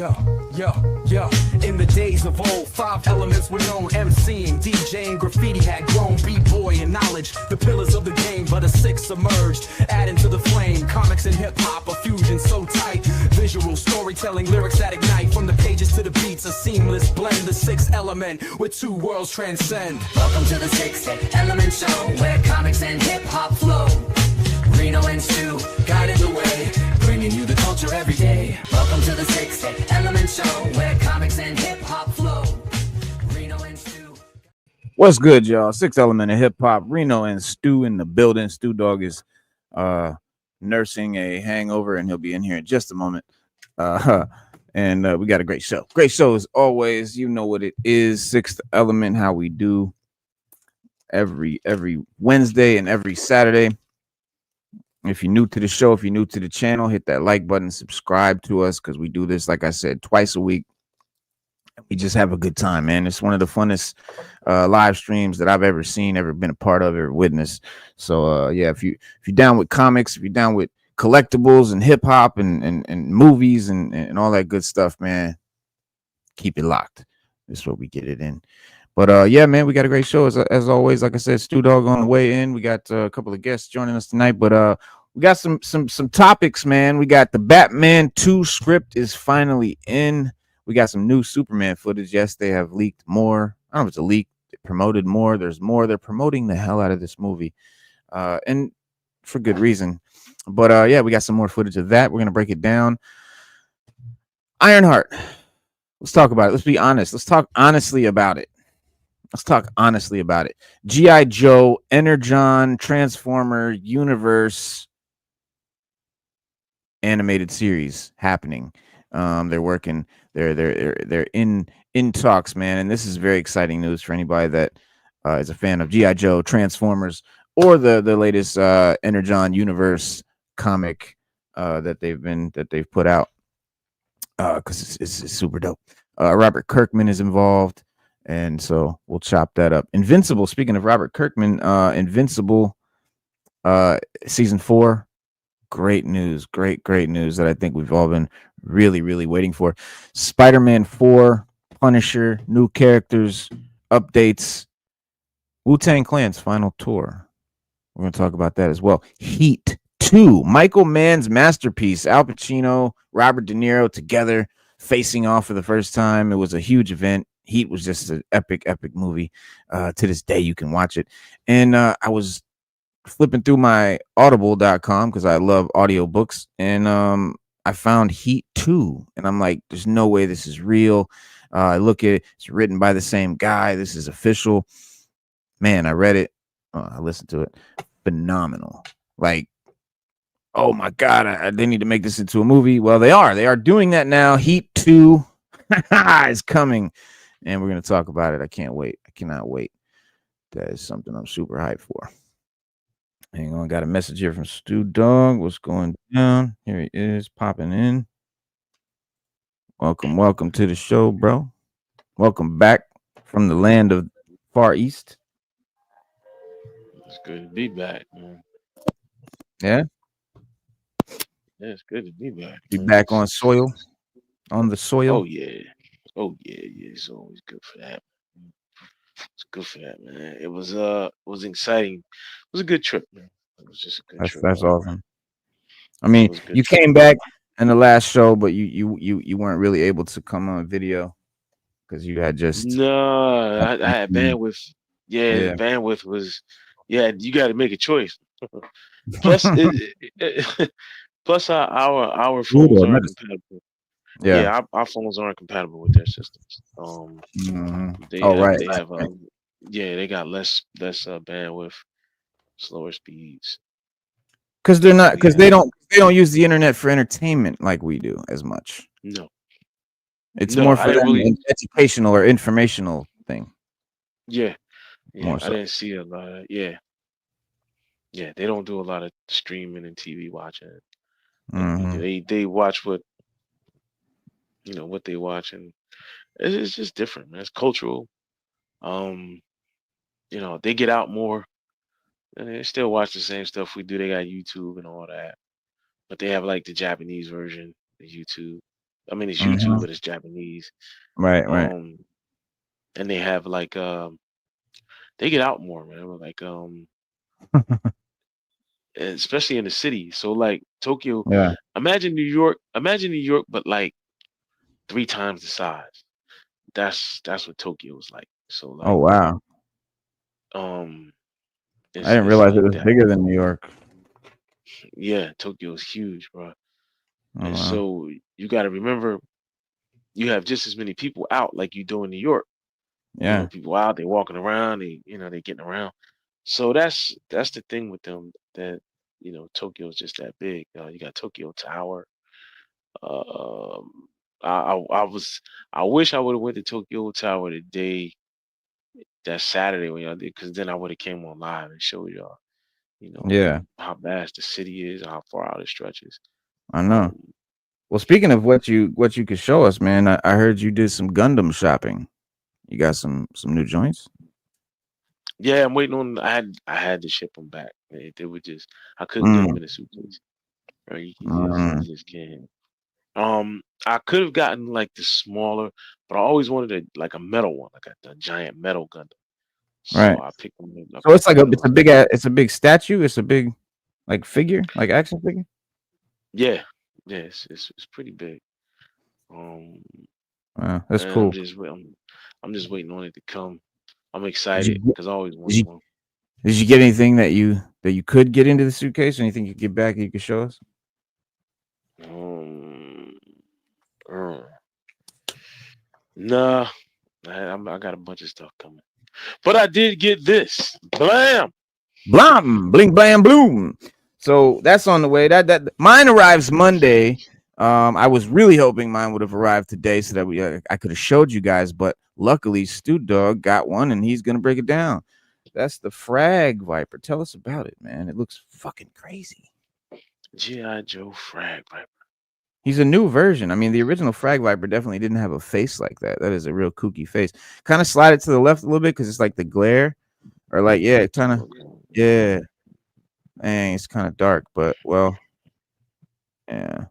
Yo. In the days of old, 5 elements were known: MCing, DJing, graffiti had grown, B-boy and knowledge, the pillars of the game. But a 6th emerged, adding to the flame. Comics and hip-hop, a fusion so tight. Visual storytelling, lyrics that ignite. From the pages to the beats, a seamless blend. The 6th element, where 2 worlds transcend. Welcome to the 6th Element Show, where comics and hip-hop flow. Reno and Stu guided the way, bringing you the culture every day. Welcome to the 6th Element Show, where comics and hip-hop flow. Reno and Stu. What's good, y'all? 6th Element of Hip Hop. Reno and Stu in the building. Stu Dog is nursing a hangover, and he'll be in here in just a moment. And we got a great show. Great show as always. You know what it is. 6th Element, how we do every Wednesday and every Saturday. If you're new to the show, if you're new to the channel, hit that like button, subscribe to us, because we do this, like I said, twice a week. We just have a good time, man. It's one of the funnest live streams that I've ever seen, ever been a part of, ever witnessed. So yeah, if you're down with comics, if you're down with collectibles and hip hop and movies and all that good stuff, man, keep it locked. This is what we get it in. But yeah, man, we got a great show as always. Like I said, Stu Dog on the way in. We got a couple of guests joining us tonight, but we got some topics, man. We got the Batman 2 script is finally in. We got some new Superman footage. Yes, they have leaked more. I don't know if it's a leak. They promoted more. There's more. They're promoting the hell out of this movie, and for good reason. But yeah, we got some more footage of that. We're gonna break it down. IronHeart. Let's talk about it. Let's be honest. Let's talk honestly about it. G.I. Joe, Energon, Transformer universe animated series happening. They're working. They're in talks, man. And this is very exciting news for anybody that is a fan of G.I. Joe, Transformers, or the latest Energon universe comic that they've put out, because it's super dope. Robert Kirkman is involved. And so we'll chop that up. Invincible. Speaking of Robert Kirkman, Invincible season 4. Great news. Great news that I think we've all been really waiting for. Spider-Man 4, Punisher, new characters, updates, Wu-Tang Clan's final tour. We're going to talk about that as well. Heat 2, Michael Mann's masterpiece. Al Pacino, Robert De Niro together facing off for the first time. It was a huge event. Heat was just an epic movie. To this day, you can watch it. And I was flipping through my audible.com because I love audiobooks. And I found Heat 2. And I'm like, there's no way this is real. I look at it. It's written by the same guy. This is official. Man, I read it. I listened to it. Phenomenal. Like, oh, my God. They need to make this into a movie. Well, they are. They are doing that now. Heat 2 is coming. And we're going to talk about it. I can't wait. I cannot wait. That is something I'm super hyped for. Hang on. Got a message here from Stu Dog. What's going down? Here he is popping in. Welcome to the show, bro. Welcome back from the land of Far East. It's good to be back, man. Yeah? Yeah, it's good to be back. Be back on soil. On the soil. Oh, yeah. It's always good for that. It's good for that, man. It was exciting. It was a good trip, man. It was just a good trip. That's awesome. I mean, you came back in the last show, but you weren't really able to come on video because you had just I had bandwidth. Yeah, the bandwidth was. Yeah, you got to make a choice. Plus, plus our phones aren't compatible. Yeah, our phones aren't compatible with their systems. They have they got less bandwidth, slower speeds. Because they don't use the internet for entertainment like we do as much. No, it's more for an educational or informational thing. Yeah, more so. I didn't see a lot of they don't do a lot of streaming and TV watching. They watch what they watch, and it's just different, man. It's cultural. They get out more. And they still watch the same stuff we do. They got YouTube and all that, but they have like the Japanese version of YouTube. I mean, it's YouTube, but it's Japanese. Right, right. Um, and they have like they get out more, man. Like especially in the city. So like Tokyo, Yeah. imagine New York, but like 3 times the size. That's what Tokyo is like. So Oh like wow. um I didn't it's realize it like was that. bigger than New York. Yeah, Tokyo is huge, bro. Oh And wow. so you got to remember you have just as many people out like you do in New York. You know, Yeah. people out, they walking around, they getting around. So that's the thing with them that Tokyo is just that big. You got Tokyo Tower. Um, I was I wish I would have went to Tokyo Tower the day that Saturday when y'all did, because then I would have came on live and showed y'all, Yeah. how vast the city is, how far out it stretches. I know. Um, Well, speaking of what you could show us, man, I heard you did some Gundam shopping. You got some new joints? yeah, I'm waiting on. I had to ship them back. They were just I couldn't get them Mm, in a suitcase. Right? mm, You just can't. I could have gotten like the smaller, but I always wanted like a metal one, like a giant metal Gundam. So right. I picked them. I So picked them it's a up. it's a big statue. It's a big like figure, like action figure. Yeah, yeah, it's pretty big. Um, That's and cool. I'm just waiting on it to come. I'm Did you excited get, because I always did wanted you one. did you get anything that you could get into the suitcase? Anything you could get back that you could show us? Um, uh, nah, I got a bunch of stuff coming, but I did get this. Blam! Blam, bling, blam, bloom. So that's on the way. That mine arrives Monday. I was really hoping mine would have arrived today so that I could have showed you guys, but luckily Stu Dog got one and he's gonna break it down. That's the Frag Viper. Tell us about it, man. It looks fucking crazy. GI Joe Frag Viper. He's a new version. I mean, the original Frag Viper definitely didn't have a face like that. That is a real kooky face. Kind of slide it to the left a little bit because it's like the glare, or like yeah, kind of Okay. yeah. Dang, it's kind of dark, but well, yeah.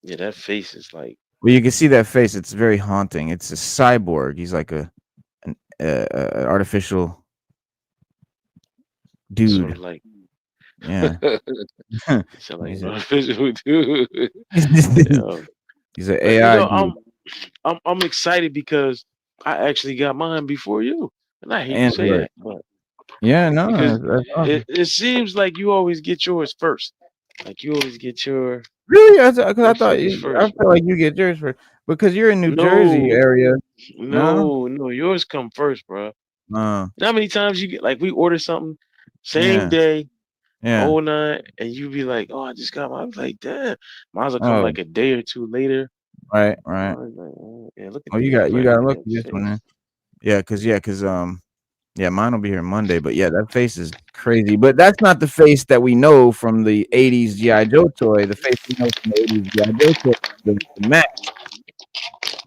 Yeah, that face is like Well, you can see that face. It's very haunting. It's a cyborg. He's like an artificial sort dude. of like Yeah. sound like he's an a artificial dude. Yeah. he's an But AI dude. I'm excited because I actually got mine before you. And I hate to say Android. that, but Yeah, because no, that's awesome. it seems like you always get yours first. Like you always get Really? Because I your thought figures I first. feel like you get yours first because you're in New Jersey No, area. No. no, yours come first, bro. Uh. You know how many times you get like we order something same Yeah. day, the Yeah. whole night, and you be like, "Oh, I just got mine." I was like, "Damn, mine's will come Oh. like a day or two later." Right. I Right. was like, "Oh, yeah, look at Oh, that, bro! you Look got at lucky that this one, man. face." Yeah, cause yeah, mine will be here Monday, but yeah, that face is crazy. But that's not the face that we know from the '80s GI Joe toy. The face we know from the '80s GI Joe toy, the Mac,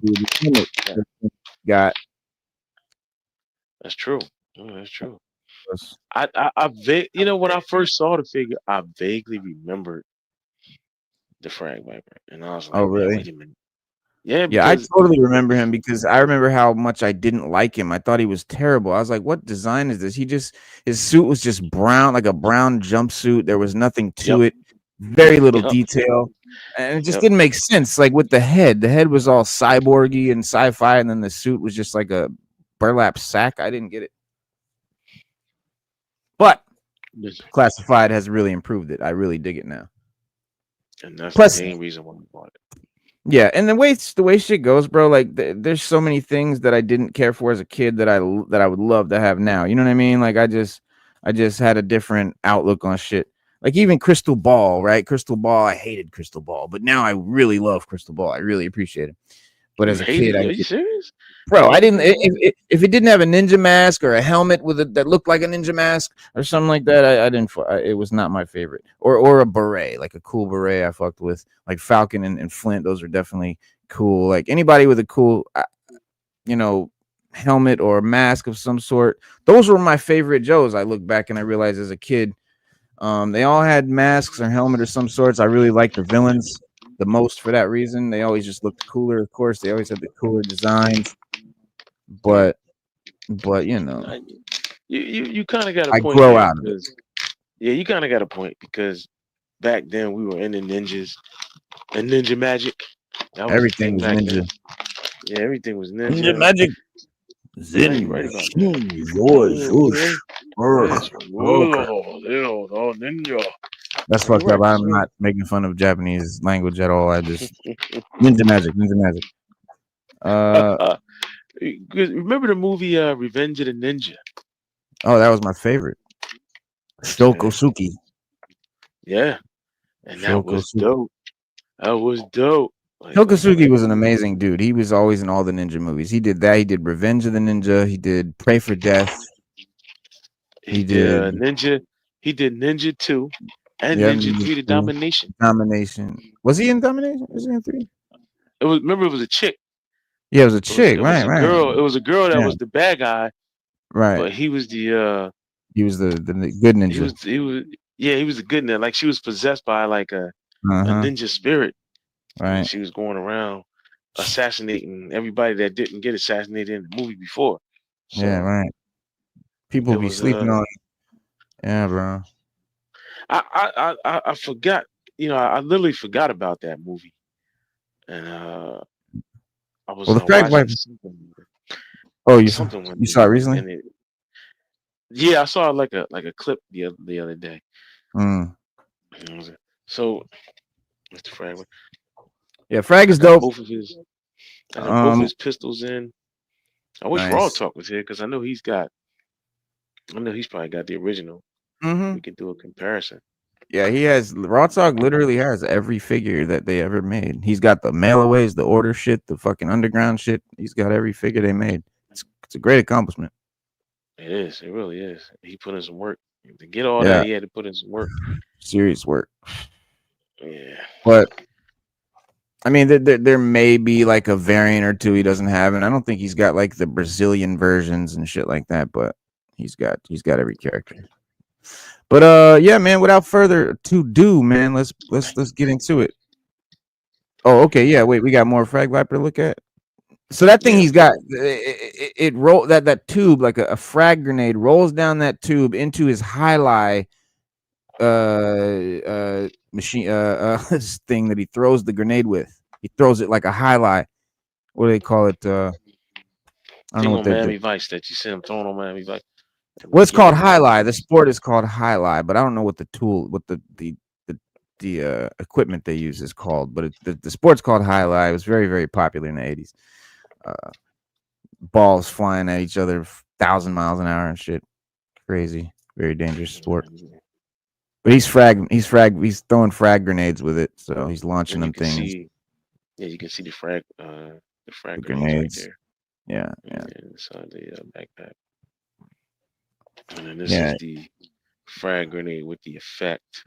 the helmet Yeah, that he got that's true. Oh, that's true. was. When I first saw the figure, I vaguely remembered the Frag Viper, and I was Oh, like, "Man, really? wait a minute." Yeah, Yeah, I because totally remember him because I remember how much I didn't like him. I thought he was terrible. I was like, "What design is this?" His suit was just brown, like a brown jumpsuit. There was nothing to yep, it, very little yep, detail, and it just yep. didn't make sense. Like with the head was all cyborgy and sci-fi, and then the suit was just like a burlap sack. I didn't get it, but Yes. Classified has really improved it. I really dig it now. And that's the Plus, main reason why I bought it. yeah, and the way shit goes, bro. Like, there's so many things that I didn't care for as a kid that I would love to have now. You know what I mean? Like, I just had a different outlook on shit. Like even Crystal Ball, right? Crystal Ball, I hated Crystal Ball, but now I really love Crystal Ball. I really appreciate it. But You as a kid, hated it? Are you serious? You bro, I hated didn't. Crystal Ball? If it didn't have a ninja mask or a helmet with it that looked like a ninja mask or something like that, I didn't. It was not my favorite. Or a beret, like a cool beret. I fucked with like Falcon and Flint. Those are definitely cool. Like anybody with a cool, you know, helmet or mask of some sort. Those were my favorite Joes. I look back and I realized as a kid, they all had masks or helmet or some sorts. I really liked the villains. the most for that reason. They always just looked cooler. Of course, they always had the cooler designs, but you know, You kind of got a I point grow there out of it. because you kind of got a point because back then we were in the ninjas and ninja magic. That was the Everything thing was back ninja. then. Yeah, everything was Ninja ninja. magic. Yeah, you're Zen. right about that. Yours. Yes. Oh, ninja. That's You're fucked up. right. I'm So, not making fun of Japanese language at all. I just ninja magic. Ninja magic. remember the movie Revenge of the Ninja? Oh, that was my favorite. Shokosuki. Yeah, and that was Shokosuki. dope. That was dope. Shokosugi was an amazing dude. He was always in all the ninja movies. He did that. He did Revenge of the Ninja. He did Pray for Death. He did Ninja. He did Ninja 2 and Yeah, Ninja Ninja 3: The 2, Domination. Domination. Was he in Domination? Was he in 3? Remember it was a chick. Yeah, it was a chick. It was Right, a right. girl. It was a girl that Yeah, was the bad guy, right. but he was the He was the good he ninja. was he was yeah, he was a good ninja. Like she was possessed by like a ninja spirit. And Right. she was going around assassinating everybody that didn't get assassinated in the movie before. So Yeah, right. People it be was sleeping on. Yeah, bro. I forgot, I literally forgot about that movie. And I was Well, the Frag watching Viper. Oh, you something one you day, saw it recently? and yeah, I saw like a clip the other day. Mm. So Mr. Frag, Yeah, Frag I is got dope. both of his both of his pistols in. I wish Raw Nice. Talk was here because I know he's probably got the original. Mm-hmm. We could do a comparison. Yeah, he has. Raw Talk literally has every figure that they ever made. He's got the mailaways, the order shit, the fucking underground shit. He's got every figure they made. It's a great accomplishment. It is. It really is. He put in some work. To get all Yeah, that, he had to put in some work. serious work. Yeah. But I mean, there may be like a variant or two he doesn't have, and I don't think he's got like the Brazilian versions and shit like that. But he's got every character. But yeah, man. Without further ado, man, let's get into it. Oh, okay, yeah. Wait, we got more Frag Viper to look at. So that thing he's got, it roll that tube like a frag grenade rolls down that tube into his highlight machine this thing that he throws the grenade with. He throws it like a highlight. What do they call it? I don't know what they Miami Vice that you see him throwing on Miami Vice. Well, it's called highlight. The sport is called highlight, but I don't know what the tool, what the equipment they use is called. But the sport's called highlight. It was very, very popular in the 80s. Balls flying at each other 1,000 miles an hour and shit. Crazy, very dangerous sport. But he's throwing frag grenades with it, so he's launching them things. You can see the frag grenades right there. Yeah. Inside the backpack. And then this is the frag grenade with the effect.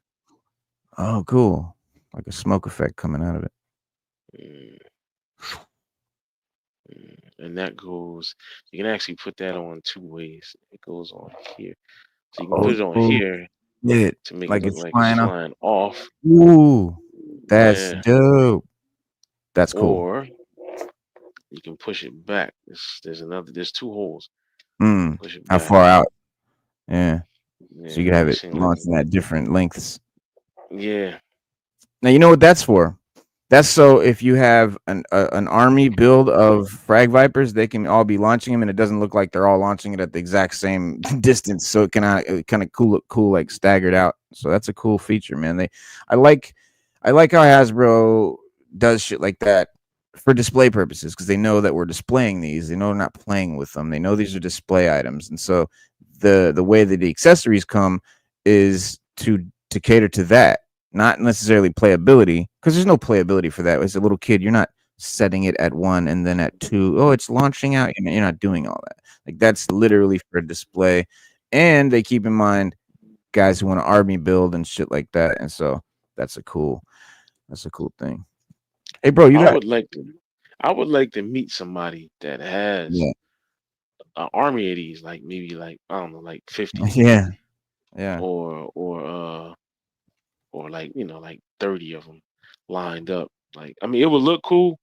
Oh, cool! Like a smoke effect coming out of it. And that goes. You can actually put that on two ways. It goes on here, so you can put it on here to make it look like it's flying off. Ooh, that's dope. That's cool. Or you can push it back. There's two holes. Push it back. How far out? Yeah. So you can have it launching at different lengths. Yeah. Now you know what that's for. That's so if you have an army build of Frag Vipers, they can all be launching them, and it doesn't look like they're all launching it at the exact same distance. So it kind of cool, like staggered out. So that's a cool feature, man. I like how Hasbro does shit like that for display purposes because they know that we're displaying these. They know we're not playing with them. They know these are display items, and so the way that the accessories come is to cater to that. Not necessarily playability, because there's no playability for that. As a little kid, you're not setting it at 1 and then at 2. Oh, it's launching out. You're not doing all that. Like that's literally for display. And they keep in mind guys who want to army build and shit like that. And so that's a cool thing. Hey, bro, I would like to meet somebody that has an army of these, like maybe like I don't know, like 50. Yeah. Or like like 30 of them lined up Like, I mean, it would look cool,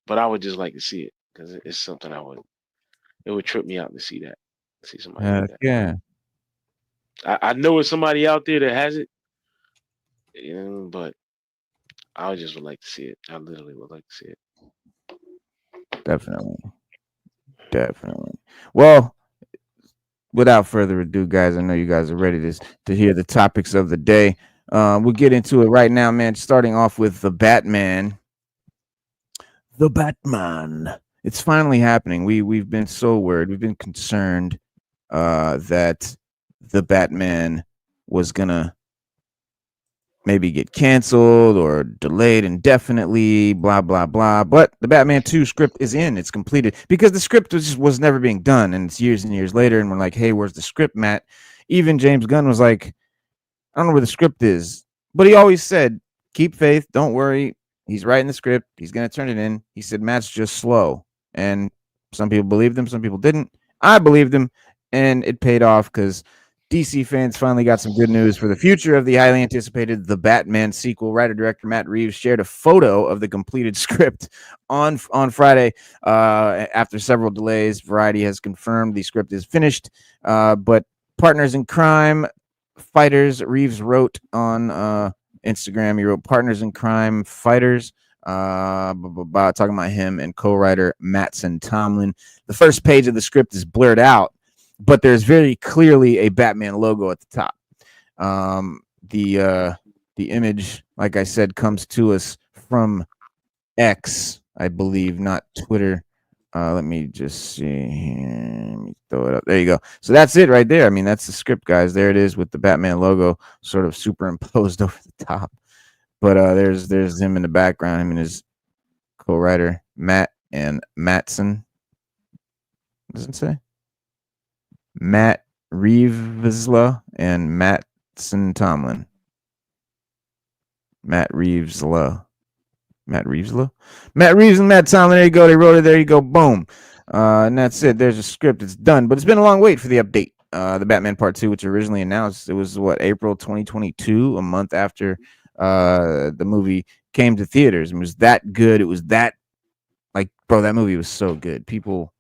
but I would just like to see it because it's something it would trip me out to see that, see somebody like that. Yeah. I know it's somebody out there that has it, but I just would like to see it. I literally would like to see it. Definitely. Well, without further ado, guys, I know you guys are ready to hear the topics of the day. We'll get into it right now, man. Starting off with the Batman. The Batman. It's finally happening. We've been so worried. We've been concerned that the Batman was gonna maybe get canceled or delayed indefinitely, blah blah blah. But the Batman 2 script is in. It's completed because the script was never being done, and it's years and years later. And we're like, hey, where's the script, Matt? Even James Gunn was like, I don't know where the script is, but he always said, keep faith, don't worry. He's writing the script. He's gonna turn it in. He said Matt's just slow, and some people believed him, some people didn't. I believed him, and it paid off because DC fans finally got some good news for the future of the highly anticipated The Batman sequel. Writer-director Matt Reeves shared a photo of the completed script on Friday. After several delays, Variety has confirmed the script is finished, but partners in crime, fighters, Reeves wrote on Instagram. He wrote partners in crime, fighters, talking about him and co-writer Mattson Tomlin. The first page of the script is blurred out, but there's very clearly a Batman logo at the top. The image, like I said, comes to us from X, I believe, not Twitter. Let me just see here. Let me throw it up. There you go. So that's it right there. I mean, that's the script, guys. There it is with the Batman logo sort of superimposed over the top. But there's him in the background, him and his co-writer Matt and Mattson. Doesn't say Matt Reeves and Mattson Tomlin. Matt Reeves and Matt Tomlin. There you go. They wrote it. There you go. Boom. And that's it. There's a script. It's done. But it's been a long wait for the update. The Batman Part 2, which originally announced, it was April 2022, a month after the movie came to theaters. It was that good. It was that, like, bro, that movie was so good. People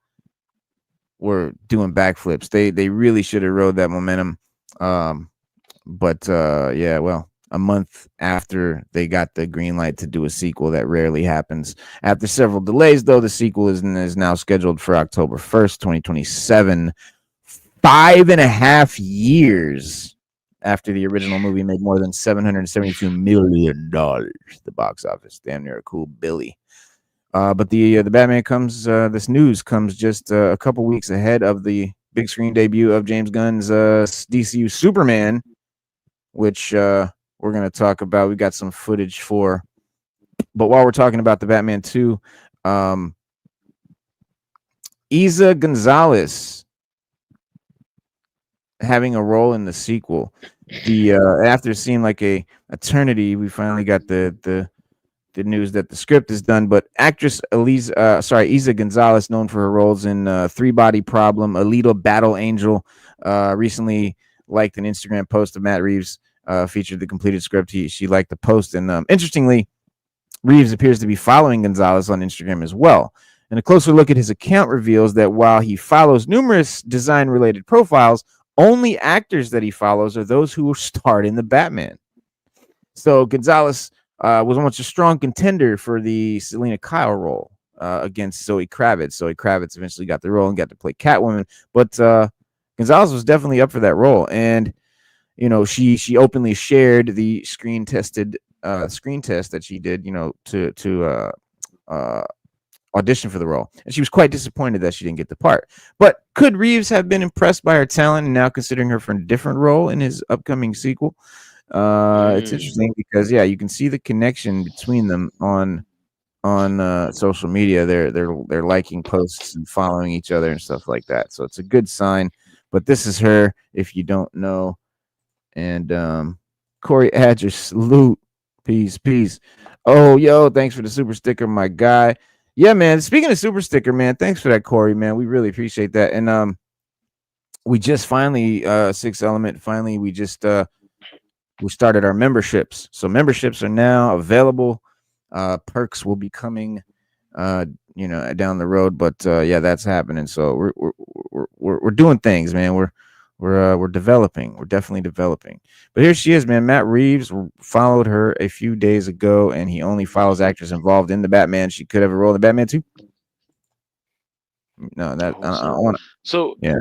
were doing backflips. They really should have rode that momentum. But yeah, well, a month after they got the green light to do a sequel, that rarely happens. After several delays, though, the sequel is now scheduled for October 1st, 2027. 5.5 years after the original movie made more than $772 million at the box office. Damn near a cool Billy. But the Batman comes, this news comes just a couple weeks ahead of the big screen debut of James Gunn's DCU Superman, which we're going to talk about. We got some footage for. But while we're talking about the Batman 2, Isa Gonzalez having a role in the sequel. After seeing like a eternity, we finally got the news that the script is done. But actress Isa Gonzalez, known for her roles in Three Body Problem, Alita Battle Angel, recently liked an Instagram post of Matt Reeves, featured the completed script. She liked the post, and interestingly, Reeves appears to be following Gonzalez on Instagram as well. And a closer look at his account reveals that while he follows numerous design-related profiles, only actors that he follows are those who starred in the Batman. So Gonzalez was once a strong contender for the Selena Kyle role against Zoe Kravitz. Zoe Kravitz eventually got the role and got to play Catwoman, but Gonzalez was definitely up for that role. And you know, she openly shared the screen test that she did, you know, to audition for the role, and she was quite disappointed that she didn't get the part. But could Reeves have been impressed by her talent and now considering her for a different role in his upcoming sequel? It's interesting because you can see the connection between them on social media. They're liking posts and following each other and stuff like that. So it's a good sign. But this is her, if you don't know. And Corey Adger, salute, peace. Oh, yo, thanks for the super sticker, my guy. Yeah, man. Speaking of super sticker, man, thanks for that, Corey, man. We really appreciate that. And we just finally, Sixth Element, we started our memberships. So memberships are now available. Perks will be coming, down the road. But yeah, that's happening. So we're doing things, man. We're developing. We're definitely developing. But here she is, man. Matt Reeves followed her a few days ago, and he only follows actors involved in the Batman. She could have a role in the Batman too. No, that I want. So Yeah,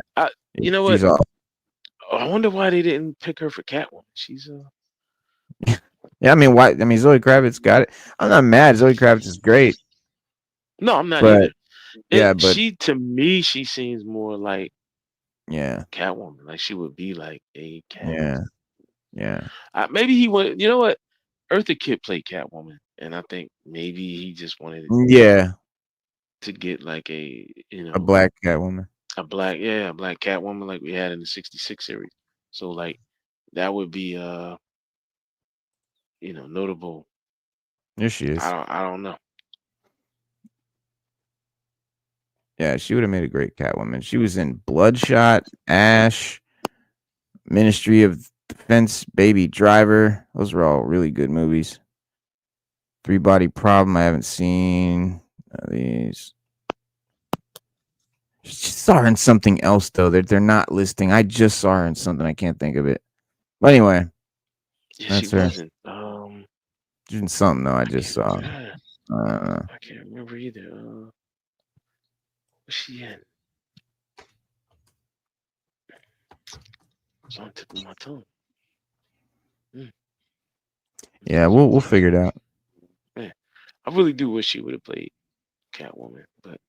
you know she's what? off. I wonder why they didn't pick her for Catwoman. She's Yeah, I mean, why? I mean, Zoe Kravitz got it. I'm not mad. Zoe Kravitz is great, no, I'm not but either. yeah, And but she, to me, she seems more like yeah, Catwoman. Like she would be like a yeah, Catwoman. yeah, Maybe he would. You know what? Eartha Kitt played Catwoman, and I think maybe he just wanted yeah. to get like A black Catwoman. a black Catwoman like we had in the '66 series. So like that would be notable. There she is. I don't know. Yeah, she would have made a great Catwoman. She was in Bloodshot, Ash, Ministry of Defense, Baby Driver. Those were all really good movies. Three Body Problem. I haven't seen these. She saw her in something else though. They're not listing. I just saw her in something. I can't think of it. But anyway, Yeah, that's she her. wasn't. She's in something though. I just saw. I can't remember either. What's she in? It's on the tip of my tongue. Yeah, we'll figure it out. Man, I really do wish she would have played Catwoman, but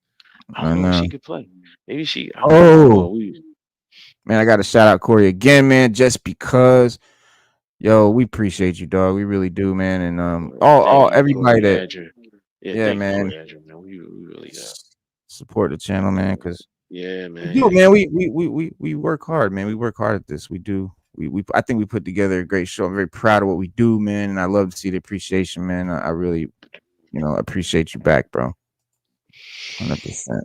I I don't know if know. she could play. Maybe she. I don't Oh, know. man, I got to shout out Corey again, man, just because. Yo, we appreciate you, dog. We really do, man. And all Thank you, everybody Corey that, Andrew. Yeah, yeah, thank you, man, Corey Andrew. Man, we really support the channel, man, because yeah, we man. do, Yeah. man. We work hard, man. We work hard at this. We do. We I think we put together a great show. I'm very proud of what we do, man, and I love to see the appreciation, man. I really, appreciate you back, bro. 100%.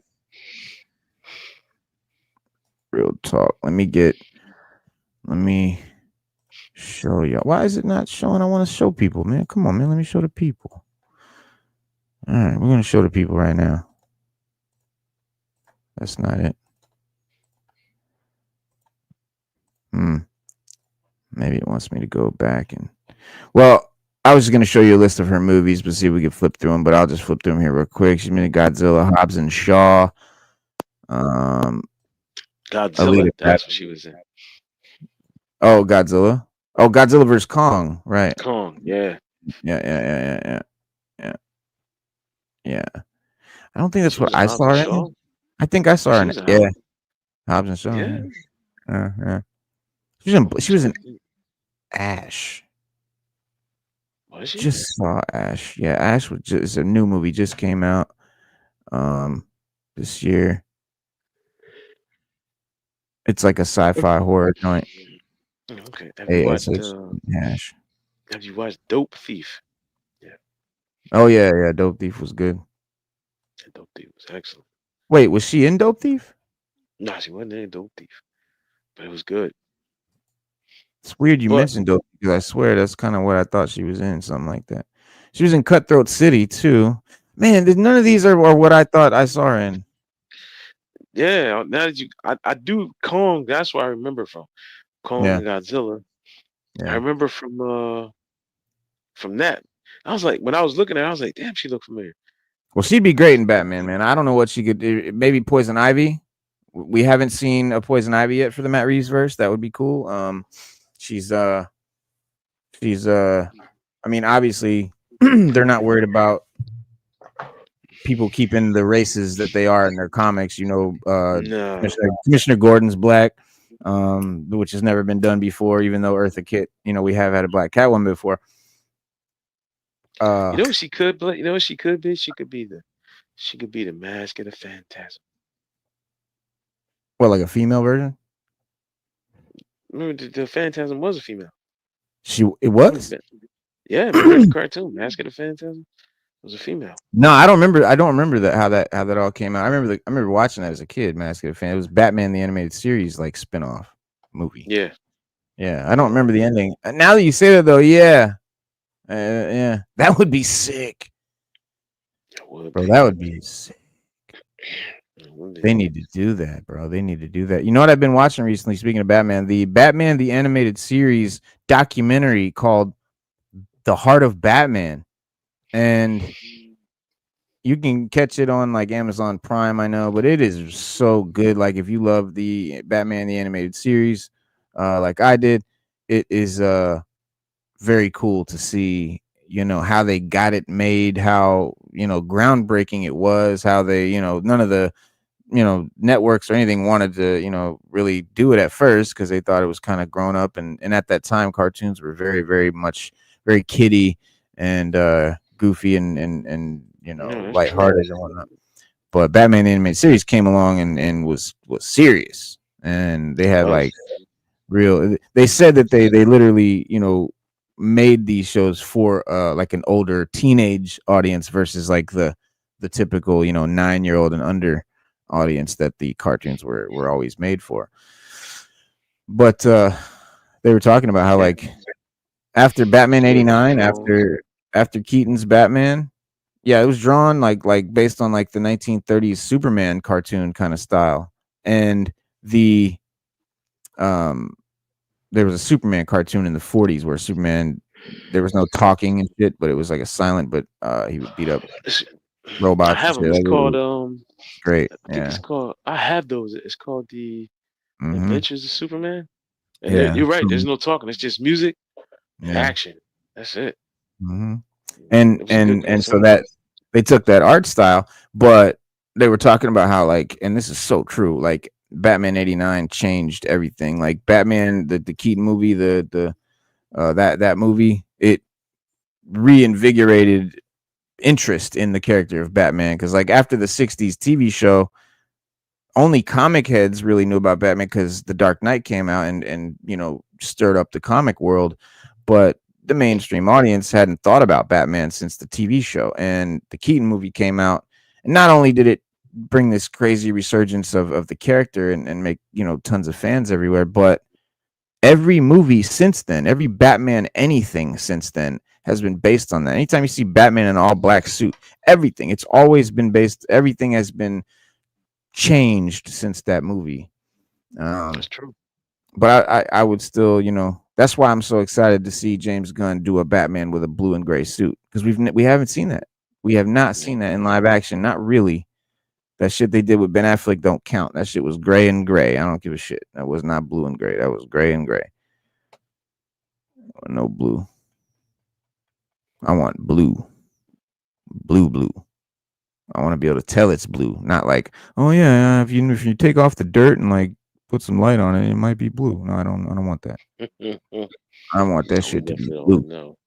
Real talk. Let me show y'all. Why is it not showing? I want to show people, man. Come on, man. Let me show the people. All right, we're gonna show the people right now. That's not it. Maybe it wants me to go back and. Well, I was going to show you a list of her movies, but see if we can flip through them. But I'll just flip through them here real quick. She's been in Godzilla, Hobbs and Shaw. Godzilla. Alita That's what she was in. Oh, Godzilla. Oh, Godzilla vs Kong. Right. Kong. Yeah. Yeah. I don't think that's what I saw her in. I think I saw her in. Yeah. Hobbs and Shaw. Yeah. Yeah. She was in Ash. Was she? Just saw Ash. Yeah, Ash was just a new movie, just came out this year. It's like a sci-fi horror joint. Okay. Have you watched Dope Thief? Yeah. Oh yeah. Dope Thief was good. Dope Thief was excellent. Wait, was she in Dope Thief? No, she wasn't in Dope Thief, but it was good. It's weird you mentioned Dope Thief because I swear that's kind of what I thought she was in, something like that. She was in Cutthroat City too. Man, none of these are what I thought I saw her in. Yeah, now that I do Kong. That's what I remember from Kong and Godzilla. Yeah. I remember from that. I was like, when I was looking at her, I was like, damn, she looked familiar. Well, she'd be great in Batman, man. I don't know what she could do. Maybe Poison Ivy. We haven't seen a Poison Ivy yet for the Matt Reeves verse. That would be cool. She's I mean, obviously they're not worried about people keeping the races that they are in their comics. No. Commissioner Gordon's black, which has never been done before, even though Eartha Kitt, we have had a black Catwoman before. You know what she could play? You know what she could be? She could be the Mask of the Phantasm. Well, like a female version? Remember the Phantasm was a female. It was? Yeah, remember the cartoon Mask of the Phantasm was a female. No, I don't remember. I don't remember how that all came out. I remember watching that as a kid. Mask of the Phantasm. It was Batman the Animated Series, like spinoff movie. Yeah. I don't remember the ending. Now that you say that, though, yeah, that would be sick. would Bro, be. that would be sick. It would be. They need to do that, bro. They need to do that. You know what I've been watching recently? Speaking of Batman, the animated series documentary called "The Heart of Batman," and you can catch it on like Amazon Prime, I know, but it is so good. Like if you love the Batman the animated series, like I did, it is very cool to see, you know, how they got it made, how, you know, groundbreaking it was, how they, you know, none of the, you know, networks or anything wanted to, you know, really do it at first because they thought it was kind of grown up, and at that time cartoons were very, very much very kiddie and goofy and you Yeah, know, that's true. lighthearted and whatnot. But Batman the animated series came along and was serious, and they It had was. like real. They said that they literally, you know, made these shows for like an older teenage audience versus like the typical, you know, 9-year-old and under audience that the cartoons were always made for. But they were talking about how Yeah. like after Batman Yeah, it was 89, drawn. after Keaton's Batman, yeah, it was drawn like based on like the 1930s Superman cartoon kind of style. And the um there was a Superman cartoon in the 40s where Superman, there was no talking and shit, but it was like a silent, but he would beat up It's- I robots and have shit. them. It's Like, it called was great. I think it's Yeah. called. I have those. It's called the Mhm. Adventures of Superman. And Yeah. you're right. There's So, no talking. It's just music and yeah. action. That's it. Mhm. It was a good And so cartoon. that they took that art style, but they were talking about how like, and this is so true, like Batman 89 changed everything. Like Batman, the Keaton movie, the that movie, it reinvigorated interest in the character of Batman, because like after the 60s TV show, only comic heads really knew about Batman because The Dark Knight came out and you know, stirred up the comic world, but the mainstream audience hadn't thought about Batman since the TV show, and the Keaton movie came out, and not only did it bring this crazy resurgence of the character and make, you know, tons of fans everywhere, but every movie since then, every Batman anything since then has been based on that. Anytime you see Batman in an all black suit, everything, it's always been based, everything has been changed since that movie. That's Um, true. but I would still, you know, that's why I'm so excited to see James Gunn do a Batman with a blue and gray suit, because we haven't seen that. We have not Yeah. seen that in live action. Not really. That shit they did with Ben Affleck don't count. That shit was gray and gray. I don't give a shit. That was not blue and gray. That was gray and gray. No blue. I want blue. Blue. I want to be able to tell it's blue, not like, oh yeah, if you take off the dirt and like put some light on it, it might be blue. No, I don't want that. I want that We shit to be definitely don't blue. know.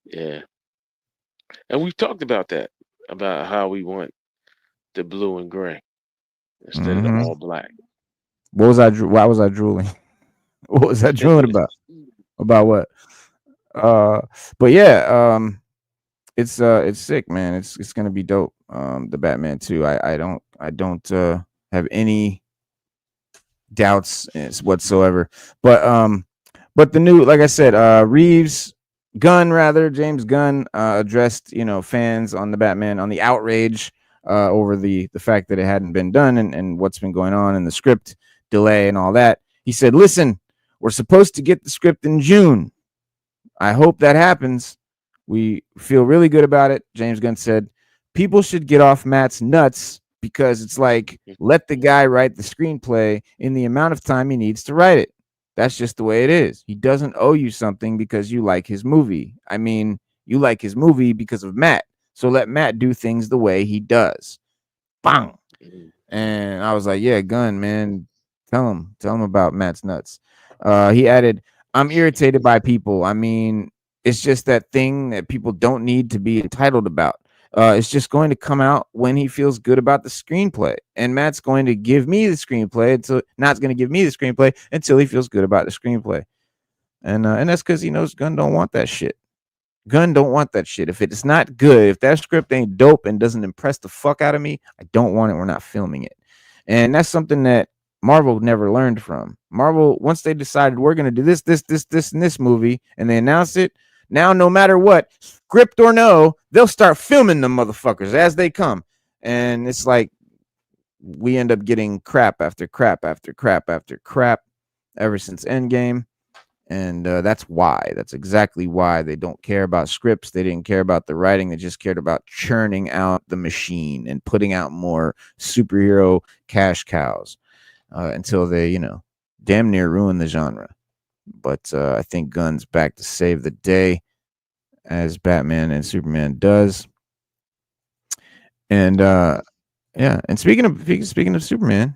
Yeah. And we've talked about that, about how we want the blue and gray instead of the Hmm. all black. What was why was I drooling? What was I drooling about? About what? Uh, but yeah, it's sick, man. It's gonna be dope. The Batman 2. I don't have any doubts whatsoever. But the new, like I said, James Gunn addressed, you know, fans on the Batman, on the outrage over the fact that it hadn't been done, and what's been going on and the script delay and all that. He said, "Listen, we're supposed to get the script in June. I hope that happens. We feel really good about it." James Gunn said, "People should get off Matt's nuts because it's like, let the guy write the screenplay in the amount of time he needs to write it. That's just the way it is. He doesn't owe you something because you like his movie. I mean, you like his movie because of Matt. So let Matt do things the way he does." Bang. And I was like, yeah, Gunn, man, tell him about Matt's nuts. He added, "I'm irritated by people. I mean, it's just that thing that people don't need to be entitled about. It's just going to come out when he feels good about the screenplay. And Matt's going to give me the screenplay until Matt's going to give me the screenplay until he feels good about the screenplay. And that's because he knows Gunn don't want that shit. Gunn don't want that shit. If it's not good, if that script ain't dope and doesn't impress the fuck out of me, I don't want it. We're not filming it." And that's something that Marvel never learned from. Marvel, once they decided we're gonna do this, and this movie, and they announced it, Now, no matter what, script or no, they'll start filming them motherfuckers as they come. And it's like we end up getting crap after crap after crap after crap ever since Endgame. And that's exactly why they don't care about scripts. They didn't care about the writing. They just cared about churning out the machine and putting out more superhero cash cows until they, damn near ruin the genre. But I think Gunn's back to save the day, as Batman and Superman does. And yeah, and speaking of Superman,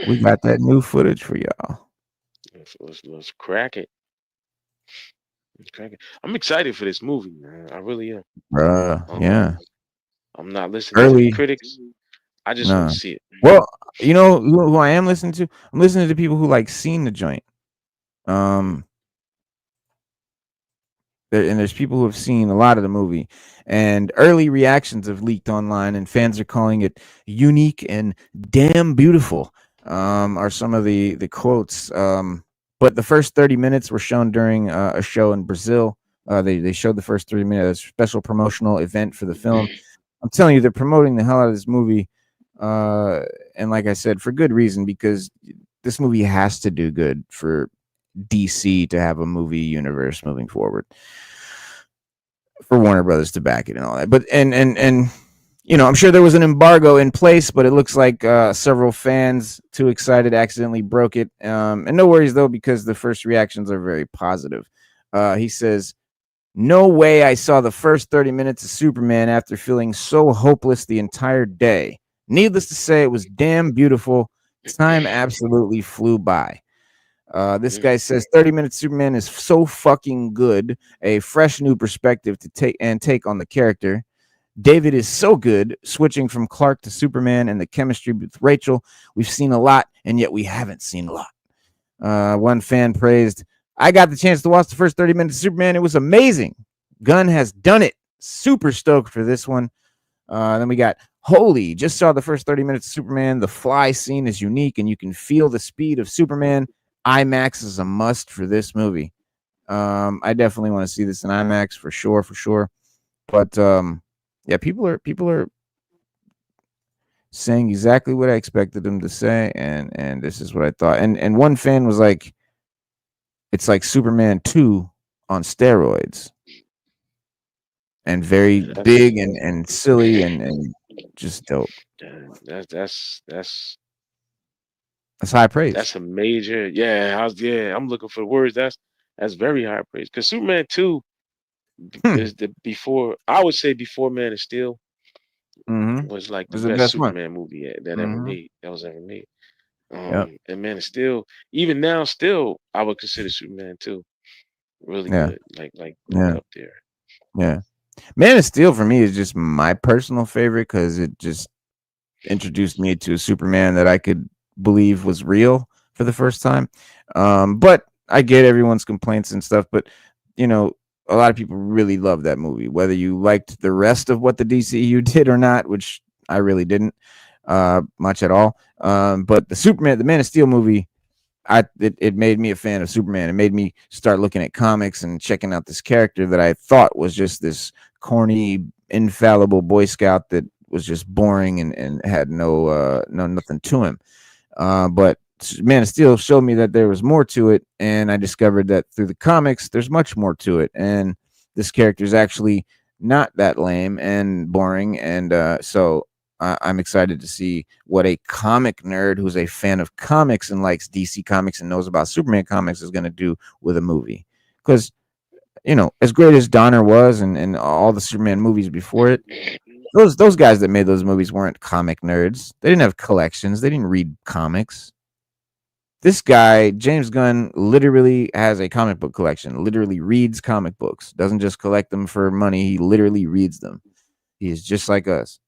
we got that new footage for y'all. Let's crack it. I'm excited for this movie, man. I really am. Yeah. I'm not listening to the critics. I just want to see it. Well, you know who I am listening to? I'm listening to people who like seen the joint. And there's people who have seen a lot of the movie, and early reactions have leaked online, and fans are calling it unique and damn beautiful. Are some of the quotes. But the first 30 minutes were shown during a show in Brazil. They showed the first 30 minutes, a special promotional event for the film. I'm telling you, they're promoting the hell out of this movie. And like I said, for good reason, because this movie has to do good for DC to have a movie universe moving forward, for Warner Brothers to back it and all that. But and I'm sure there was an embargo in place, but it looks like several fans, too excited, accidentally broke it. And no worries though, because the first reactions are very positive. He says, "No way I saw the first 30 minutes of Superman after feeling so hopeless the entire day. Needless to say, it was damn beautiful. Time absolutely flew by." This guy says 30 minutes Superman is so fucking good, a fresh new perspective to take on the character. David is so good, switching from Clark to Superman, and the chemistry with Rachel. We've seen a lot, and yet we haven't seen a lot. One fan praised, "I got the chance to watch the first 30 minutes of Superman. It was amazing. Gunn has done it. Super stoked for this one." Then we got, "Holy, just saw the first 30 minutes of Superman. The fly scene is unique, and you can feel the speed of Superman. IMAX is a must for this movie." I definitely want to see this in IMAX for sure. But yeah, people are saying exactly what I expected them to say, and this is what I thought. And one fan was like, "It's like Superman 2 on steroids, and very big and silly and just dope." That's high praise. That's a major, I'm looking for the words. That's very high praise. Because Superman 2 is before Man of Steel was like the best Superman movie that was ever made. And Man of Steel, even now, still I would consider Superman 2 really good. Like up there. Yeah. Man of Steel for me is just my personal favorite because it just introduced me to a Superman that I could believe was real for the first time. But I get everyone's complaints and stuff, but a lot of people really love that movie, whether you liked the rest of what the DCU did or not, which I really didn't much at all. But the Man of Steel movie, it made me a fan of Superman. It made me start looking at comics and checking out this character that I thought was just this corny, infallible Boy Scout that was just boring and had no nothing to him. But Man of Steel showed me that there was more to it, and I discovered that through the comics, there's much more to it, and this character is actually not that lame and boring, and so I'm excited to see what a comic nerd who's a fan of comics and likes DC comics and knows about Superman comics is going to do with a movie. Because, as great as Donner was and all the Superman movies before it, those guys that made those movies weren't comic nerds. They didn't have collections. They didn't read comics. This guy, James Gunn, literally has a comic book collection, literally reads comic books, doesn't just collect them for money. He literally reads them. He is just like us.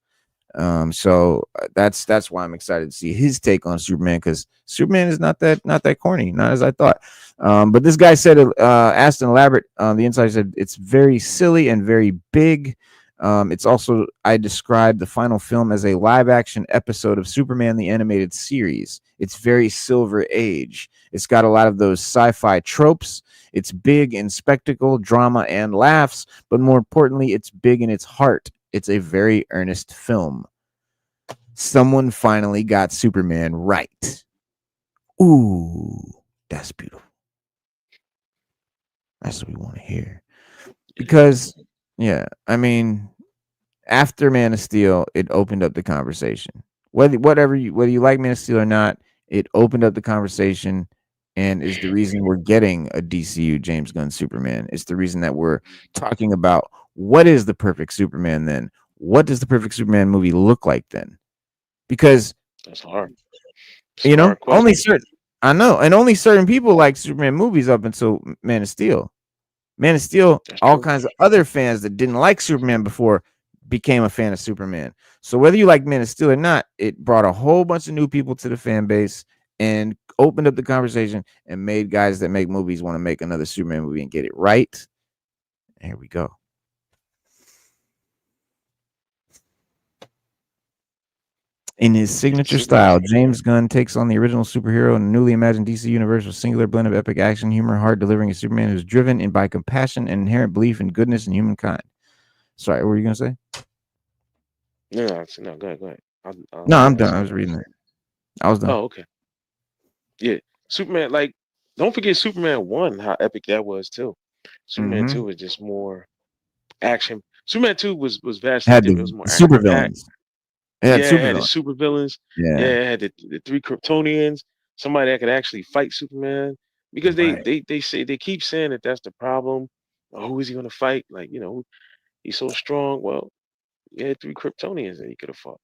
So that's why I'm excited to see his take on Superman, because Superman is not that corny, not as I thought. But this guy said, Aston Elaborate, the inside said it's very silly and very big. It's also, I described the final film as a live action episode of Superman the Animated Series. It's very Silver Age. It's got a lot of those sci-fi tropes. It's big in spectacle, drama, and laughs, but more importantly, it's big in its heart. It's a very earnest film. Someone finally got Superman right. Ooh, that's beautiful. That's what we want to hear. Because, yeah, I mean, after Man of Steel, it opened up the conversation. Whether you like Man of Steel or not, it opened up the conversation, and is the reason we're getting a DCU James Gunn Superman. It's the reason that we're talking about what is the perfect Superman then. What does the perfect Superman movie look like then? Because that's hard. Only certain only certain people like Superman movies up until Man of Steel. Man of Steel, all kinds of other fans that didn't like Superman before became a fan of Superman. So whether you like Man of Steel or not, it brought a whole bunch of new people to the fan base and opened up the conversation and made guys that make movies want to make another Superman movie and get it right. Here we go. In his signature style, James Gunn takes on the original superhero in a newly imagined DC universe with a singular blend of epic action, humor, heart, delivering a Superman who's driven by compassion and inherent belief in goodness and humankind. Sorry, what were you gonna say? No, go ahead. No, I'm done. I was reading it. I was done. Oh, okay. Yeah, Superman. Like, don't forget Superman 1. How epic that was too. Superman 2 was just more action. Superman 2 was vastly different. It was more super villains. It had the super villains. Yeah, it had the 3 Kryptonians. Somebody that could actually fight Superman. Because they keep saying that that's the problem. Who is he going to fight? Like, he's so strong. Well, you had 3 Kryptonians that he could have fought.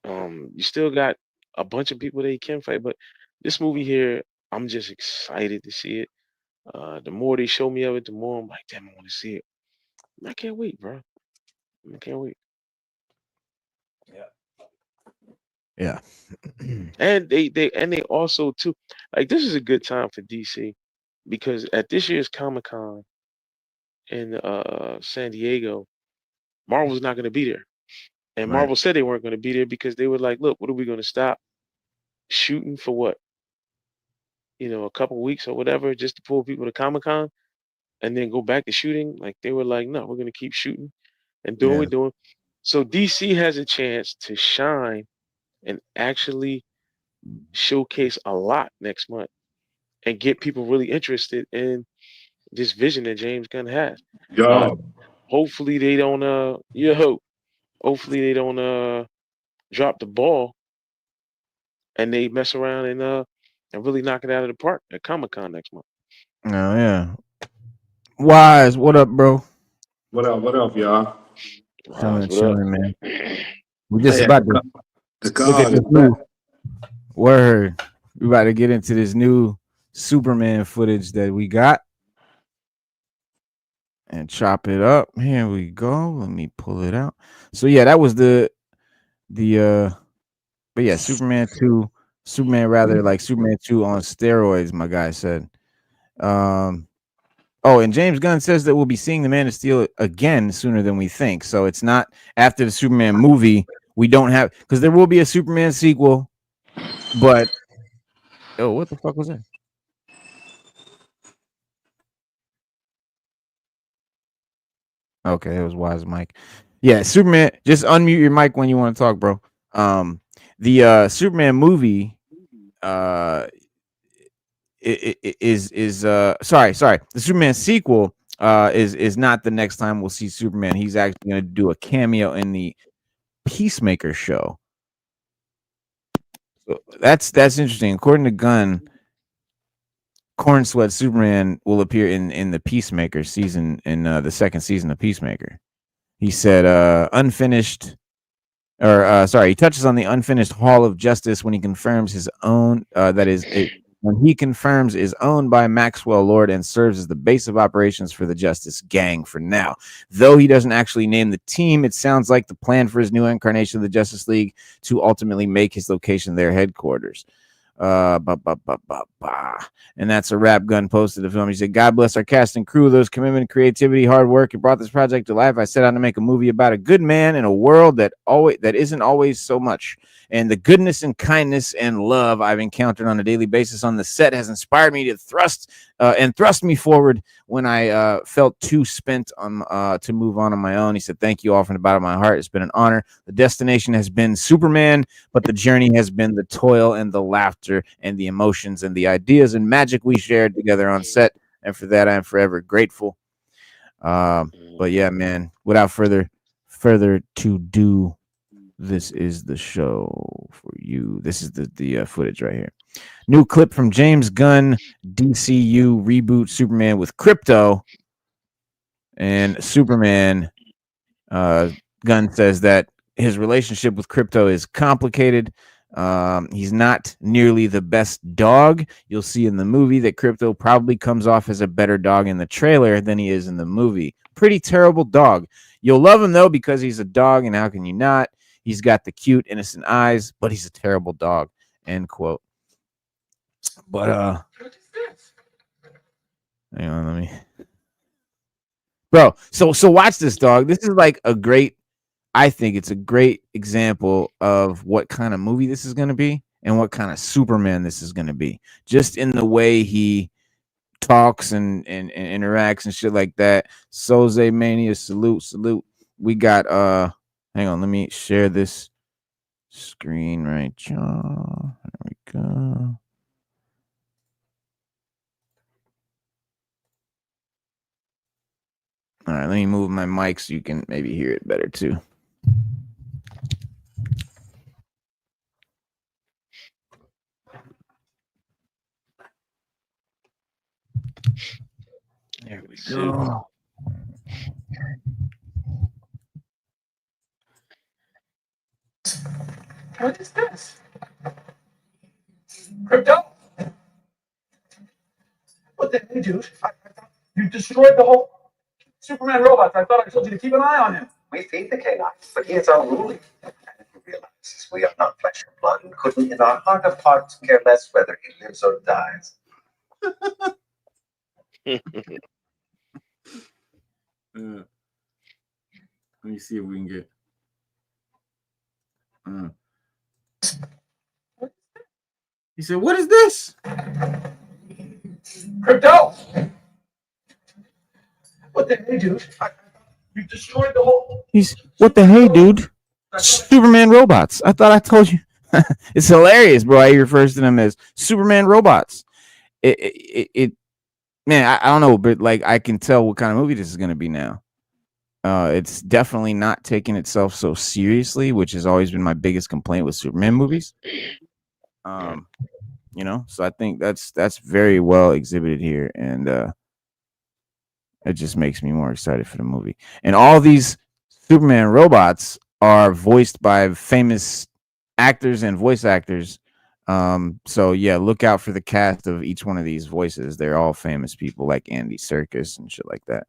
You still got a bunch of people that he can fight, but this movie here, I'm just excited to see it. The more they show me of it, the more I'm like, damn, I want to see it. I can't wait, bro. I can't wait. Yeah. And they also too, like, this is a good time for DC because at this year's Comic-Con in San Diego, Marvel's not going to be there. And Marvel said they weren't going to be there because they were like, look, what are we going to stop shooting for what? A couple weeks or whatever, just to pull people to Comic-Con and then go back to shooting. Like, they were like, no, we're going to keep shooting and doing what we're doing. So DC has a chance to shine and actually showcase a lot next month and get people really interested in this vision that James Gunn has. Hopefully they don't hopefully they don't drop the ball and they mess around and really knock it out of the park at Comic-Con next month. Oh yeah. Wise, what up, bro? What up, y'all? Chilling, man. We just about to look at this new word. We about to get into this new Superman footage that we got and chop it up. Here we go. Let me pull it out. So yeah, that was but yeah, Superman 2 on steroids, my guy said. And James Gunn says that we'll be seeing the Man of Steel again sooner than we think. So it's not after the Superman movie. We don't have, because there will be a Superman sequel, but what the fuck was that? Okay, it was Wise Mike. Yeah, Superman. Just unmute your mic when you want to talk, bro. The Superman movie the Superman sequel is not the next time we'll see Superman. He's actually going to do a cameo in the Peacemaker show. So that's interesting. According to Gunn, Corn Sweat Superman will appear in the Peacemaker season, in the second season of Peacemaker. He said he touches on the unfinished Hall of Justice when he confirms his own when he confirms is owned by Maxwell Lord and serves as the base of operations for the Justice Gang for now. Though he doesn't actually name the team, it sounds like the plan for his new incarnation of the Justice League to ultimately make his location their headquarters. And that's a wrap. Gunn posted the film. He said, God bless our cast and crew, those commitment, creativity, hard work. It brought this project to life. I set out to make a movie about a good man in a world that isn't always so much. and the goodness and kindness and love I've encountered on a daily basis on the set has inspired me to thrust me forward when I felt too spent to move on my own. He said, "Thank you all from the bottom of my heart. It's been an honor. The destination has been Superman, but the journey has been the toil and the laughter and the emotions and the ideas and magic we shared together on set. And for that, I am forever grateful." But yeah, man, without further to do, this is the show for you. This is the footage right here. New clip from James Gunn, DCU reboot Superman with Krypto. And Superman, Gunn says that his relationship with Krypto is complicated. He's not nearly the best dog. You'll see in the movie that Krypto probably comes off as a better dog in the trailer than he is in the movie. Pretty terrible dog. You'll love him though because he's a dog, and how can you not? He's got the cute, innocent eyes, but he's a terrible dog. End quote. But hang on, let me. Bro, so watch this, dog. This is like I think it's a great example of what kind of movie this is going to be and what kind of Superman this is going to be. Just in the way he talks and interacts and shit like that. Soze Mania, salute. We got hang on, let me share this screen right, y'all. There we go. All right, let me move my mic so you can maybe hear it better too. There we go. What is this? Krypto? What the hell, dude? You destroyed the whole Superman robots. I thought I told you to keep an eye on him. We feed the canines, but he is unruly. And he realizes we are not flesh and blood and couldn't, in our heart of hearts, care less whether he lives or dies. Let me see if we can get. He said, "What is this?" Krypto! What the hell, dude? You destroyed the whole. What the hey, dude? Superman robots. I thought I told you. It's hilarious, bro. He refers to them as Superman robots. Man, I don't know, but like I can tell what kind of movie this is going to be now. It's definitely not taking itself so seriously, which has always been my biggest complaint with Superman movies. You know, so I think that's very well exhibited here, and it just makes me more excited for the movie. And all these Superman robots are voiced by famous actors and voice actors. So yeah, look out for the cast of each one of these voices. They're all famous people like Andy Serkis and shit like that.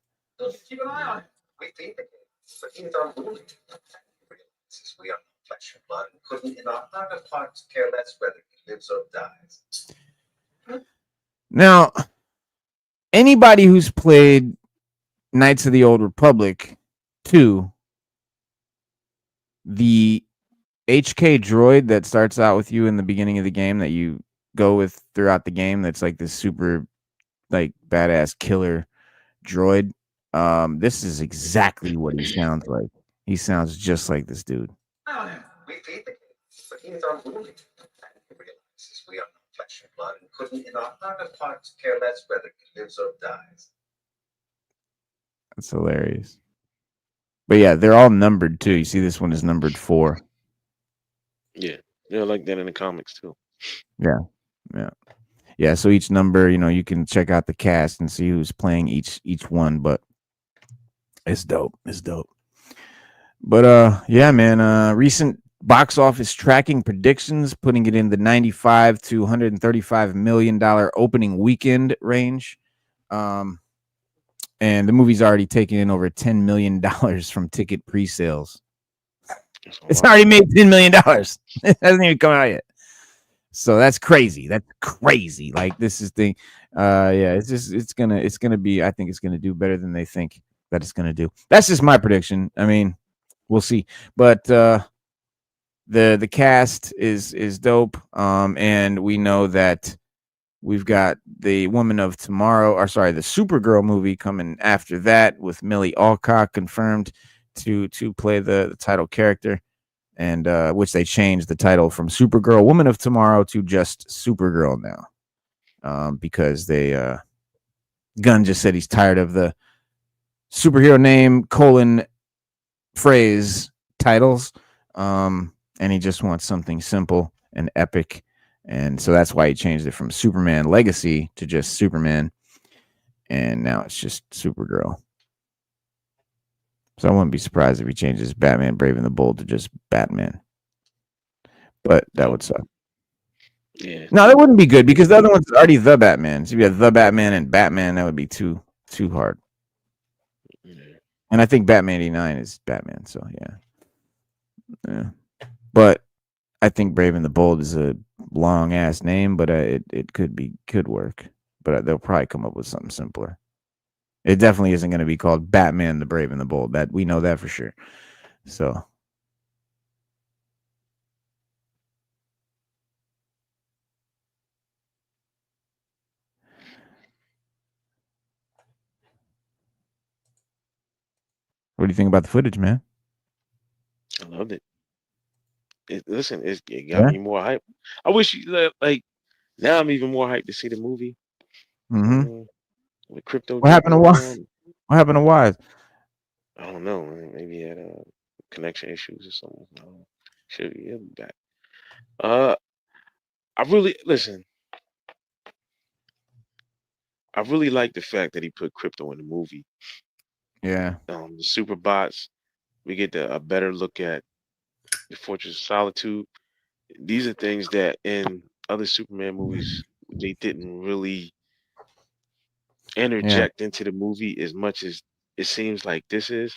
Keep an eye on him. We feed the canines, but he is unruly. And he realizes we are not flesh and blood and couldn't, in our heart of hearts, care less whether he lives or dies. Now, anybody who's played Knights of the Old Republic 2, the HK droid that starts out with you in the beginning of the game that you go with throughout the game, that's like this super like badass killer droid. This is exactly what he sounds like. He sounds just like this dude. We feed the canines, but he is unruly. And he realizes we are not flesh and blood and couldn't, in our heart of hearts, care less whether he lives or dies. That's hilarious. But yeah, they're all numbered too. You see, this one is numbered 4. Yeah, they're like that in the comics too. Yeah. So each number, you know, you can check out the cast and see who's playing each one. But it's dope. But yeah, man. Recent box office tracking predictions putting it in the $95 to $135 million opening weekend range. And the movie's already taken in over $10 million from ticket pre-sales. It's already made $10 million. It hasn't even come out yet. So that's crazy. Like this is the yeah, it's gonna be, I think it's gonna do better than they think that it's gonna do. That's just my prediction. I mean, we'll see. But the cast is dope. And we know that we've got the Woman of Tomorrow, or sorry, the Supergirl movie coming after that with Millie Alcock confirmed to play the title character, and which they changed the title from Supergirl Woman of Tomorrow to just Supergirl now, because they Gunn just said he's tired of the superhero name phrase titles, and he just wants something simple and epic. And so that's why he changed it from Superman Legacy to just Superman. And now it's just Supergirl. So I wouldn't be surprised if he changes Batman Brave and the Bold to just Batman. But that would suck. Yeah. No, that wouldn't be good because the other one's already the Batman. So if you have the Batman and Batman, that would be too hard. Yeah. And I think Batman 89 is Batman. So yeah. But I think Brave and the Bold is a long ass name, but it could work. But they'll probably come up with something simpler. It definitely isn't going to be called Batman the Brave and the Bold. That we know that for sure. So what do you think about the footage, man? I loved it. It got me more hype. I wish like now I'm even more hyped to see the movie. Mm-hmm. With crypto. What happened to Wise? What happened to Wise? I don't know. Maybe he had connection issues or something. Should be back. I really listen. I really like the fact that he put crypto in the movie. Yeah. The super bots. We get a better look at the Fortress of Solitude. These are things that in other Superman movies they didn't really interject into the movie as much as it seems like this is.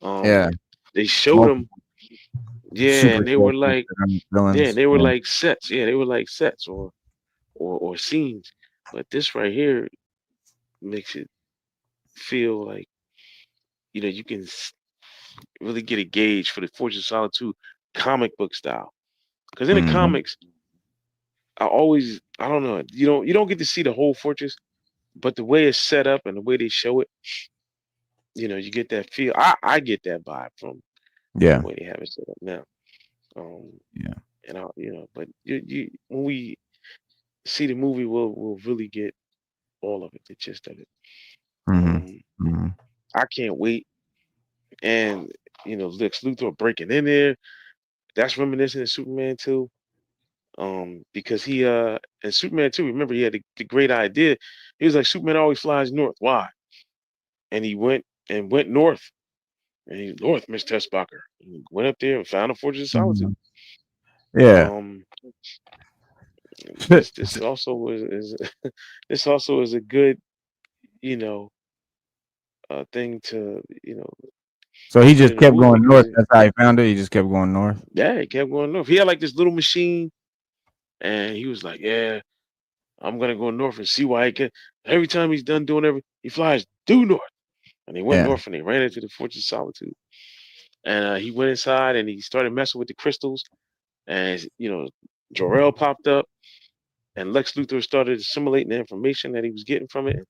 Yeah. They showed them. Yeah, and they were like, villains. they were like sets. Yeah, they were like sets or scenes. But this right here makes it feel like you can really get a gauge for the Fortress of Solitude comic book style. Because in the comics, I don't know, you don't get to see the whole fortress, but the way it's set up and the way they show it, you get that feel. I get that vibe from the way they have it set up now. Yeah. And but you when we see the movie, we'll really get all of it, the gist of it. I can't wait. And Lex Luthor breaking in there, that's reminiscent of Superman 2. Because he in Superman 2, remember he had the great idea. He was like, Superman always flies north. Why? And he went north. And he north, Miss Tessbacher. He went up there and found a Fortress of Solitude. Yeah. This also is this also is a good thing to So he just kept going north. That's how he found it. He just kept going north. Yeah, he kept going north. He had like this little machine, and he was like, "Yeah, I'm gonna go north and see why he can." Every time he's done doing he flies due north, and he went north and they ran into the Fortress of Solitude. And he went inside and he started messing with the crystals, and Jor-El popped up, and Lex Luthor started assimilating the information that he was getting from it.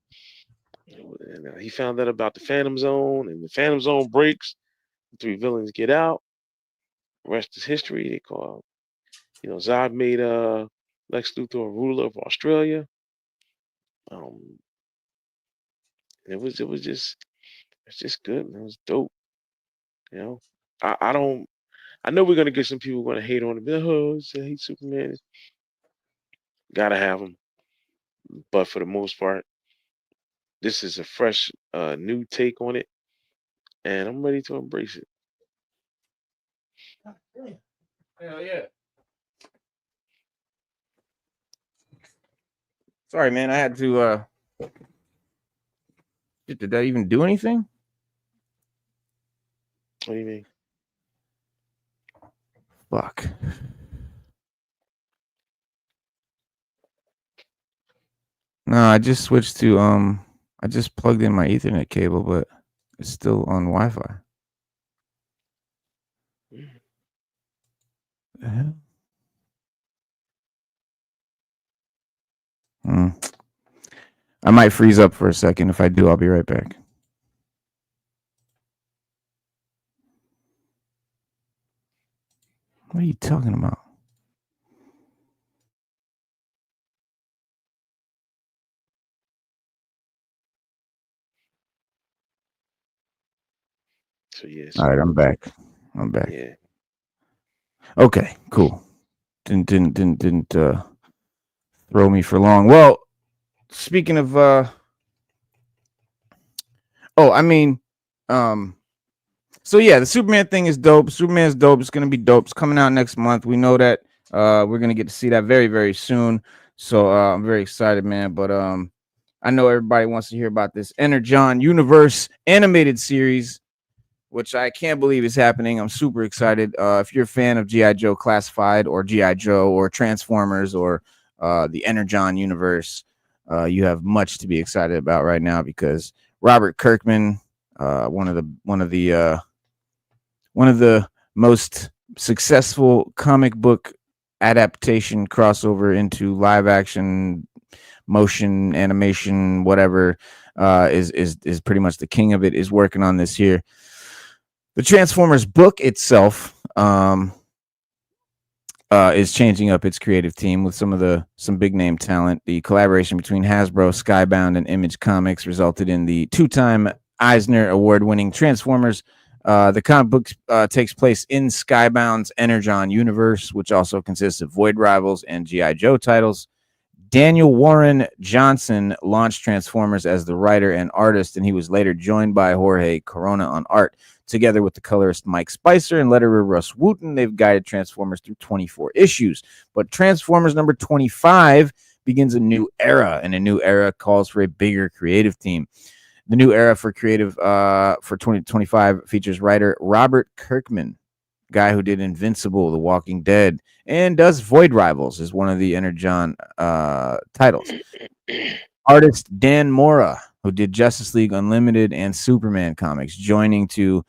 And he found out about the Phantom Zone, and the Phantom Zone breaks. The three villains get out. Rest is history. They call, Zod made Lex Luthor ruler of Australia. It was it's just good, man. It was dope. I don't. I know we're gonna get some people gonna hate on him. Oh, I hate Superman. Gotta have him, but for the most part, this is a fresh, new take on it, and I'm ready to embrace it. Hell yeah. Sorry, man. I had to. Did that even do anything? What do you mean? Fuck. No, I just switched to I just plugged in my Ethernet cable, but it's still on Wi-Fi. I might freeze up for a second. If I do, I'll be right back. What are you talking about? So yes. All right, I'm back. Yeah. Okay, cool. Didn't throw me for long. Well, speaking of so yeah, the Superman thing is dope. Superman's dope. It's gonna be dope. It's coming out next month. We know that. We're gonna get to see that very, very soon. So I'm very excited, man. But I know everybody wants to hear about this Energon Universe animated series, which I can't believe is happening. I'm super excited. If you're a fan of G.I. Joe Classified or G.I. Joe or Transformers or the Energon universe, you have much to be excited about right now because Robert Kirkman, one of the most successful comic book adaptation crossover into live action motion animation, whatever, is pretty much the king of it, is working on this here. The Transformers book itself is changing up its creative team with some big name talent. The collaboration between Hasbro, Skybound, and Image Comics resulted in the 2-time Eisner Award-winning Transformers. The comic book takes place in Skybound's Energon universe, which also consists of Void Rivals and G.I. Joe titles. Daniel Warren Johnson launched Transformers as the writer and artist, and he was later joined by Jorge Corona on art. Together with the colorist Mike Spicer and letterer Russ Wooten, they've guided Transformers through 24 issues. But Transformers number 25 begins a new era, and a new era calls for a bigger creative team. The new era for creative for 2025 features writer Robert Kirkman, guy who did Invincible, The Walking Dead, and does Void Rivals as one of the Energon titles. Artist Dan Mora, who did Justice League Unlimited and Superman comics, joining to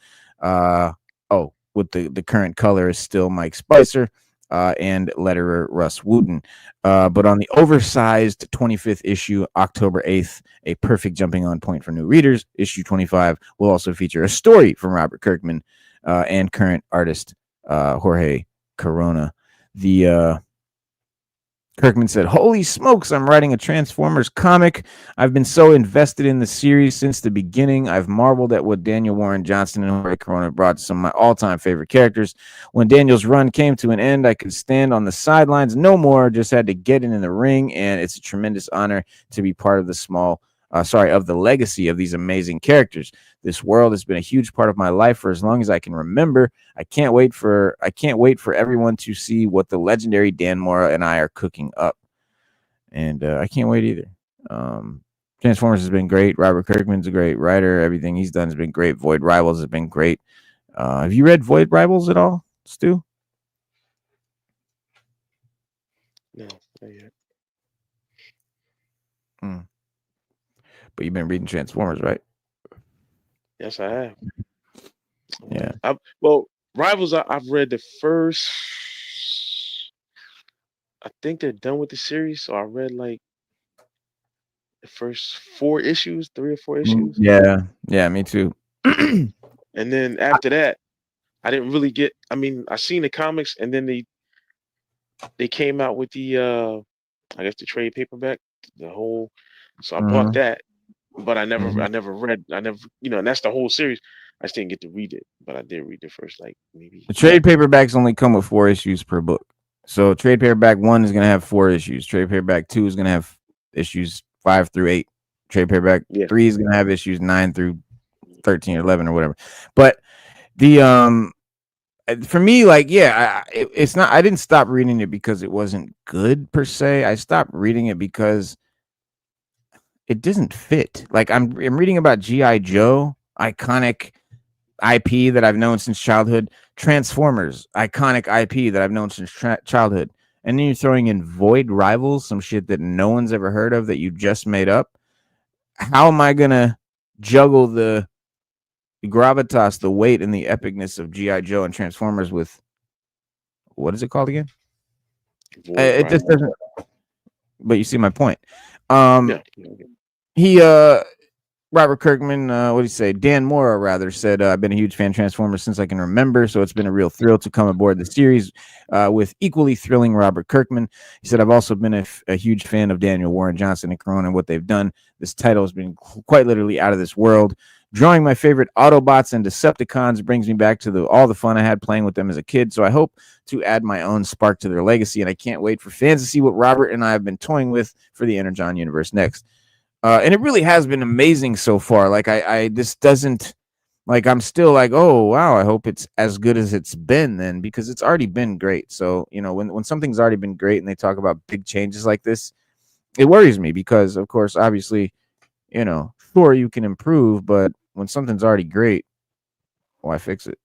with the current color is still Mike Spicer and letterer Russ Wooten. But on the oversized 25th issue, October 8th, a perfect jumping on point for new readers, issue 25 will also feature a story from Robert Kirkman and current artist Jorge Corona. The Kirkman said, "Holy smokes, I'm writing a Transformers comic. I've been so invested in the series since the beginning. I've marveled at what Daniel Warren Johnson and Jorge Corona brought to some of my all-time favorite characters. When Daniel's run came to an end, I could stand on the sidelines no more, just had to get in the ring, and it's a tremendous honor to be part of the legacy of these amazing characters. This world has been a huge part of my life for as long as I can remember. I can't wait for everyone to see what the legendary Dan Mora and I are cooking up." And I can't wait either. Transformers has been great. Robert Kirkman's a great writer. Everything he's done has been great. Void Rivals has been great. Have you read Void Rivals at all, Stu? No, not yet. But you've been reading Transformers, right? Yes, I have. Yeah. Rivals, I've read the first. I think they're done with the series, so I read like the first 3 or 4 issues. Yeah, me too. And then after that, I didn't really get. I mean, I seen the comics, and then they came out with the I guess the trade paperback, the whole. So I bought that, but I never read. And that's the whole series. I just didn't get to read it, but I did read the first maybe. The trade paperbacks only come with 4 issues per book. So trade paperback 1 is going to have 4 issues. Trade paperback 2 is going to have issues 5 through 8. Trade paperback 3 is going to have issues 9 through 13 or 11 or whatever. But the for me, it's not. I didn't stop reading it because it wasn't good per se. I stopped reading it because it doesn't fit. Like I'm reading about G.I. Joe, iconic IP that I've known since childhood. Transformers, iconic IP that I've known since childhood. And then you're throwing in Void Rivals, some shit that no one's ever heard of that you just made up. How am I going to juggle the gravitas, the weight, and the epicness of G.I. Joe and Transformers with what is it called again? Void It just Rival. doesn't. But you see my point. Yeah. He Robert Kirkman, what did he say? Dan Mora, rather, said, I've been a huge fan of Transformers since I can remember, so it's been a real thrill to come aboard the series with equally thrilling Robert Kirkman. He said, I've also been a huge fan of Daniel Warren Johnson and Corona and what they've done. This title has been quite literally out of this world. Drawing my favorite Autobots and Decepticons brings me back to all the fun I had playing with them as a kid, so I hope to add my own spark to their legacy, and I can't wait for fans to see what Robert and I have been toying with for the Energon universe next. And it really has been amazing so far. Like this doesn't, like, I'm still like, oh wow, I hope it's as good as it's been then, because it's already been great. So, you know, when something's already been great and they talk about big changes like this, it worries me because, of course, obviously, you know, sure, you can improve, but when something's already great, why fix it?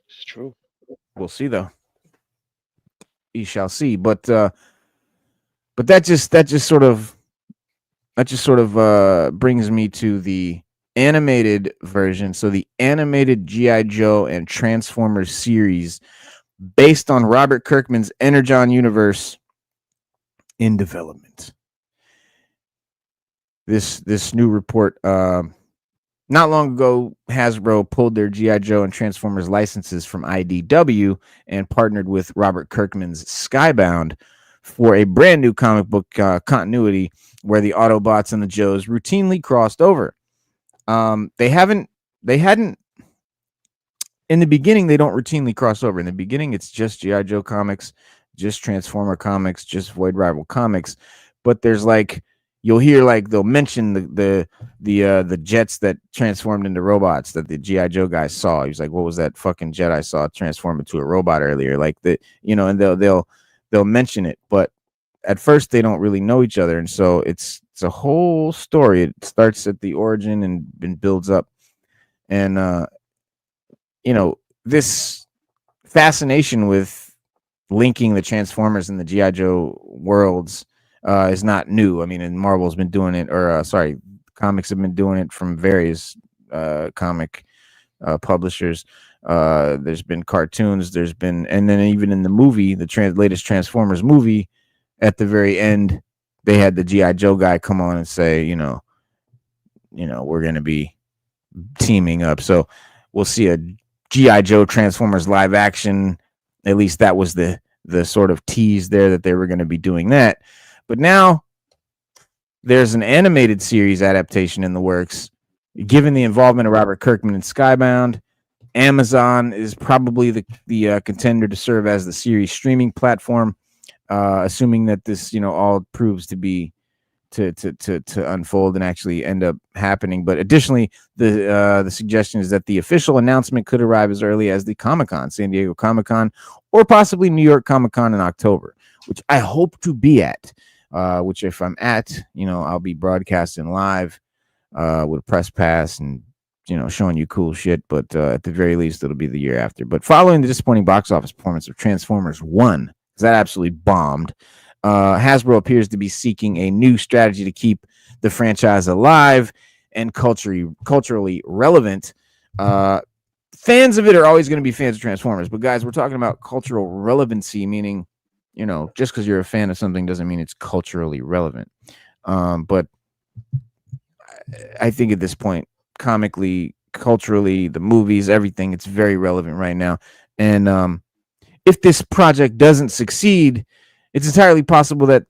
It's true. We'll see though. We shall see. But that just sort of brings me to the animated version. So the animated G.I. Joe and Transformers series based on Robert Kirkman's Energon universe in development. This new report, not long ago, Hasbro pulled their G.I. Joe and Transformers licenses from IDW and partnered with Robert Kirkman's Skybound for a brand new comic book continuity where the Autobots and the Joes routinely crossed over. They hadn't in the beginning. They don't routinely cross over. In the beginning, it's just G.I. Joe comics, just Transformer comics, just Void Rival comics. But there's like, you'll hear like they'll mention the jets that transformed into robots that the G.I. Joe guys saw. He was like, what was that fucking jet I saw transform into a robot earlier? Like the, you know, and they'll mention it, but at first they don't really know each other, and so it's a whole story. It starts at the origin and builds up, and you know, this fascination with linking the Transformers and the G.I. Joe worlds is not new. I mean, and Marvel's been doing it, or comics have been doing it from various comic publishers. There's been cartoons, there's been, and then even in the movie, the latest Transformers movie, at the very end, they had the G.I. Joe guy come on and say, you know, we're going to be teaming up. So we'll see a G.I. Joe Transformers live action. At least that was the sort of tease there, that they were going to be doing that. But now there's an animated series adaptation in the works. Given the involvement of Robert Kirkman in Skybound, Amazon is probably the contender to serve as the series streaming platform, assuming that this, you know, all proves to be to unfold and actually end up happening. But additionally, the suggestion is that the official announcement could arrive as early as the Comic-Con, San Diego Comic-Con, or possibly New York Comic-Con in October, which I hope to be at. Which, if I'm at, you know, I'll be broadcasting live with a press pass and, you know, showing you cool shit. But at the very least, it'll be the year after. But following the disappointing box office performance of Transformers 1, because that absolutely bombed, Hasbro appears to be seeking a new strategy to keep the franchise alive and culturally relevant. Fans of it are always going to be fans of Transformers, but guys, we're talking about cultural relevancy, meaning, you know, just because you're a fan of something doesn't mean it's culturally relevant. But I think at this point, comically, culturally, the movies, everything, it's very relevant right now. And if this project doesn't succeed, it's entirely possible that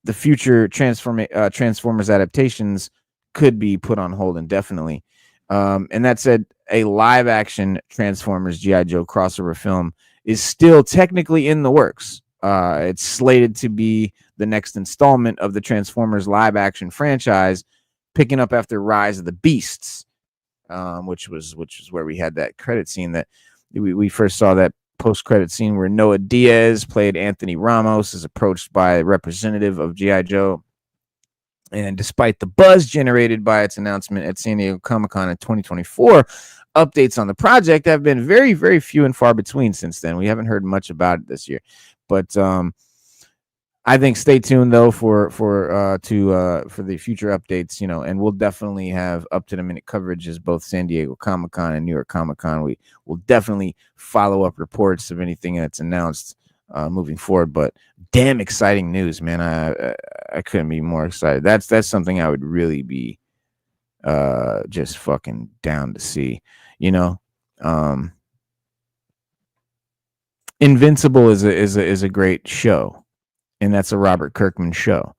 the future Transformers adaptations could be put on hold indefinitely. And that said, a live-action Transformers G.I. Joe crossover film is still technically in the works. It's slated to be the next installment of the Transformers live-action franchise, picking up after Rise of the Beasts, which was where we had that credit scene that we first saw, that post-credit scene where Noah Diaz played Anthony Ramos, is approached by a representative of G.I. Joe. And despite the buzz generated by its announcement at San Diego Comic-Con in 2024, updates on the project have been very, very few and far between since then. We haven't heard much about it this year. But I think stay tuned though for the future updates, and we'll definitely have up to the minute coverage as both San Diego Comic-Con and New York Comic-Con. We will definitely follow up reports of anything that's announced moving forward. But damn exciting news, man! I couldn't be more excited. That's something I would really be just fucking down to see. Invincible is a great show. And that's a Robert Kirkman show.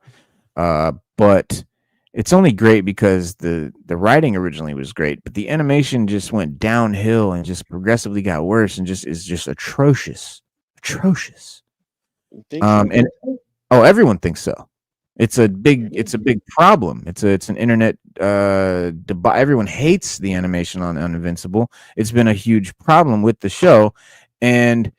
But it's only great because the writing originally was great, but the animation just went downhill and just progressively got worse and is just atrocious. And everyone thinks so. It's a big problem. It's an internet everyone hates the animation on Invincible. It's been a huge problem with the show, and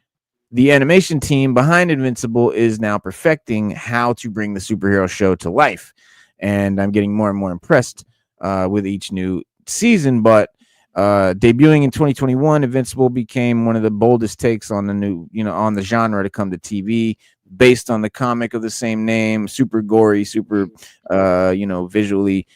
the animation team behind Invincible is now perfecting how to bring the superhero show to life. And I'm getting more and more impressed with each new season. But debuting in 2021, Invincible became one of the boldest takes on on the genre to come to TV, based on the comic of the same name, super gory, super, visually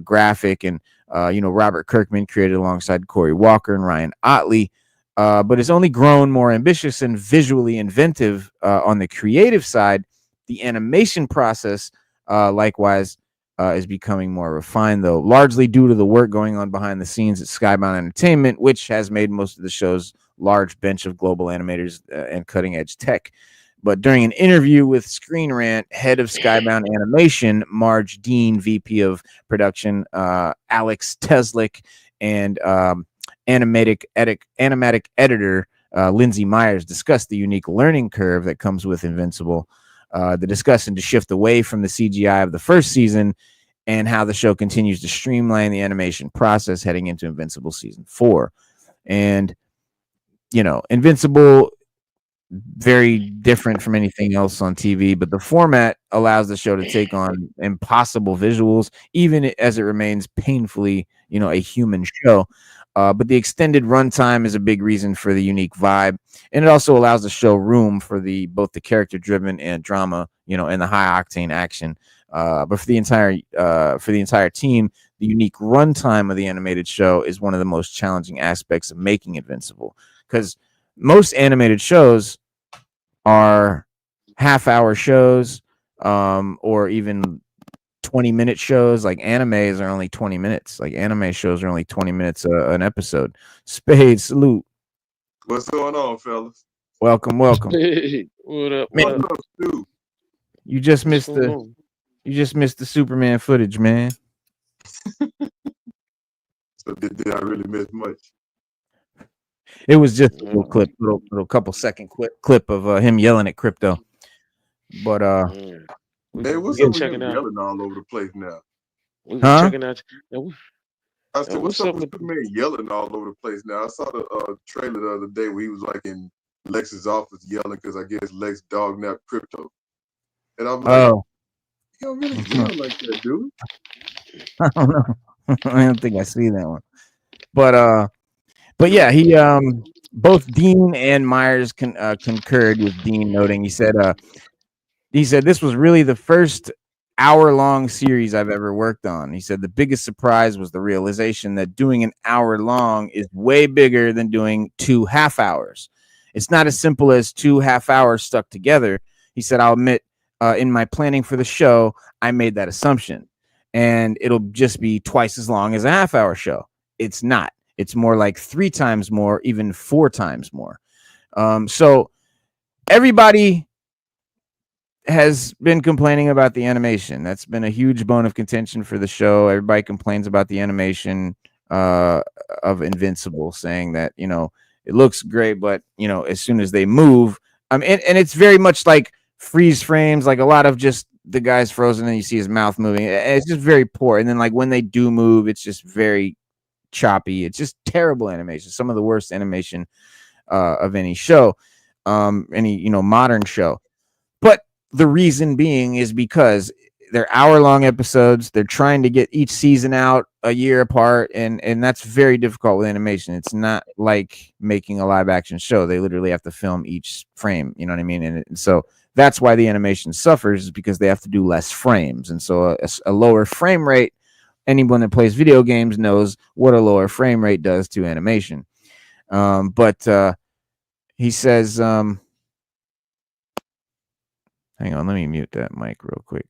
graphic. And, Robert Kirkman created alongside Corey Walker and Ryan Otley. But it's only grown more ambitious and visually inventive on the creative side. The animation process, likewise, is becoming more refined, though, largely due to the work going on behind the scenes at Skybound Entertainment, which has made most of the show's large bench of global animators and cutting-edge tech. But during an interview with Screen Rant, head of Skybound Animation, Marge Dean, VP of Production, Alex Teslick, and animatic editor Lindsay Myers discussed the unique learning curve that comes with Invincible. The discussion to shift away from the CGI of the first season and how the show continues to streamline the animation process heading into Invincible season 4. And Invincible, very different from anything else on TV, but the format allows the show to take on impossible visuals, even as it remains painfully, a human show. But the extended runtime is a big reason for the unique vibe, and it also allows the show room for both the character-driven and drama, and the high-octane action. But for the entire team, the unique runtime of the animated show is one of the most challenging aspects of making Invincible, because most animated shows are half-hour shows, or even 20-minute shows. Like animes are only 20 minutes. Like anime shows are only 20 minutes an episode. Spade, salute. What's going on, fellas? Welcome. Hey, what up? Man, What up, dude? you just missed the Superman footage, man. So did I really miss much? It was just a little clip, little couple second clip of him yelling at Crypto. But Hey, what's up with him yelling all over the place now? We were checking out. I said, what's up with Superman yelling all over the place now? I saw the trailer the other day where he was like in Lex's office yelling because I guess Lex dog napped Crypto. And I'm like, you don't really yell like that, dude. I don't know. I don't think I see that one. But yeah, he both Dean and Myers concurred with Dean, noting he said this was really the first hour-long series I've ever worked on. He said the biggest surprise was the realization that doing an hour long is way bigger than doing 2 half hours. It's not as simple as 2 half hours stuck together. He said, I'll admit, in my planning for the show, I made that assumption, and it'll just be twice as long as a half-hour show. It's not. It's more like 3 times more, even 4 times more. So everybody has been complaining about the animation. That's been a huge bone of contention for the show. Everybody complains about the animation of Invincible, saying that, it looks great, but, as soon as they move, and it's very much like freeze frames, like a lot of just the guy's frozen and you see his mouth moving. It's just very poor. And then like when they do move, it's just very choppy. It's just terrible animation. Some of the worst animation of any show, any modern show. But the reason being is because they're hour-long episodes. They're trying to get each season out a year apart, and that's very difficult with animation. It's not like making a live-action show. They literally have to film each frame. You know what I mean? And so that's why the animation suffers, is because they have to do less frames. And so a lower frame rate, anyone that plays video games knows what a lower frame rate does to animation. But he says, hang on, let me mute that mic real quick.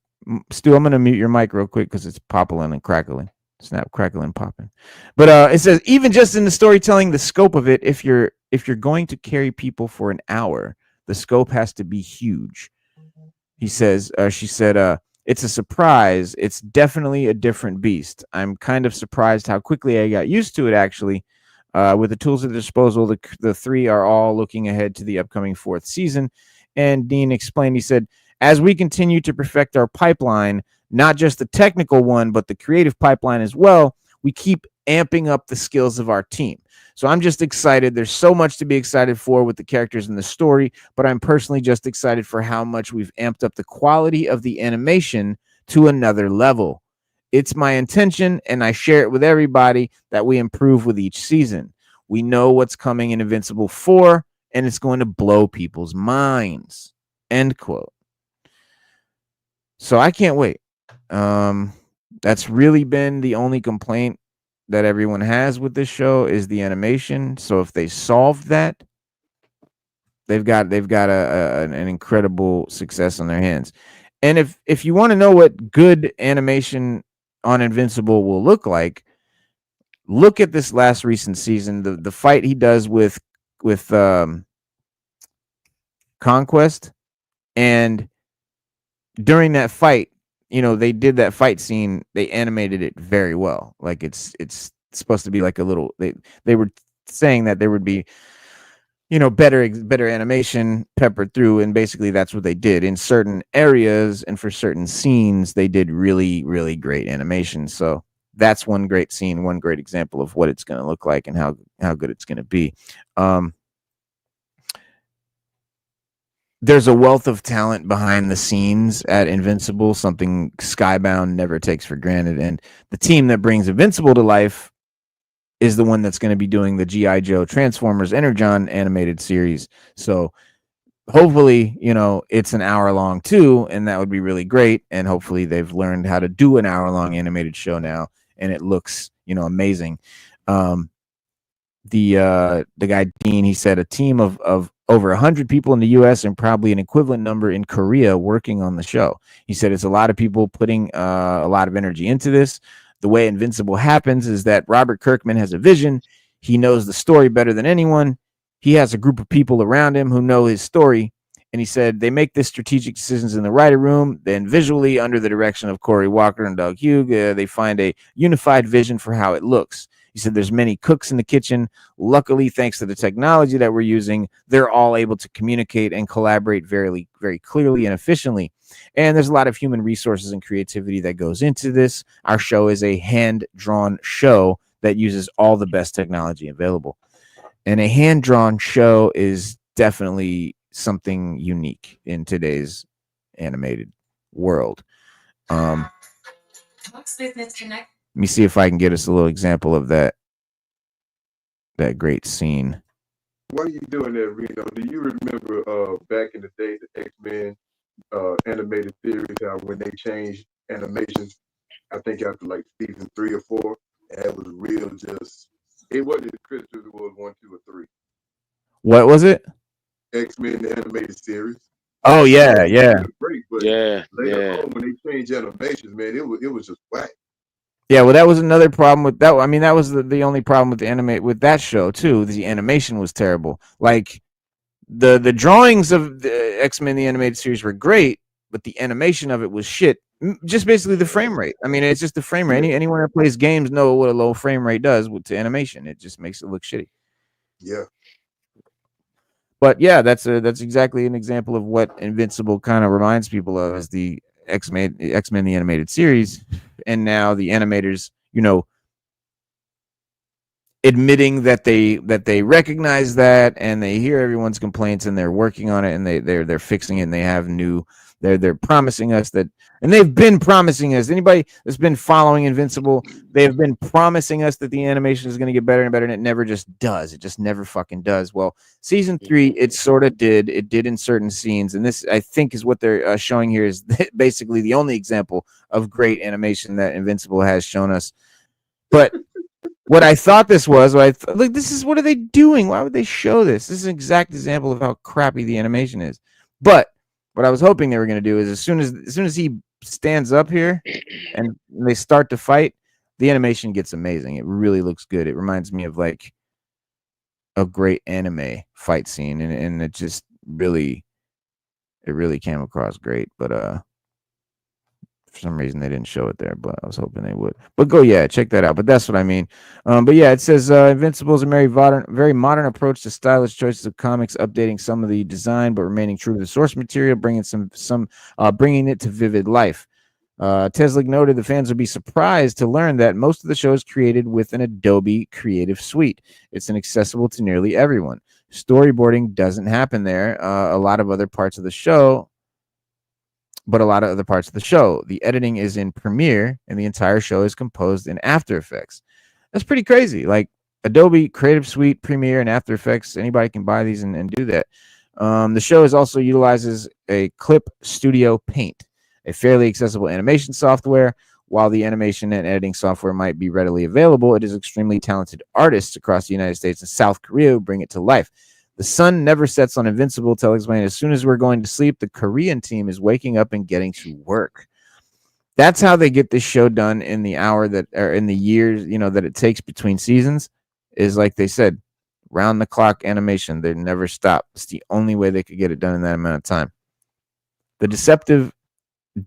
Stu, I'm going to mute your mic real quick because it's popping and crackling. Snap, crackling, popping. But it says, even just in the storytelling, the scope of it, if you're going to carry people for an hour, the scope has to be huge. He says, she said, it's a surprise. It's definitely a different beast. I'm kind of surprised how quickly I got used to it, actually. With the tools at their disposal, the three are all looking ahead to the upcoming 4th season. And Dean explained, he said, as we continue to perfect our pipeline, not just the technical one, but the creative pipeline as well, we keep amping up the skills of our team. So I'm just excited. There's so much to be excited for with the characters in the story, but I'm personally just excited for how much we've amped up the quality of the animation to another level. It's my intention, and I share it with everybody, that we improve with each season. We know what's coming in Invincible 4, and it's going to blow people's minds. End quote. So I can't wait. That's really been the only complaint that everyone has with this show, is the animation. So if they solved that, they've got an incredible success on their hands. And if you want to know what good animation on Invincible will look like, look at this last recent season, the fight he does with Conquest, and during that fight, they did that fight scene, they animated it very well. Like it's supposed to be like a little, they were saying that there would be better animation peppered through, and basically that's what they did in certain areas, and for certain scenes they did really, really great animation. So that's one great scene, one great example of what it's going to look like and how good it's going to be. There's a wealth of talent behind the scenes at Invincible, something Skybound never takes for granted. And the team that brings Invincible to life is the one that's going to be doing the G.I. Joe Transformers Energon animated series. So hopefully, it's an hour long too, and that would be really great. And hopefully they've learned how to do an hour long animated show now, and it looks, amazing. The guy Dean, he said a team of over 100 people in the U.S. and probably an equivalent number in Korea working on the show. He said it's a lot of people putting a lot of energy into this. The way Invincible happens is that Robert Kirkman has a vision. He knows the story better than anyone. He has a group of people around him who know his story. And he said they make the strategic decisions in the writer room. Then visually, under the direction of Corey Walker and Doug Hugh, they find a unified vision for how it looks. He said there's many cooks in the kitchen. Luckily, thanks to the technology that we're using, they're all able to communicate and collaborate very, very clearly and efficiently. And there's a lot of human resources and creativity that goes into this. Our show is a hand-drawn show that uses all the best technology available. And a hand-drawn show is definitely something unique in today's animated world. Let me see if I can get us a little example of that great scene. What are you doing there, Reno? Do you remember back in the day, the X-Men animated series, how when they changed animations, I think after like season 3 or 4, and it was real just, it wasn't as crisp as it was 1, 2, or 3. What was it? X-Men, the animated series. Oh, yeah. Great, but later on, when they changed animations, man, it was just whack. Yeah, well, that was another problem with that. I mean, that was the only problem with that show too. The animation was terrible. Like the drawings of the X-Men the animated series were great, but the animation of it was shit. Just basically the frame rate. I mean, it's just the frame rate. Anyone that plays games know what a low frame rate does to animation. It just makes it look shitty. Yeah. But yeah, that's exactly an example of what Invincible kind of reminds people of, as the X-Men the animated series. And now the animators, admitting that they recognize that, and they hear everyone's complaints, and they're working on it, and they're fixing it, and they have new They're promising us that, and they've been promising us. Anybody that's been following Invincible, they have been promising us that the animation is going to get better and better, and it never just does. It just never fucking does. Well, season 3, it sort of did. It did in certain scenes, and this, I think, is what they're showing here is basically the only example of great animation that Invincible has shown us. But what I thought this was, like, this is, what are they doing? Why would they show this? This is an exact example of how crappy the animation is. But what I was hoping they were going to do is as soon as he stands up here and they start to fight, the animation gets amazing. It really looks good. It reminds me of like a great anime fight scene, and it just really came across great. But for some reason they didn't show it there, but I was hoping they would. But check that out. But that's what I mean. But yeah, it says Invincible is a very modern approach to stylish choices of comics, updating some of the design but remaining true to the source material, bringing bringing it to vivid life. Teslick noted the fans would be surprised to learn that most of the show is created with an Adobe Creative Suite. It's inaccessible to nearly everyone. Storyboarding doesn't happen there. A lot of other parts of the show. The editing is in Premiere, and the entire show is composed in After Effects. That's pretty crazy. Like Adobe Creative Suite, Premiere, and After Effects, anybody can buy these and do that. The show also utilizes a Clip Studio Paint, a fairly accessible animation software. While the animation and editing software might be readily available, it is extremely talented artists across the United States and South Korea who bring it to life. The sun never sets on Invincible. Tell explain. As soon as we're going to sleep, the Korean team is waking up and getting to work. That's how they get this show done in the hour that, or in the years, that it takes between seasons. Is like they said, round the clock animation. They never stop. It's the only way they could get it done in that amount of time. The deceptive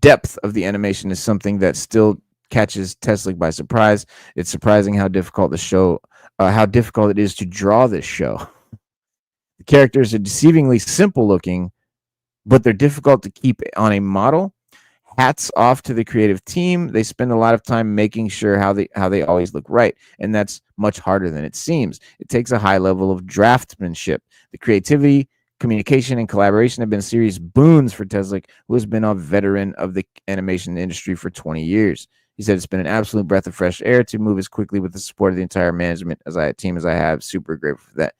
depth of the animation is something that still catches Teslick by surprise. It's surprising how difficult it is to draw this show. The characters are deceivingly simple looking, but they're difficult to keep on a model. Hats off to the creative team. They spend a lot of time making sure how they always look right, and that's much harder than it seems. It takes a high level of draftsmanship. The creativity, communication, and collaboration have been serious boons for Teslick, who has been a veteran of the animation industry for 20 years. He said it's been an absolute breath of fresh air to move as quickly with the support of the entire management team as I have. Super grateful for that.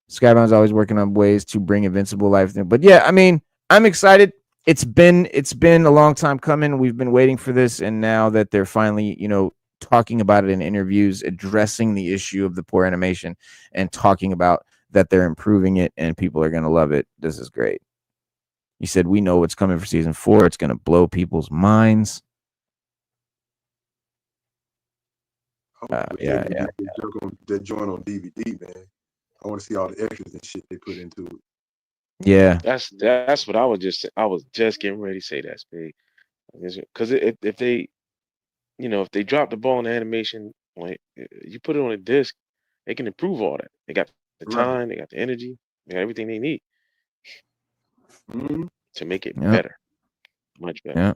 Skybound's always working on ways to bring Invincible life. But yeah, I mean, I'm excited. It's been a long time coming. We've been waiting for this, and now that they're finally, talking about it in interviews, addressing the issue of the poor animation, and talking about that they're improving it, and people are gonna love it. This is great. He said, "We know what's coming for season 4. It's gonna blow people's minds." Yeah. That joint on DVD, man. I want to see all the extras and shit they put into it. Yeah, that's what I was just getting ready to say. That's big, because if they, if they drop the ball in the animation, like you put it on a disc, they can improve all that. They got the time, they got the energy, they got everything they need to make it better, much better. Yeah.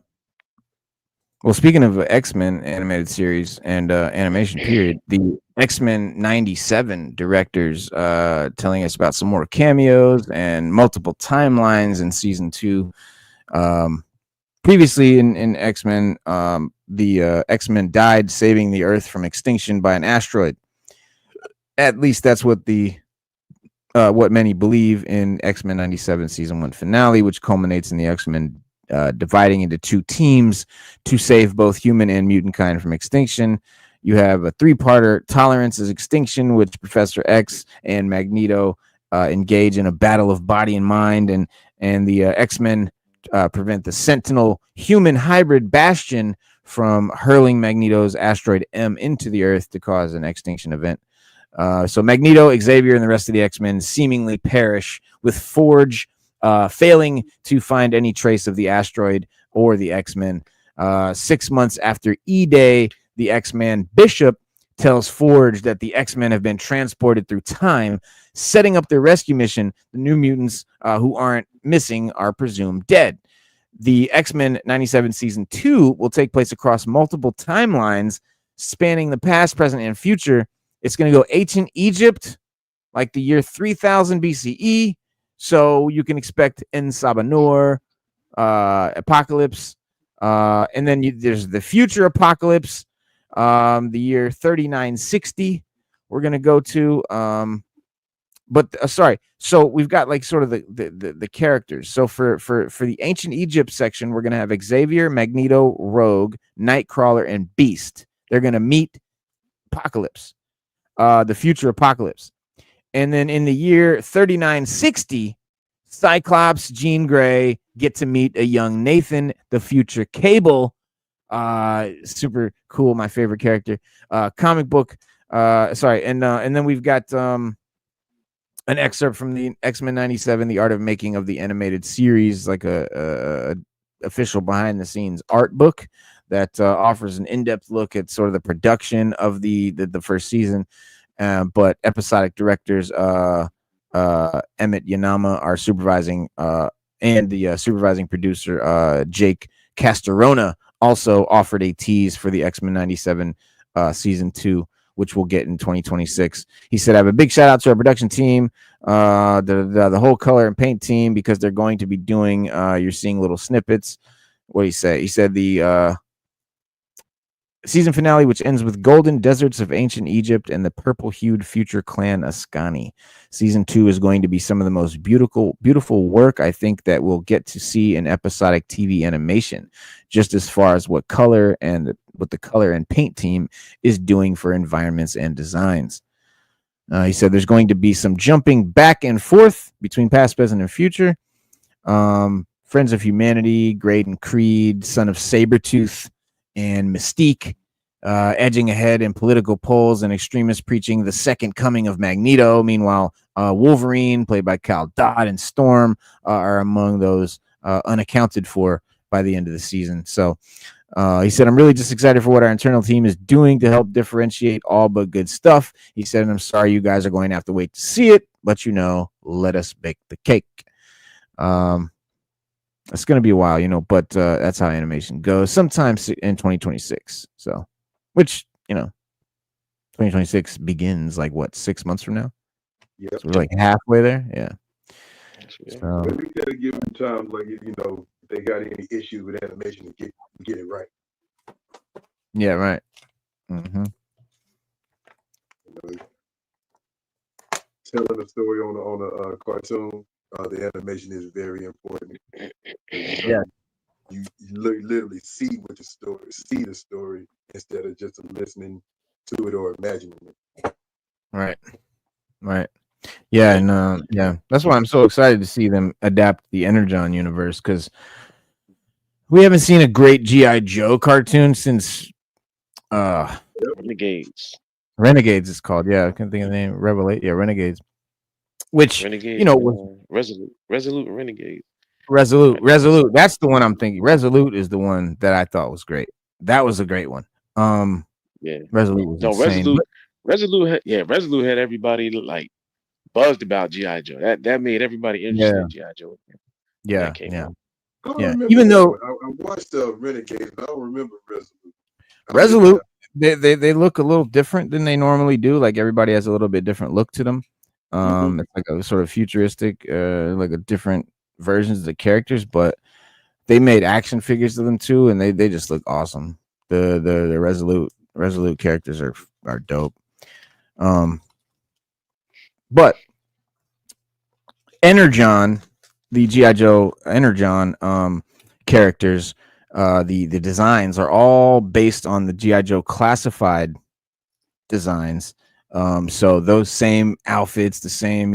Well, speaking of X-Men animated series and animation period, the X-Men 97 directors telling us about some more cameos and multiple timelines in season 2. Previously in X-Men, the X-Men died saving the Earth from extinction by an asteroid. At least that's what what many believe in X-Men 97 season 1 finale, which culminates in the X-Men dividing into 2 teams to save both human and mutant kind from extinction. You have a 3-parter, Tolerance is Extinction, which Professor X and Magneto engage in a battle of body and mind, and the X-Men prevent the Sentinel human hybrid Bastion from hurling Magneto's asteroid M into the Earth to cause an extinction event. So Magneto, Xavier, and the rest of the X-Men seemingly perish, with Forge failing to find any trace of the asteroid or the X-Men. 6 months after E-Day, the X-Man Bishop tells Forge that the X-Men have been transported through time, setting up their rescue mission. The New Mutants who aren't missing are presumed dead. The X-Men 97 season 2 will take place across multiple timelines, spanning the past, present, and future. It's going to go ancient Egypt, like the year 3000 BCE. So you can expect En Sabanur, Apocalypse, and then there's the future Apocalypse, the year 3960. We're gonna go to, but sorry. So we've got like sort of the characters. So for the ancient Egypt section, we're gonna have Xavier, Magneto, Rogue, Nightcrawler, and Beast. They're gonna meet Apocalypse, the future Apocalypse. And then in the year 3960, Cyclops, Jean Grey get to meet a young Nathan, the future Cable. Super cool, my favorite character. Comic book. Sorry, and then we've got an excerpt from the X-Men 97, The Art of Making of the Animated Series, like a official behind the scenes art book that offers an in-depth look at sort of the production of the first season. But episodic directors Emmett Yanama are supervising, and the supervising producer Jake Castorona also offered a tease for the X-Men 97 season 2, which we'll get in 2026. He said, I have a big shout out to our production team, the whole color and paint team, because they're going to be doing, you're seeing little snippets. What did he say? He said the season finale, which ends with golden deserts of ancient Egypt and the purple-hued future clan Ascani. Season 2 is going to be some of the most beautiful work I think that we'll get to see in episodic TV animation, just as far as what the color and paint team is doing for environments and designs. He said there's going to be some jumping back and forth between past, present, and future. Friends of Humanity, Graydon Creed, Son of Sabretooth, and Mystique edging ahead in political polls, and extremists preaching the second coming of Magneto. Meanwhile, Wolverine, played by Cal Dodd, and Storm are among those unaccounted for by the end of the season. So he said, I'm really just excited for what our internal team is doing to help differentiate all but good stuff. He said, and I'm sorry you guys are going to have to wait to see it, but let us bake the cake. It's going to be a while, but that's how animation goes. Sometimes in 2026. So, which, 2026 begins like what, 6 months from now? Yeah. So we're like halfway there. Yeah. So, but we gotta give them time, like, if they got any issues with animation to get it right. Yeah, right. Mm-hmm. Telling a story on a cartoon, the animation is very important. Yeah, you literally see the story instead of just listening to it or imagining it. Right. Yeah, and that's why I'm so excited to see them adapt the Energon universe, because we haven't seen a great G.I. Joe cartoon since Renegades. Renegades is called. Yeah, I can't think of the name. Renegades. Which Renegades, Resolute Renegades. Resolute. That's the one I'm thinking. Resolute is the one that I thought was great. That was a great one. Yeah. Resolute was insane. Resolute had everybody like buzzed about G.I. Joe. That made everybody interested in G.I. Joe. Yeah. Even though I watched Renegades, I don't remember Resolute. They look a little different than they normally do. Like everybody has a little bit different look to them. It's like a sort of futuristic, like a different versions of the characters, but they made action figures of them too, and they just look awesome. The Resolute characters are dope. But Energon, the G.I. Joe Energon characters, the designs are all based on the G.I. Joe classified designs. So those same outfits, the same,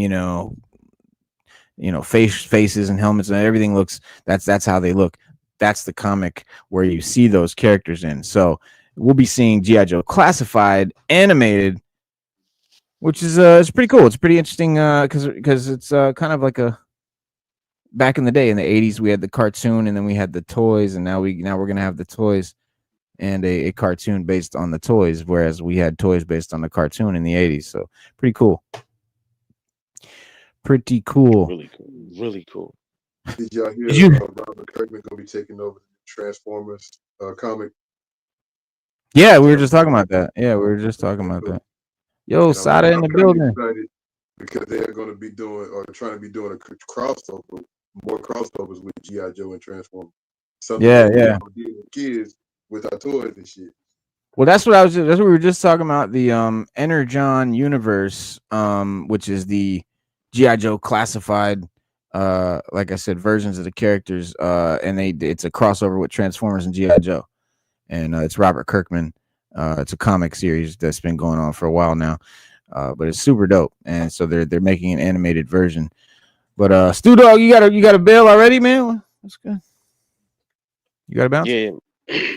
faces and helmets and everything looks, that's how they look. That's the comic where you see those characters in. So we'll be seeing G.I. Joe classified animated, which is it's pretty cool. It's pretty interesting because it's kind of like a, back in the day in the 80s we had the cartoon and then we had the toys, and now we're gonna have the toys and a cartoon based on the toys, whereas we had toys based on the cartoon in the 80s. So pretty cool. Really cool. Did y'all hear Robert Kirkman gonna be taking over the Transformers comic? Yeah, we were just talking about that. Yo, Sada in the building. Because they're going to be doing a crossover more crossovers with G.I. Joe and Transformers. Yeah. With kids with our toys and shit. Well, that's what we were just talking about, the Energon universe, which is the G.I. Joe classified, like I said, versions of the characters, and it's a crossover with Transformers and G.I. Joe, and it's Robert Kirkman. It's a comic series that's been going on for a while now, but it's super dope, and so they're making an animated version. But Stu Dog, you got a bail already, man? That's good. You got a bounce? Yeah,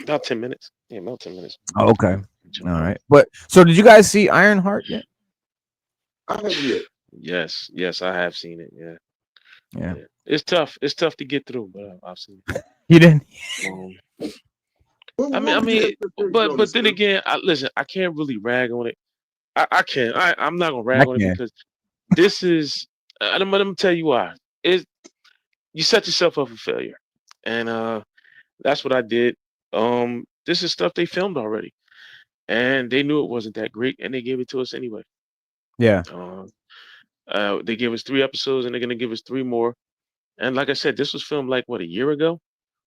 about 10 minutes. Yeah, about 10 minutes. Oh, okay. All right. But so did you guys see IronHeart yet? I haven't yet. Yes, I have seen it. Yeah. It's tough. It's tough to get through, but I've seen it. You didn't? I mean, but then again, listen, I can't really rag on it. I can't. I'm not gonna rag on it because this is. I'm gonna tell you why. You set yourself up for failure, and that's what I did. This is stuff they filmed already, and they knew it wasn't that great, and they gave it to us anyway. Yeah. They gave us 3 episodes, and they're gonna give us 3 more. And like I said, this was filmed like what, a year ago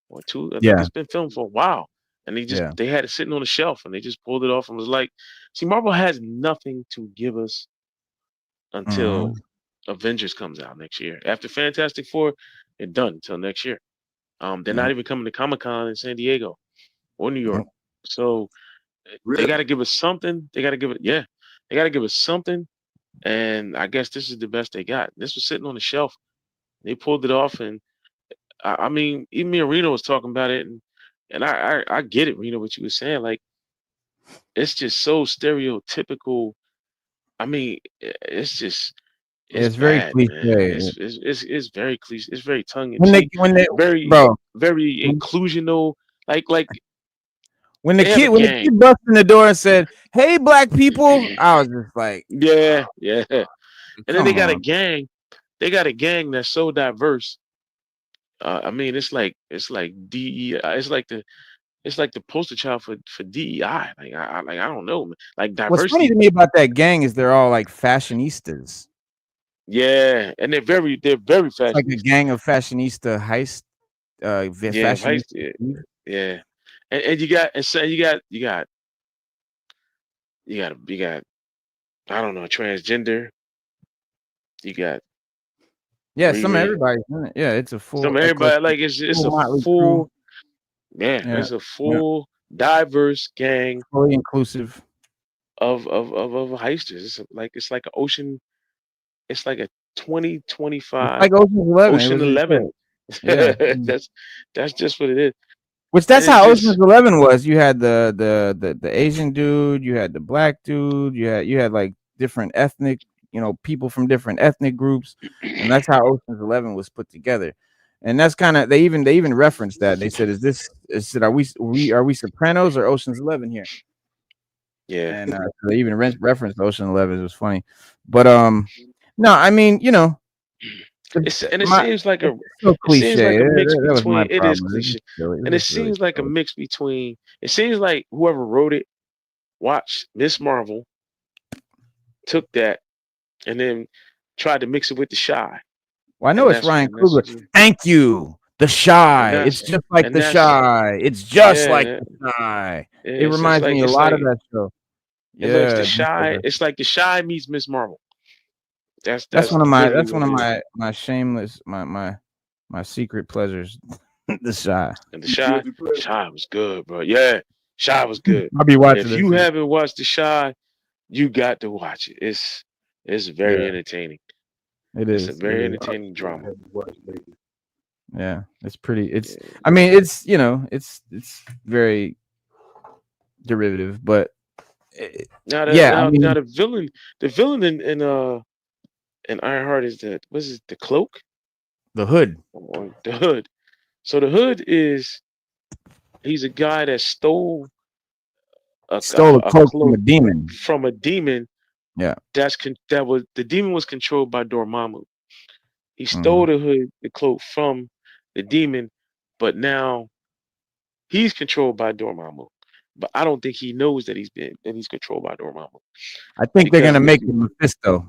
or 2. I think it's been filmed for a while, and they had it sitting on the shelf, and they just pulled it off and was like, "See, Marvel has nothing to give us until Avengers comes out next year. After Fantastic Four, they're done until next year. They're not even coming to Comic-Con in San Diego or New York, so they got to give us something. They got to give us something." And I guess this is the best they got. This was sitting on the shelf. They pulled it off, and I mean, even me and Reno was talking about it, and I get it, Reno, what you were saying. Like, it's just so stereotypical. I mean, it's very bad, cliche. man. It's very cliche. It's very tongue in cheek. Very inclusional. Like when the kid busted in the door and said, "Hey, black people," I was just like, yeah. And then they got a gang. They got a gang that's so diverse. I mean, it's like DEI. It's like the poster child for DEI. Like I don't know, man. Like diversity. What's funny to me about that gang is they're all like fashionistas. Yeah, and they're very fashionista. It's like a gang of fashionista heist. Yeah. And you got I don't know, transgender. You got some of everybody's in it. Yeah, it's a full. Some everybody like it's a full. It's a full diverse gang, fully inclusive of heisters. It's like an ocean. It's like a 2025 like Ocean's 11. Ocean 11. Yeah, that's just what it is. Which that's how Ocean's 11 was. You had the Asian dude, you had the black dude, you had like different ethnic, people from different ethnic groups, and that's how Ocean's 11 was put together. And that's kind of they even referenced that. They said, are we Sopranos or Ocean's 11 here? Yeah, and they even referenced Ocean's 11. It was funny, but no, I mean, it seems like a mix between it is cliche, and it seems like a mix between. It seems like whoever wrote it watched Miss Marvel, took that, and then tried to mix it with The Chi. Well, I know it's Ryan Coogler. Thank you. The Chi. It's just like The Chi. It's just like The Chi. It reminds me a lot of that show. Yeah, The Chi. It's like The Chi meets Miss Marvel. That's one of my shameless my secret pleasures. The Chi. And The Chi was good, bro. Yeah, Chi was good. I'll be watching. If you haven't watched The Chi, you got to watch it. It's very entertaining. It is. It's a very entertaining drama. Yeah, it's pretty. I mean, it's it's very derivative, but now the villain in Ironheart is the Cloak, the Hood, the Hood. So the Hood he's a guy that stole a cloak from a demon. Yeah, the demon was controlled by Dormammu. He stole the cloak from the demon, but now he's controlled by Dormammu. But I don't think he knows that he's controlled by Dormammu. I think they're gonna make him Mephisto.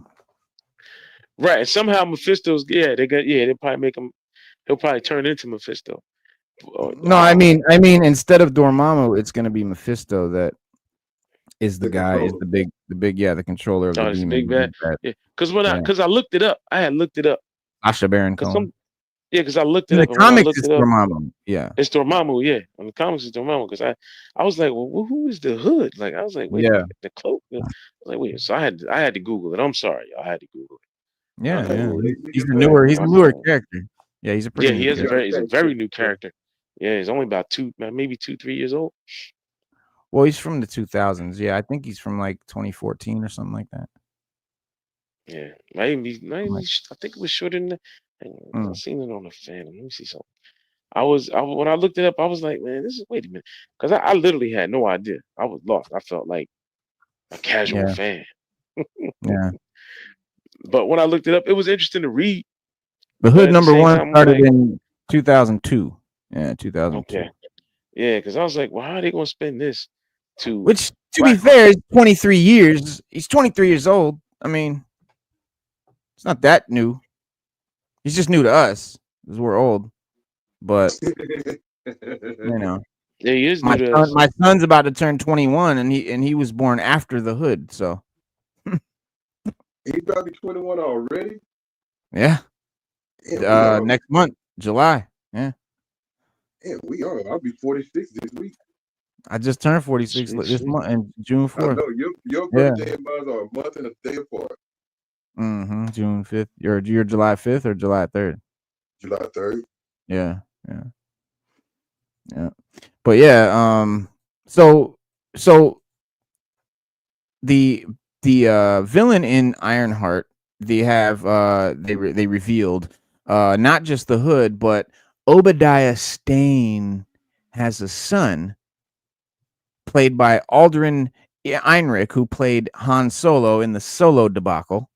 Right, and somehow Mephisto's they probably make him. He'll probably turn into Mephisto. No, I mean, instead of Dormammu, it's going to be Mephisto that is the guy, is the big, the controller of the it's demon. big bad. Yeah, because I looked it up. I had looked it up. Asha Baron Cohen. Because I looked it In up. the And when I comics, looked it's it up, Dormammu. Yeah, it's Dormammu. Yeah, in the comics, it's Dormammu. Because I was like, well, who is the Hood? Like, I was like, wait, yeah, the cloak. I was like, wait. So I had to Google it. I'm sorry, y'all. I had to Google it. I yeah, was like, yeah. well, He's the newer. He's I a was newer like, character. Yeah, he's a pretty new he is character. he's a very new character. Yeah, he's only about maybe 2-3 years old. Well, he's from the 2000s. Yeah, I think he's from like 2014 or something like that. Yeah, maybe I think it was shorter than that. I seen it on the fan. Let me see something. When I looked it up, I was like, man, wait a minute. Because I literally had no idea. I was lost. I felt like a casual fan. Yeah. But when I looked it up, it was interesting to read. The Hood #1 started in 2002. Yeah, 2002. Okay. Yeah, because I was like, well, how are they going to spend this to... Which, to be fair, is 23 years. He's 23 years old. I mean, it's not that new. He's just new to us because we're old. But, you know. Yeah, he is new to us. My son's about to turn 21, and he was born after the Hood, so. He's about to be 21 already? Yeah. Next month, July. Yeah. Yeah, we are. I'll be 46 this week. I just turned 46 this month, and June 4th. I know your birthday and mine are a month and a day apart. June 5th. You're July 5th or July 3rd? July 3rd. Yeah. But yeah, so the villain in IronHeart, they revealed not just the Hood, but Obadiah Stane has a son played by Aldrin Einrich, who played Han Solo in the Solo debacle,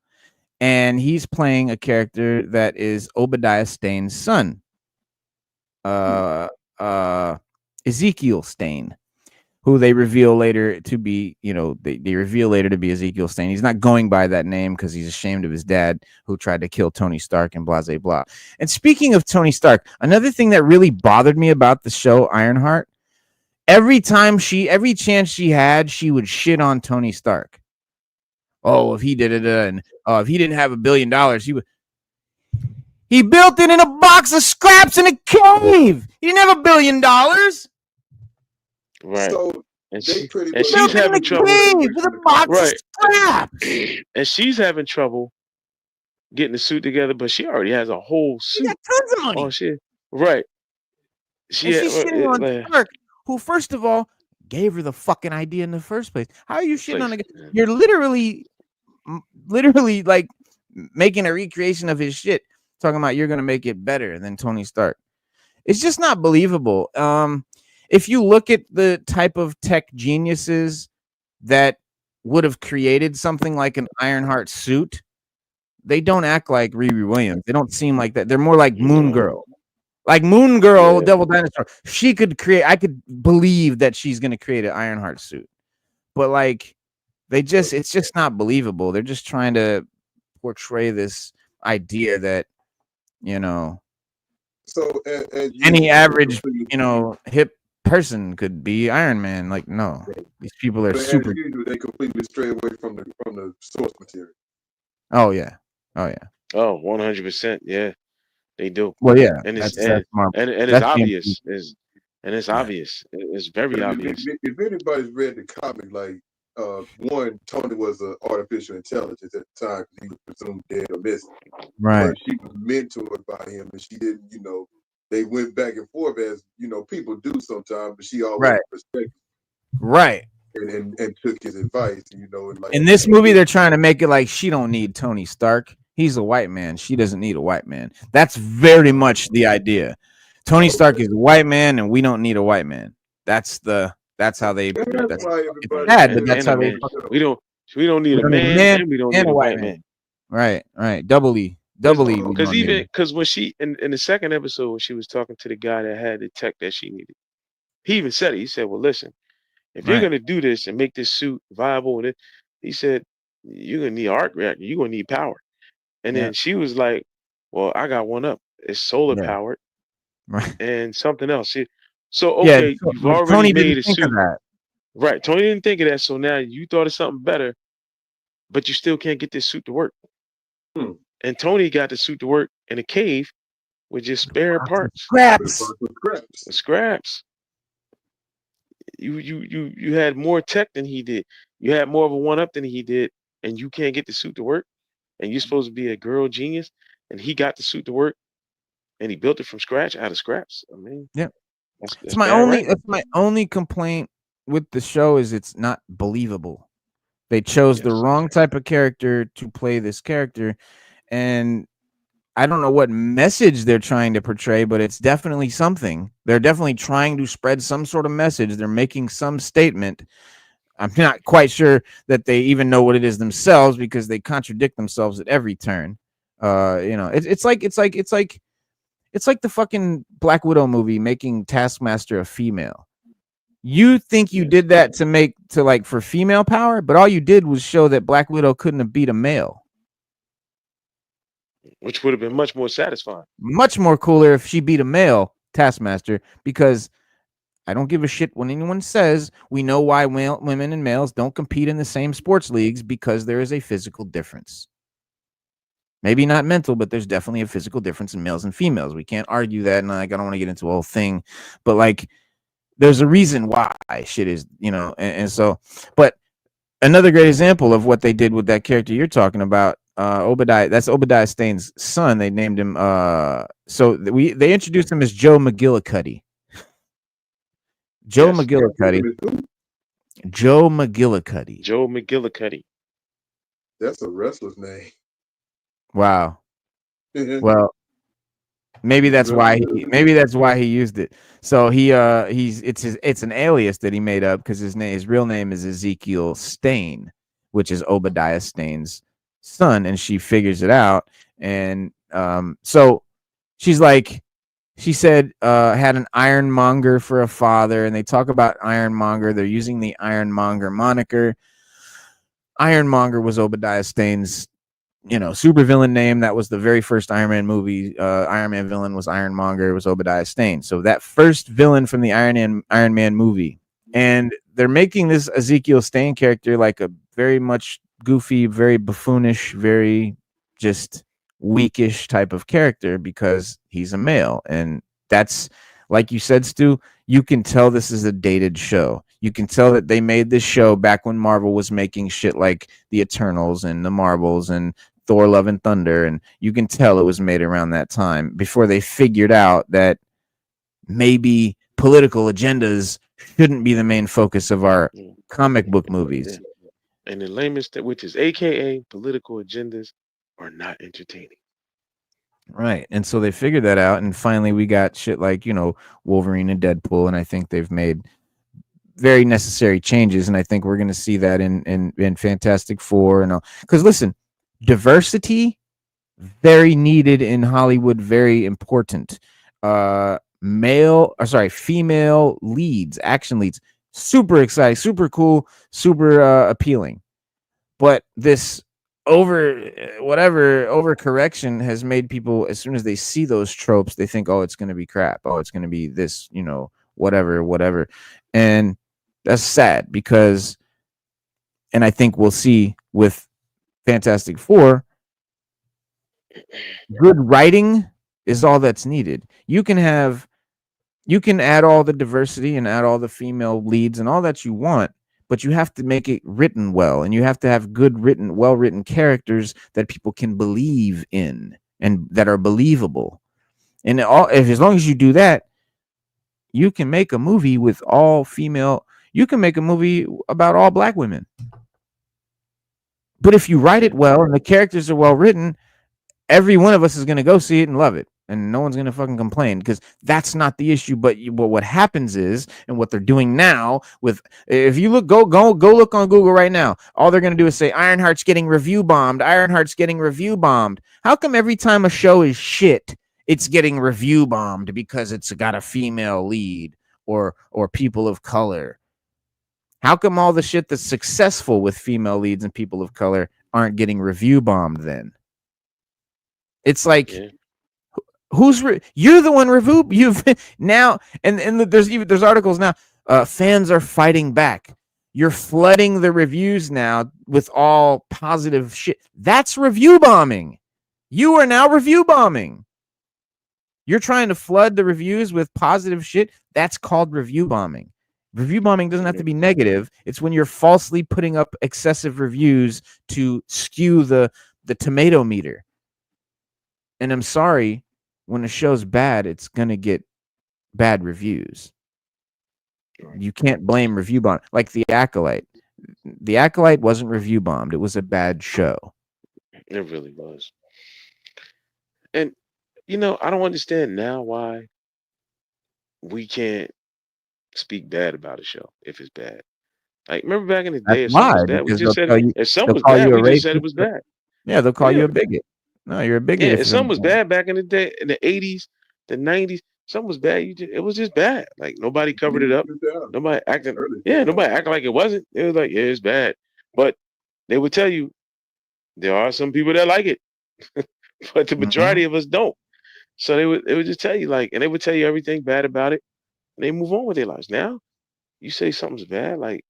and he's playing a character that is Obadiah Stane's son, Ezekiel Stane, who they reveal later to be, they reveal later to be Ezekiel Stane. He's not going by that name because he's ashamed of his dad, who tried to kill Tony Stark and blah, blah, blah. And speaking of Tony Stark, another thing that really bothered me about the show IronHeart, every chance she had, she would shit on Tony Stark. Oh, if he did it, and if he didn't have $1 billion, he built it in a box of scraps in a cave. He didn't have $1 billion. Right. So she's having trouble with a box of scraps. And she's having trouble getting the suit together, but she already has a whole suit. She got tons of money. Oh shit. Right. She's shitting on Stark, who first of all gave her the fucking idea in the first place. How are you shitting on a guy? You're literally like making a recreation of his shit, talking about you're gonna make it better than Tony Stark. It's just not believable. If you look at the type of tech geniuses that would have created something like an Ironheart suit, they don't act like Riri Williams. They don't seem like that. They're more like Moon Girl. Like Moon Girl, Devil Dinosaur. She could create, I could believe that she's going to create an Ironheart suit. But like, it's just not believable. They're just trying to portray this idea that, so any average, hip person could be Iron Man. Like, no, these people are super. They completely stray away from the source material. Oh yeah. Oh, 100%. Yeah, they do. Well, yeah, and it's obvious. It's obvious. It's very obvious. If anybody's read the comic, like one, Tony was an artificial intelligence at the time because he was presumed dead or missing. Right. But she was mentored by him, and she didn't. They went back and forth as people do sometimes, but she always respected. Right. And took his advice. In this movie, they're trying to make it like she don't need Tony Stark. He's a white man. She doesn't need a white man. That's very much the idea. Tony Stark is a white man, and we don't need a white man. That's how they. That's how they. We don't need a man, and we don't need a white man. Right. Doubly. Because when she in the second episode, when she was talking to the guy that had the tech that she needed, he even said it. He said, "Well, listen, if you're gonna do this and make this suit viable, and he said you're gonna need an arc reactor. You're gonna need power." And then she was like, "Well, I got one up. is solar Yeah. powered Right. and something else. So Yeah, okay, you've but already Tony made didn't a think of suit. that. Right. Tony didn't think of that. So now you thought of something better, but you still can't get this suit to work. Hmm. And Tony got the suit to work in a cave with just spare parts, Scraps. scraps. You had more tech than he did. You had more of a one up than he did, and you can't get the suit to work. And you're supposed to be a girl genius, and he got the suit to work, and he built it from scratch out of scraps. I mean, Yeah. that's bad, right? That's my only complaint with the show is it's not believable. They chose the Yes. wrong type of character to play this character, and I don't know what message they're trying to portray, but it's definitely something. They're definitely trying to spread some sort of message. They're making some statement. I'm not quite sure that they even know what it is themselves because they contradict themselves at every turn. It's like the fucking Black Widow movie making Taskmaster a female. You think you did that for female power, but all you did was show that Black Widow couldn't have beat a male. Which would have been much more satisfying. Much more cooler if she beat a male Taskmaster, because I don't give a shit when anyone says we know why women and males don't compete in the same sports leagues, because there is a physical difference. Maybe not mental, but there's definitely a physical difference in males and females. We can't argue that, and I don't want to get into a whole thing, but there's a reason why shit is, and so, but another great example of what they did with that character you're talking about, Obadiah, that's Obadiah Stane's son. They named him, they introduced him as Joe McGillicuddy. Joe McGillicuddy. Joe McGillicuddy. Joe McGillicuddy. That's a wrestler's name. Wow. Well, maybe that's why he used it. So it's an alias that he made up because his real name is Ezekiel Stane, which is Obadiah Stane's son, and she figures it out. And so she's like, she said had an ironmonger for a father, and they talk about ironmonger. They're using the ironmonger moniker. Ironmonger was Obadiah Stane's supervillain name. That was the very first Iron Man movie. Iron Man villain was Ironmonger. It was Obadiah Stane. So that first villain from the Iron Man movie. And they're making this Ezekiel Stane character like a very much goofy, very buffoonish, very just weakish type of character because he's a male. And that's, like you said, Stu, you can tell this is a dated show. You can tell that they made this show back when Marvel was making shit like the Eternals and the Marvels and Thor Love and Thunder, and you can tell it was made around that time before they figured out that maybe political agendas shouldn't be the main focus of our comic book movies. And in layman's, which is AKA political agendas are not entertaining. Right. And so they figured that out, and finally we got shit like, Wolverine and Deadpool, and I think they've made very necessary changes, and I think we're going to see that in Fantastic Four and all. Because listen, diversity, very needed in Hollywood, very important. Female leads, action leads, super exciting, super cool, super appealing. But this overcorrection has made people, as soon as they see those tropes, they think, oh, it's going to be crap. Oh, it's going to be this, whatever. And that's sad because, and I think we'll see with Fantastic Four, good writing is all that's needed. You can add all the diversity and add all the female leads and all that you want, but you have to make it written well, and you have to have well-written characters that people can believe in and that are believable. And as long as you do that, you can make a movie with all female. You can make a movie about all black women. But if you write it well and the characters are well written, every one of us is going to go see it and love it. And no one's going to fucking complain, because that's not the issue. But what happens is, and what they're doing now with, if you look, go look on Google right now, all they're going to do is say, IronHeart's getting review bombed. IronHeart's getting review bombed. How come every time a show is shit, it's getting review bombed because it's got a female lead or people of color? How come all the shit that's successful with female leads and people of color aren't getting review bombed then? It's like, You're the one review. You've now, and there's articles now. Fans are fighting back. You're flooding the reviews now with all positive shit. That's review bombing. You are now review bombing. You're trying to flood the reviews with positive shit. That's called review bombing. Review bombing doesn't have to be negative. It's when you're falsely putting up excessive reviews to skew the tomato meter. And I'm sorry, when a show's bad, it's going to get bad reviews. You can't blame review bomb. Like The Acolyte. The Acolyte wasn't review bombed. It was a bad show. It really was. And, you know, I don't understand now why we can't speak bad about a show if it's bad. Like, remember back in the day, That's if something was why, bad, we because just said it. If something was call bad, you a we just said it racist. was bad. Yeah, they'll call you Yeah. a bigot. No, you're a bigot. Yeah, if if something was bad back in the day, in the 80s, the 90s, something was bad, it was just bad. Like, nobody covered it up. Nobody acted like it wasn't. It was like, yeah, it's bad. But they would tell you there are some people that like it, but the majority of us don't. So they would just tell you, like, and they would tell you everything bad about it, and they move on with their lives. Now, you say something's bad, like,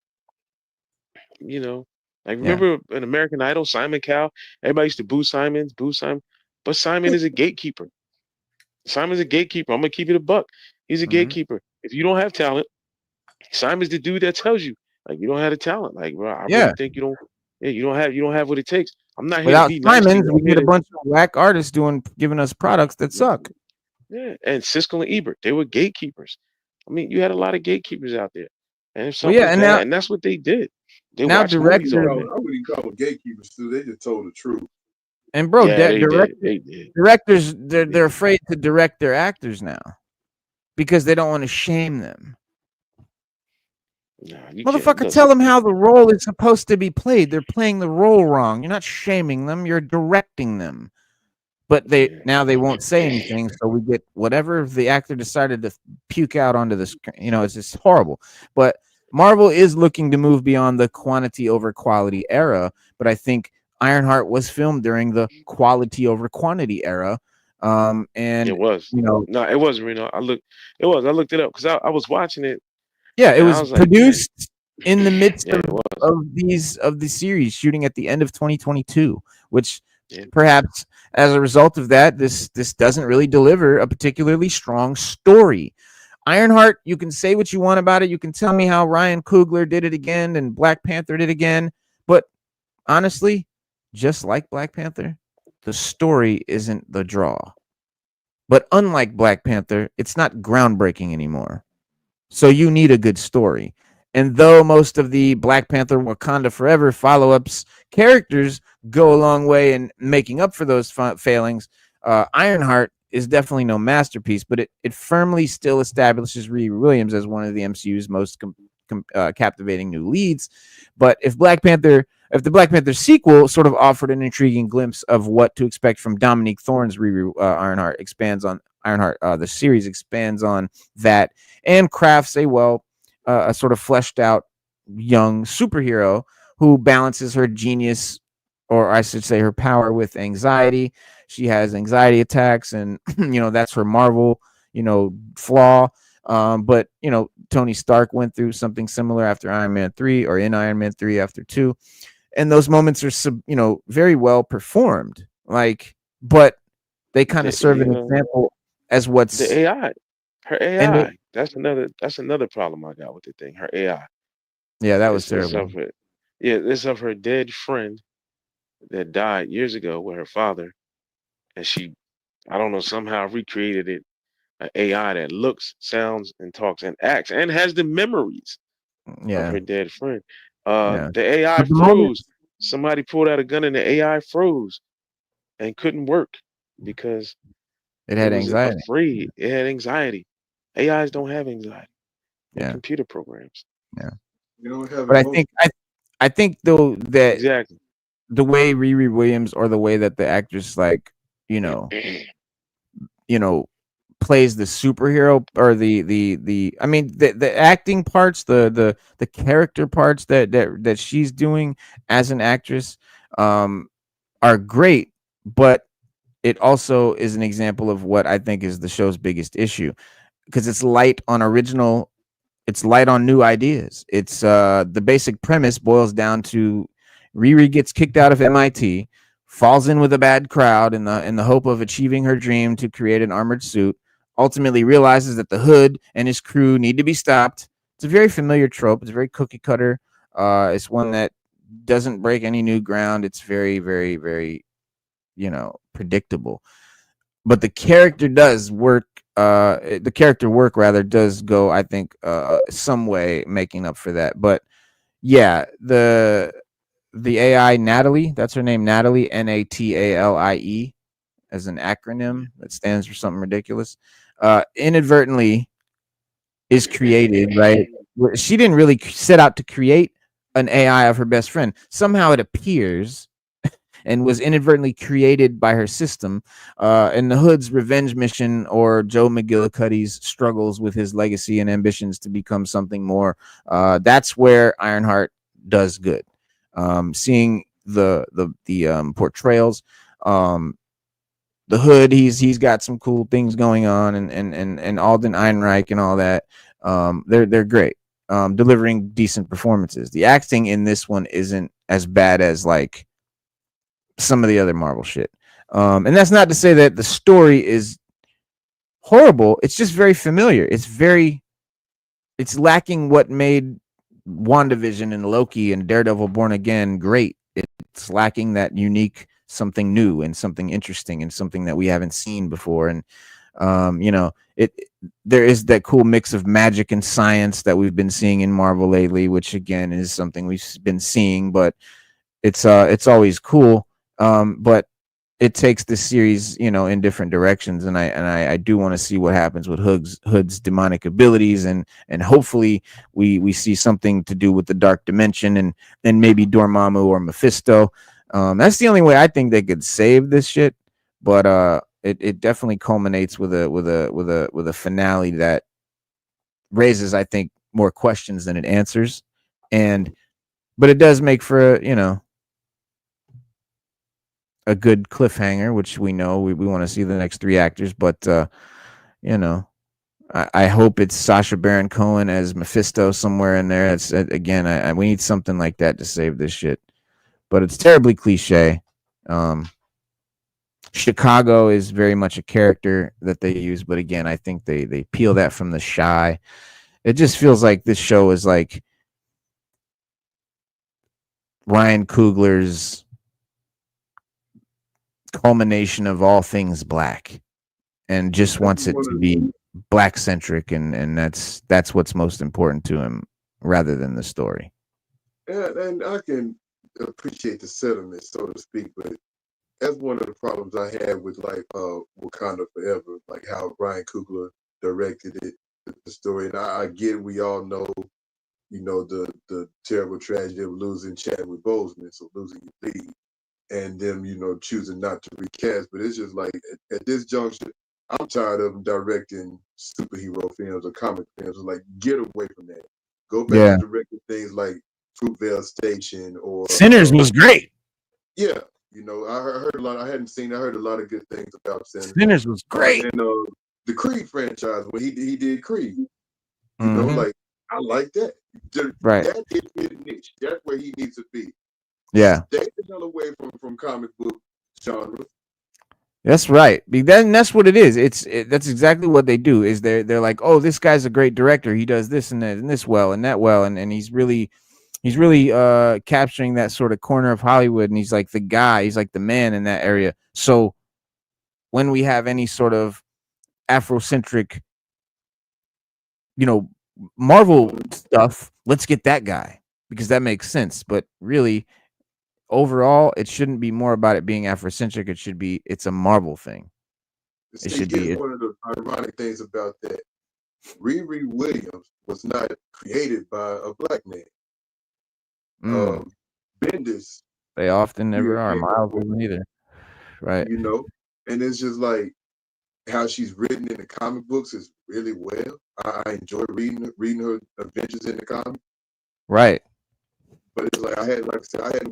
you know, like, Yeah. remember in American Idol, Simon Cowell, everybody used to boo Simon, but Simon is a gatekeeper. Simon's a gatekeeper. I'm gonna keep it a buck. He's a gatekeeper. If you don't have talent, Simon's the dude that tells you, like, you don't have the talent. Like, bro, I really think you don't. Yeah, you don't have what it takes. I'm not here to Without be nice to Simons, you. we get a bunch of whack artists giving us products that suck. Yeah, and Siskel and Ebert, they were gatekeepers. I mean, you had a lot of gatekeepers out there, and if something was bad, and that's what they did. They watched movies over there. I wouldn't call them gatekeepers too. They just told the truth. And bro, Yeah, they did. Directors, they're afraid to direct their actors now because they don't want to shame them. Nah, Motherfucker, tell them how the role is supposed to be played. They're playing the role wrong. You're not shaming them. You're directing them. But now they won't say anything, so we get whatever the actor decided to puke out onto the screen. You know, it's just horrible. But Marvel is looking to move beyond the quantity over quality era. But I think Ironheart was filmed during the quality over quantity era. And it was, no, it wasn't Reno. I looked it up because I was watching it. Yeah, it was produced in the midst of the series, shooting at the end of 2022, which perhaps as a result of that, this doesn't really deliver a particularly strong story. Ironheart, you can say what you want about it. You can tell me how Ryan Coogler did it again and Black Panther did it again. But honestly, just like Black Panther, the story isn't the draw. But unlike Black Panther, it's not groundbreaking anymore. So you need a good story. And though most of the Black Panther Wakanda Forever follow-ups characters go a long way in making up for those failings, Ironheart is definitely no masterpiece, but it firmly still establishes Riri Williams as one of the MCU's most captivating new leads. But if the Black Panther sequel sort of offered an intriguing glimpse of what to expect from Dominique Thorne's Ironheart expands on Ironheart, the series expands on that and crafts a sort of fleshed out young superhero who balances her genius, or I should say her power, with anxiety. She has anxiety attacks, and that's her Marvel flaw. But Tony Stark went through something similar after Iron Man 3, or in Iron Man 3 after 2, and those moments are very well performed. But they kind of serve an example as what's the AI. Her AI. That's another problem I got with the thing. Her AI. Yeah, that was terrible. It's of her dead friend that died years ago with her father, and she, I don't know, somehow recreated it, an AI that looks, sounds, and talks and acts and has the memories of her dead friend. The AI froze. Somebody pulled out a gun and the AI froze and couldn't work because it had anxiety. Afraid. It had anxiety. AIs don't have anxiety. They're computer programs. Yeah. You don't have but I think though that exactly the way Riri Williams, or the way that the actress plays the superhero, or the acting parts, the character parts that she's doing as an actress are great, but it also is an example of what I think is the show's biggest issue, because it's light on original. It's light on new ideas. It's the basic premise boils down to Riri gets kicked out of MIT, falls in with a bad crowd in the hope of achieving her dream to create an armored suit. Ultimately, realizes that the Hood and his crew need to be stopped. It's a very familiar trope. It's very cookie cutter. It's one that doesn't break any new ground. It's very, very, very, predictable. But the character does work. The character work rather does go, I think, some way making up for that. But yeah, the AI Natalie, that's her name, Natalie, Natalie, as an acronym that stands for something ridiculous. Inadvertently is created, right? She didn't really set out to create an AI of her best friend. Somehow it appears and was inadvertently created by her system. In the Hood's revenge mission, or Joe McGillicuddy's struggles with his legacy and ambitions to become something more, that's where Ironheart does good. Seeing the portrayals, the Hood, he's got some cool things going on, and Alden Ehrenreich and all that. They're great. Delivering decent performances. The acting in this one isn't as bad as like some of the other Marvel shit. And that's not to say that the story is horrible. It's just very familiar. It's lacking what made WandaVision and Loki and Daredevil Born Again great. It's lacking that unique something new and something interesting and something that we haven't seen before. And there is that cool mix of magic and science that we've been seeing in Marvel lately, which again is something we've been seeing, but it's always cool. But it takes this series, in different directions, and I do want to see what happens with Hood's demonic abilities, and hopefully we see something to do with the dark dimension, and maybe Dormammu or Mephisto. That's the only way I think they could save this shit. But it definitely culminates with a finale that raises, I think, more questions than it answers, but it does make for a good cliffhanger, which we know we want to see the next 3 actors. But I hope it's Sacha Baron Cohen as Mephisto somewhere in there. It's again, we need something like that to save this shit. But it's terribly cliche. Chicago is very much a character that they use, but again, I think they peel that from The Chi. It just feels like this show is like Ryan Coogler's culmination of all things black, and just wants it to be black centric, and that's what's most important to him rather than the story. And I can appreciate the sentiment, so to speak, but that's one of the problems I had with like Wakanda Forever, like how Ryan Coogler directed it, the story. And I get, we all know, the terrible tragedy of losing Chadwick Boseman, so losing your lead, and them, choosing not to recast. But it's just like at this juncture, I'm tired of them directing superhero films or comic films. Like, get away from that. Go back to directing things like Fruitvale Station or Sinners was great. Yeah. I heard a lot. I heard a lot of good things about Sinners. Sinners was great. And the Creed franchise, when he did Creed, like, I like that. Right. That is his niche. That's where he needs to be. Yeah. Stay the hell away from comic book genre. That's right. That's what it is. That's exactly what they do. Is they're like, oh, this guy's a great director. He does this and that and this well and that well, and he's really capturing that sort of corner of Hollywood, and he's like the guy. He's like the man in that area. So when we have any sort of Afrocentric, Marvel stuff, let's get that guy, because that makes sense. But really, overall, it shouldn't be more about it being Afrocentric. It should be, it's a Marvel thing. It should be. One of the ironic things about that, Riri Williams was not created by a black man. Bendis, they often never are. Miles isn't either, right? And it's just like how she's written in the comic books is really well. I enjoy reading her adventures in the comic. Right. But it's like I hadn't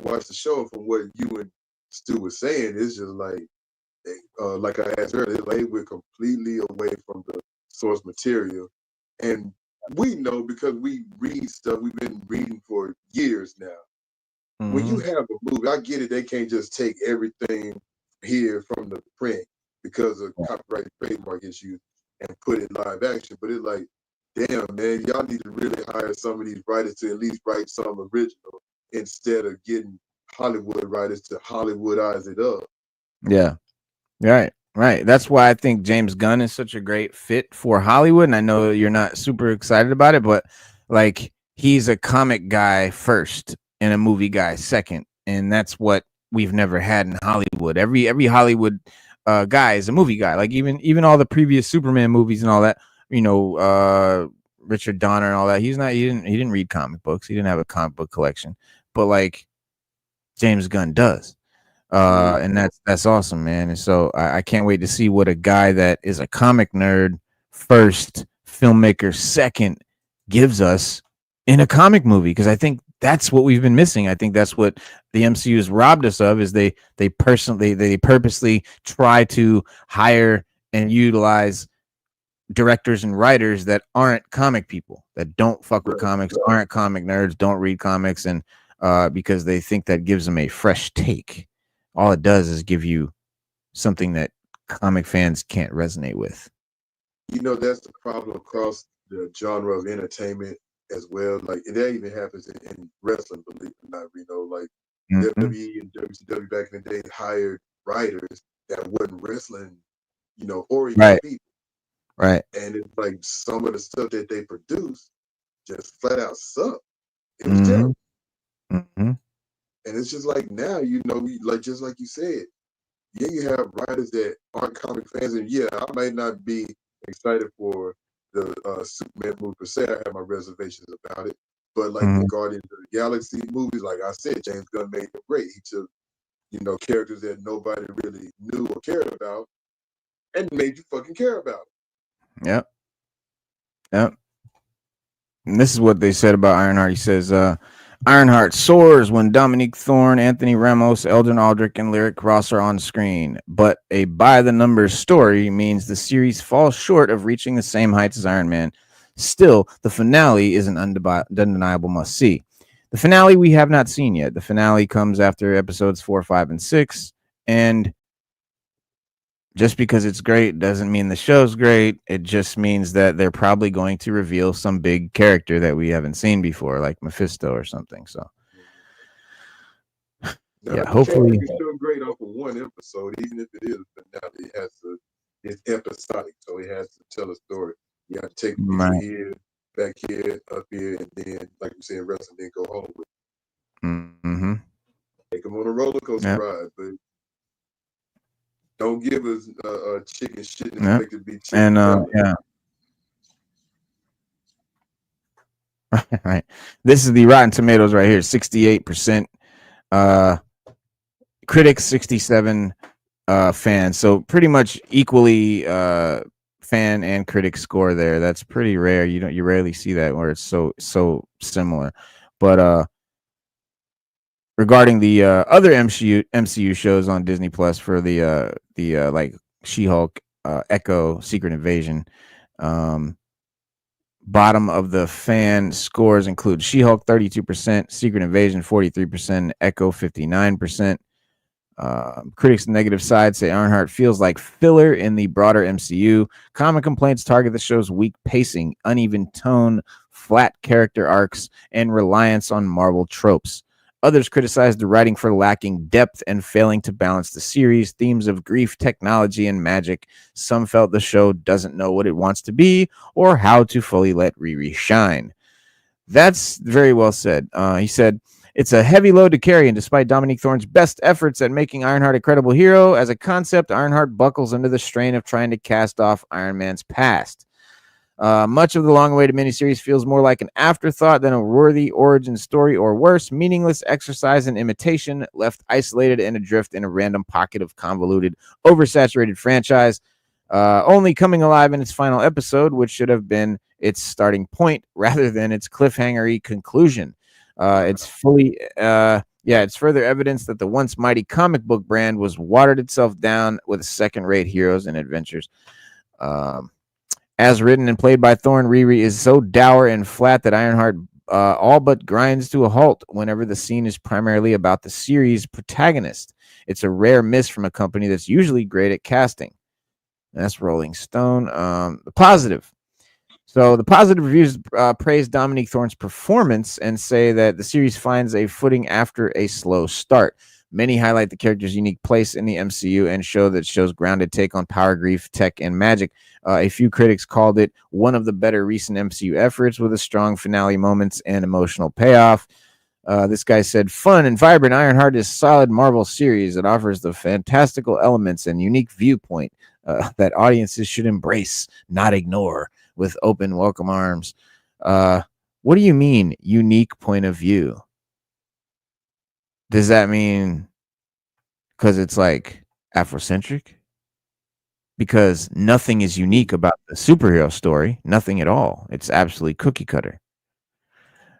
watched the show. From what you and Stu were saying, it's just like like I asked earlier, they went completely away from the source material. And we know because we read stuff we've been reading for years now. When you have a movie, I get it, they can't just take everything here from the print because of copyright trademark issues and put it live action. But it's like, damn, man, y'all need to really hire some of these writers to at least write some original instead of getting Hollywood writers to Hollywoodize it up. Yeah. Right. That's why I think James Gunn is such a great fit for Hollywood. And I know you're not super excited about it, but like he's a comic guy first and a movie guy second. And that's what we've never had in Hollywood. Every Hollywood guy is a movie guy. Like even all the previous Superman movies and all that, you know, Richard Donner and all that. He didn't read comic books. He didn't have a comic book collection. But like James Gunn does. And that's awesome, man. And so I can't wait to see what a guy that is a comic nerd first, filmmaker second, gives us in a comic movie, because I think that's what we've been missing. I think that's what the MCU has robbed us of, is they purposely try to hire and utilize directors and writers that aren't comic people, that don't fuck with comics, aren't comic nerds, don't read comics, and because they think that gives them a fresh take. All it does is give you something that comic fans can't resonate with. You know, that's the problem across the genre of entertainment as well. Like, that even happens in wrestling, believe it or not, Reno. Like, WWE and WCW back in the day hired writers that wasn't wrestling, you know, oriented people. Right. And it's like some of the stuff that they produce just flat out suck. It was terrible. And it's just like now, you know, like just like you said, yeah, you have writers that aren't comic fans, and yeah, I might not be excited for the Superman movie per se. I have my reservations about it, but like the Guardians of the Galaxy movies, like I said, James Gunn made them great. He took, you know, characters that nobody really knew or cared about, and made you fucking care about them. Yep. And this is what they said about IronHeart. He says, IronHeart soars when Dominique Thorne, Anthony Ramos, Eldon Aldrich, and Lyric Ross are on screen. But a by-the-numbers story means the series falls short of reaching the same heights as Iron Man. Still, the finale is an undeniable must-see. The finale we have not seen yet. The finale comes after episodes 4, 5, and 6. And just because it's great doesn't mean the show's great. It just means that they're probably going to reveal some big character that we haven't seen before, like Mephisto or something. So, now, yeah, hopefully. It's still great off of one episode, even if it is a finale. It's episodic, so it has to tell a story. You have to take people here, back here, up here, and then, like you said, rest and then go home with it. Take them on a roller coaster ride, but don't give us chicken shit and expect it to be chicken. And right. This is the Rotten Tomatoes right here, 68%. Critics 67, fans. So pretty much equally fan and critic score there. That's pretty rare. You rarely see that where it's so similar. But regarding the other MCU shows on Disney Plus for the like She-Hulk, Echo, Secret Invasion, bottom of the fan scores include She-Hulk 32%, Secret Invasion 43%, Echo 59%. Critics' negative side say IronHeart feels like filler in the broader MCU. Common complaints target the show's weak pacing, uneven tone, flat character arcs, and reliance on Marvel tropes. Others criticized the writing for lacking depth and failing to balance the series' themes of grief, technology, and magic. Some felt the show doesn't know what it wants to be or how to fully let Riri shine. That's very well said. He said, it's a heavy load to carry, and despite Dominique Thorne's best efforts at making Ironheart a credible hero, as a concept, Ironheart buckles under the strain of trying to cast off Iron Man's past. Much of the long-awaited miniseries feels more like an afterthought than a worthy origin story, or worse, meaningless exercise in imitation, left isolated and adrift in a random pocket of convoluted, oversaturated franchise, only coming alive in its final episode, which should have been its starting point rather than its cliffhanger-y conclusion. It's fully Yeah, it's further evidence that the once mighty comic book brand was watered itself down with second-rate heroes and adventures. As written and played by Thorne, Riri is so dour and flat that IronHeart all but grinds to a halt whenever the scene is primarily about the series' protagonist. It's a rare miss from a company that's usually great at casting. That's Rolling Stone. The positive. So the positive reviews praise Dominique Thorne's performance and say that the series finds a footing after a slow start. Many highlight the character's unique place in the MCU and show that show's grounded take on power, grief, tech, and magic. A few critics called it one of the better recent MCU efforts with a strong finale moments and emotional payoff. This guy said, fun and vibrant IronHeart is solid Marvel series that offers the fantastical elements and unique viewpoint that audiences should embrace, not ignore, with open, welcome arms. What do you mean, unique point of view? Does that mean because it's like Afrocentric? Because nothing is unique about the superhero story. Nothing at all. It's absolutely cookie cutter.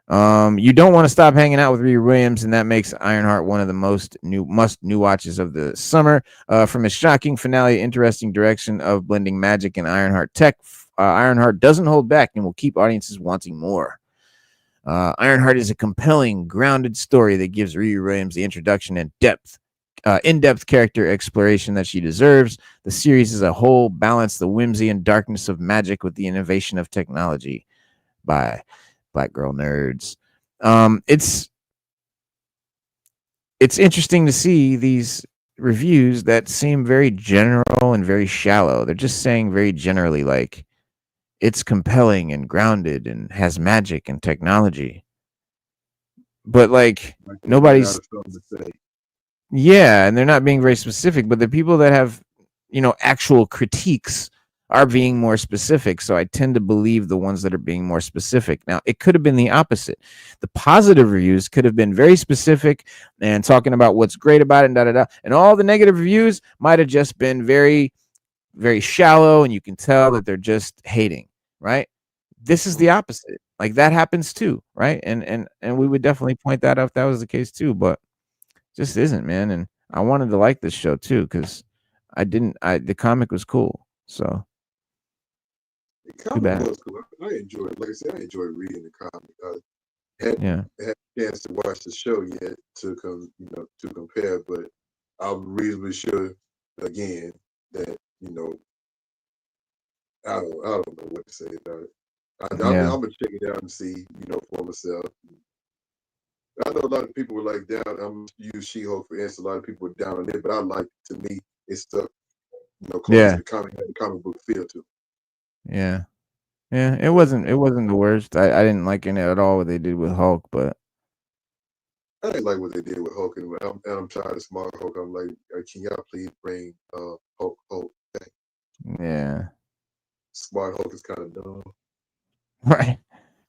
You don't want to stop hanging out with Riri Williams, and that makes IronHeart one of the most new watches of the summer. From a shocking finale, interesting direction of blending magic and IronHeart tech, IronHeart doesn't hold back and will keep audiences wanting more. IronHeart is a compelling, grounded story that gives Riri Williams the introduction and in-depth character exploration that she deserves. The series as a whole balanced the whimsy and darkness of magic with the innovation of technology by Black Girl Nerds. It's interesting to see these reviews that seem very general and very shallow. They're just saying very generally, like, it's compelling and grounded and has magic and technology. But like nobody's yeah, and they're not being very specific, but the people that have, actual critiques are being more specific. So I tend to believe the ones that are being more specific. Now, it could have been the opposite. The positive reviews could have been very specific and talking about what's great about it and and all the negative reviews might have just been very, very shallow, and you can tell that they're just hating, right? This is the opposite. Like that happens too, right? And we would definitely point that out if that was the case too, but just isn't, man. And I wanted to like this show too because the comic was cool. So the comic was cool. I enjoyed it. Like I said, I enjoyed reading the comic. Hadn't had a chance to watch the show yet to compare, but I'm reasonably sure again that I don't know what to say about it. I'm gonna check it out and see for myself. I know a lot of people were like down. I'm use She-Hulk for instance. A lot of people were down on it, but I like. To me, it's stuff close to the comic book feel to. Yeah. It wasn't the worst. I didn't like it at all what they did with Hulk, but I didn't like what they did with Hulk, and I'm tired of Smart Hulk. I'm like, can y'all please bring Hulk back? Yeah. Smart Hulk is kind of dumb. Right.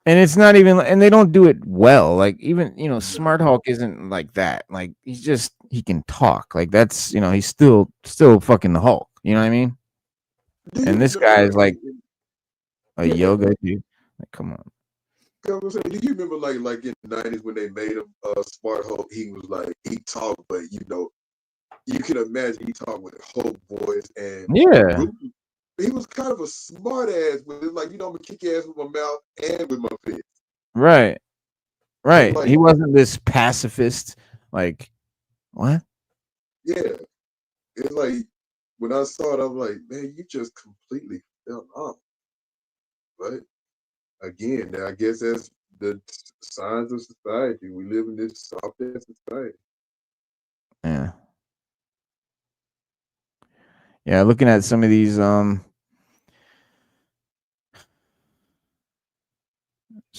And it's not even, and they don't do it well. Like even, Smart Hulk isn't like that. Like he can talk. Like that's, he's still fucking the Hulk. You know what I mean? And this guy is like a yoga dude. Like, come on. Do you remember like in the 90s when they made him Smart Hulk? He was like, he talked, but you can imagine he talked with a Hulk voice, and he was kind of a smart ass with it, like I'm gonna kick your ass with my mouth and with my fist. Right. Like, he wasn't this pacifist. Like what? Yeah, it's like when I saw it, I'm like, man, you just completely fell off. But again, I guess that's the signs of society. We live in this soft ass society. Yeah. Yeah, looking at some of these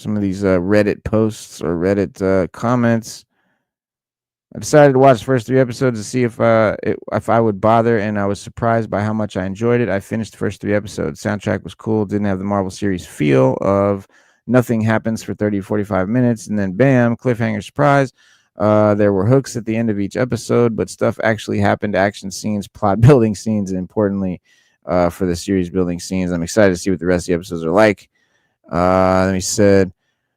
Reddit posts or Reddit comments. I decided to watch the first 3 episodes to see if I would bother, and I was surprised by how much I enjoyed it. I finished the first 3 episodes. Soundtrack was cool. Didn't have the Marvel series feel of nothing happens for 30 to 45 minutes, and then bam, cliffhanger surprise. There were hooks at the end of each episode, but stuff actually happened, action scenes, plot building scenes, and importantly, for the series building scenes. I'm excited to see what the rest of the episodes are like. Let me said,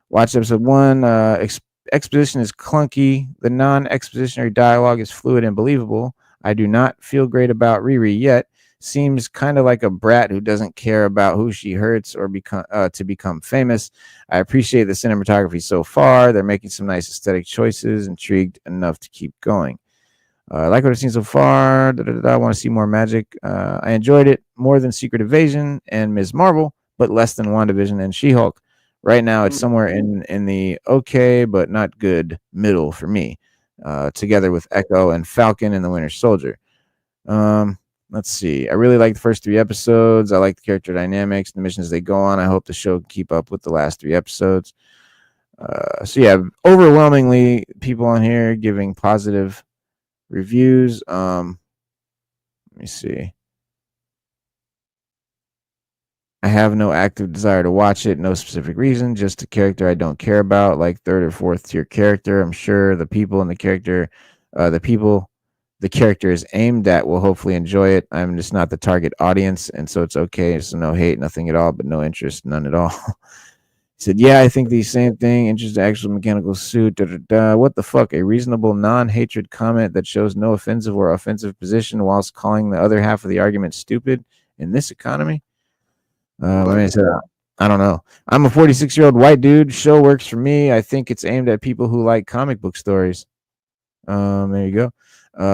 watch episode 1, exposition is clunky. The non-expositionary dialogue is fluid and believable. I do not feel great about Riri yet. Seems kind of like a brat who doesn't care about who she hurts or to become famous. I appreciate the cinematography so far. They're making some nice aesthetic choices. Intrigued enough to keep going. I like what I've seen so far. I want to see more magic. I enjoyed it more than Secret Invasion and Ms. Marvel, but less than WandaVision and She-Hulk. Right now, it's somewhere in the okay but not good middle for me, together with Echo and Falcon and the Winter Soldier. Let's see. I really like the first 3 episodes. I like the character dynamics, the missions they go on. I hope the show can keep up with the last 3 episodes. So yeah, overwhelmingly people on here giving positive reviews. Let me see. I have no active desire to watch it. No specific reason. Just a character I don't care about, like 3rd or 4th tier character. I'm sure the people in the character, the character is aimed at will hopefully enjoy it. I'm just not the target audience, and so it's okay. So no hate, nothing at all, but no interest, none at all. He said, yeah, I think the same thing. Interest in actual mechanical suit. What the fuck? A reasonable non-hatred comment that shows no offensive or offensive position whilst calling the other half of the argument stupid in this economy? I don't know. I'm a 46-year-old white dude. Show works for me. I think it's aimed at people who like comic book stories. There you go.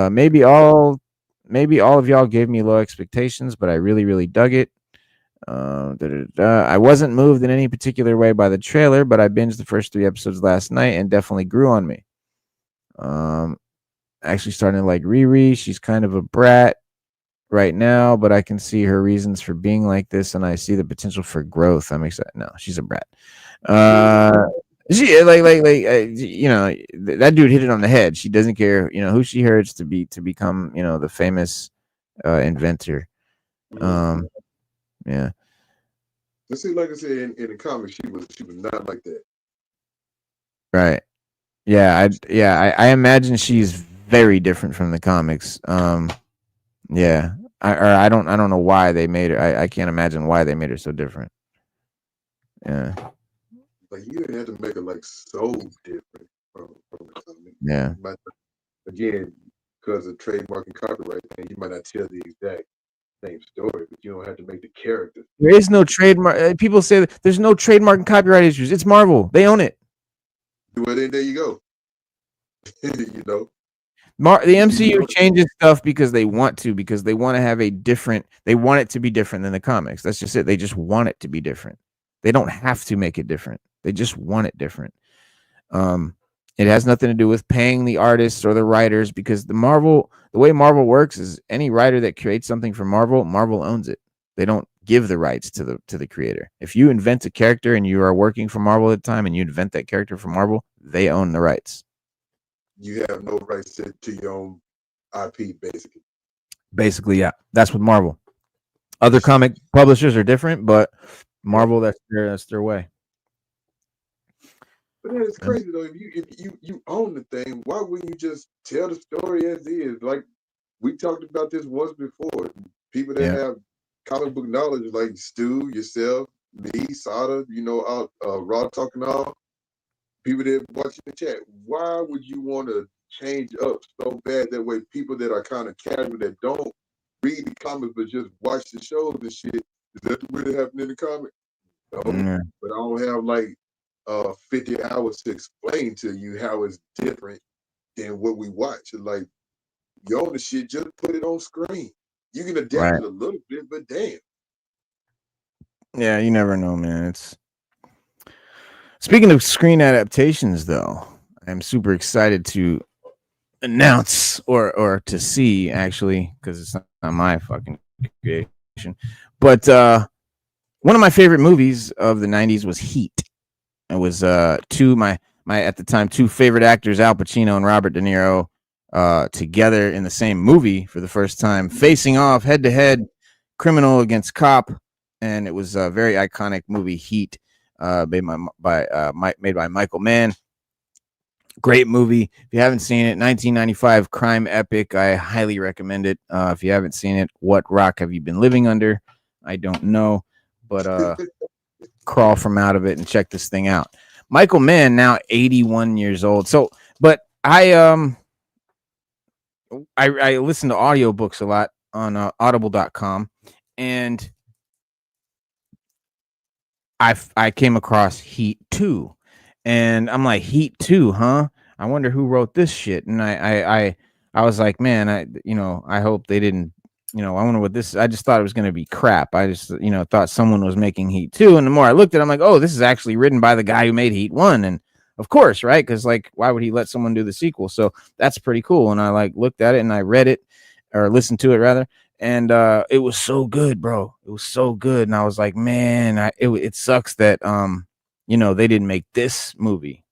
Maybe all of y'all gave me low expectations, but I really, really dug it. I wasn't moved in any particular way by the trailer, but I binged the first 3 episodes last night and definitely grew on me. Actually starting to like Riri. She's kind of a brat right now, but I can see her reasons for being like this, and I see the potential for growth. I'm excited. No, she's a brat. She you know, that dude hit it on the head. She doesn't care, you know, who she hurts to become, you know, the famous inventor. Yeah. Let's see, like I said, in the comics, she was not like that. Right. Yeah. I imagine she's very different from the comics. Yeah. I don't know why they made her. I can't imagine why they made her so different. Yeah. Like, you didn't have to make her like so different from the comic. Yeah. But again, because of trademark and copyright thing, you might not tell the exact same story, but you don't have to make the character. There is no trademark. People say that there's no trademark and copyright issues. It's Marvel. They own it. Well, then there you go. You know, The MCU changes stuff because they want to have they want it to be different than the comics. That's just it. They just want it to be different. They don't have to make it different. They just want it different. It has nothing to do with paying the artists or the writers, because the way Marvel works is any writer that creates something for Marvel owns it. They don't give the rights to the creator. If you invent a character and you are working for Marvel at the time and you invent that character for Marvel, they own the rights. You have no rights to your own IP, basically. Basically, yeah. That's with Marvel. Other comic publishers are different, but Marvel, that's their way. But then it's crazy though. If you own the thing, why wouldn't you just tell the story as is? Like, we talked about this once before. People that have comic book knowledge, like Stu, yourself, me, Sada, you know, Raw talking all. People that watch the chat, why would you want to change up so bad? That way, people that are kind of casual, that don't read the comics but just watch the shows and shit, is that the way that happened in the comic? No, but I don't have like 50 hours to explain to you how it's different than what we watch. Like, you own the shit, just put it on screen. You can adapt it a little bit, but damn. Yeah, you never know, man. It's speaking of screen adaptations, though, I'm super excited to announce or to see, actually, because it's not my fucking creation. But one of my favorite movies of the 90s was Heat. It was my at the time 2 favorite actors, Al Pacino and Robert De Niro, together in the same movie for the first time, facing off head to head, criminal against cop, and it was a very iconic movie, Heat, made by Michael Mann. Great movie. If you haven't seen it, 1995 crime epic. I highly recommend it. If you haven't seen it, what rock have you been living under? I don't know, but crawl from out of it and check this thing out. Michael Mann now 81 years old. So, but I listen to audiobooks a lot on audible.com, and I came across Heat 2, and I'm like, Heat 2, huh? I wonder who wrote this shit. And I was like, man, I hope they didn't, I wonder what this. I just thought it was going to be crap. I just, thought someone was making Heat 2, and the more I looked at it, I'm like, oh, this is actually written by the guy who made Heat 1, and of course, right? Because like, why would he let someone do the sequel? So that's pretty cool. And I like looked at it and I read it, or listened to it rather, and it was so good, bro. It was so good, and I was like, man, it sucks that they didn't make this movie,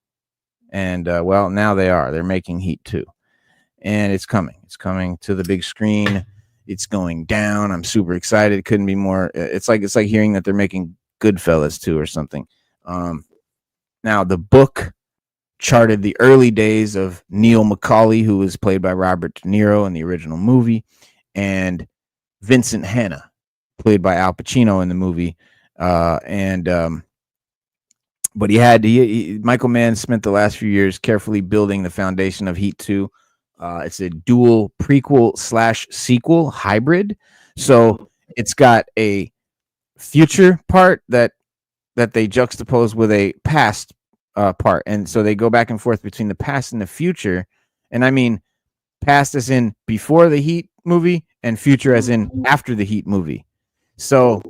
and well, now they're making Heat 2, and it's coming to the big screen. It's going down. I'm super excited. It couldn't be more. It's like hearing that they're making Goodfellas 2 or something. Now the book charted the early days of Neil McCauley, who was played by Robert De Niro in the original movie, and Vincent Hanna, played by Al Pacino in the movie. But Michael Mann spent the last few years carefully building the foundation of Heat 2. It's a dual prequel/sequel hybrid. So it's got a future part that they juxtapose with a past part. And so they go back and forth between the past and the future. And I mean, past as in before the Heat movie, and future as in after the Heat movie. So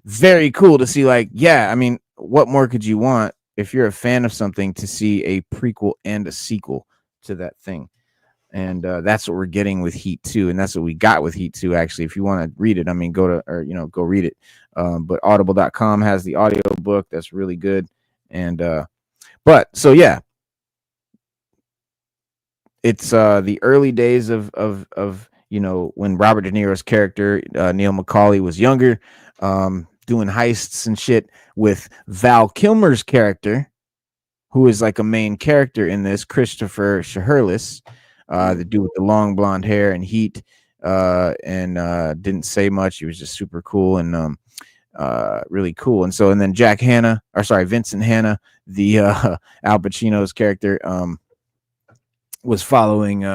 very cool to see, like, yeah, I mean, what more could you want if you're a fan of something, to see a prequel and a sequel to that thing? And that's what we're getting with Heat 2, and that's what we got with Heat 2. Actually, if you want to read it, I mean, go read it. But audible.com has the audio book that's really good. And but so yeah, it's the early days of when Robert De Niro's character Neil McCauley was younger, doing heists and shit with Val Kilmer's character, who is like a main character in this, Christopher Shaherlis, the dude with the long blonde hair and Heat, and didn't say much. He was just super cool and really cool. And so, and then Vincent Hanna, the Al Pacino's character, was following.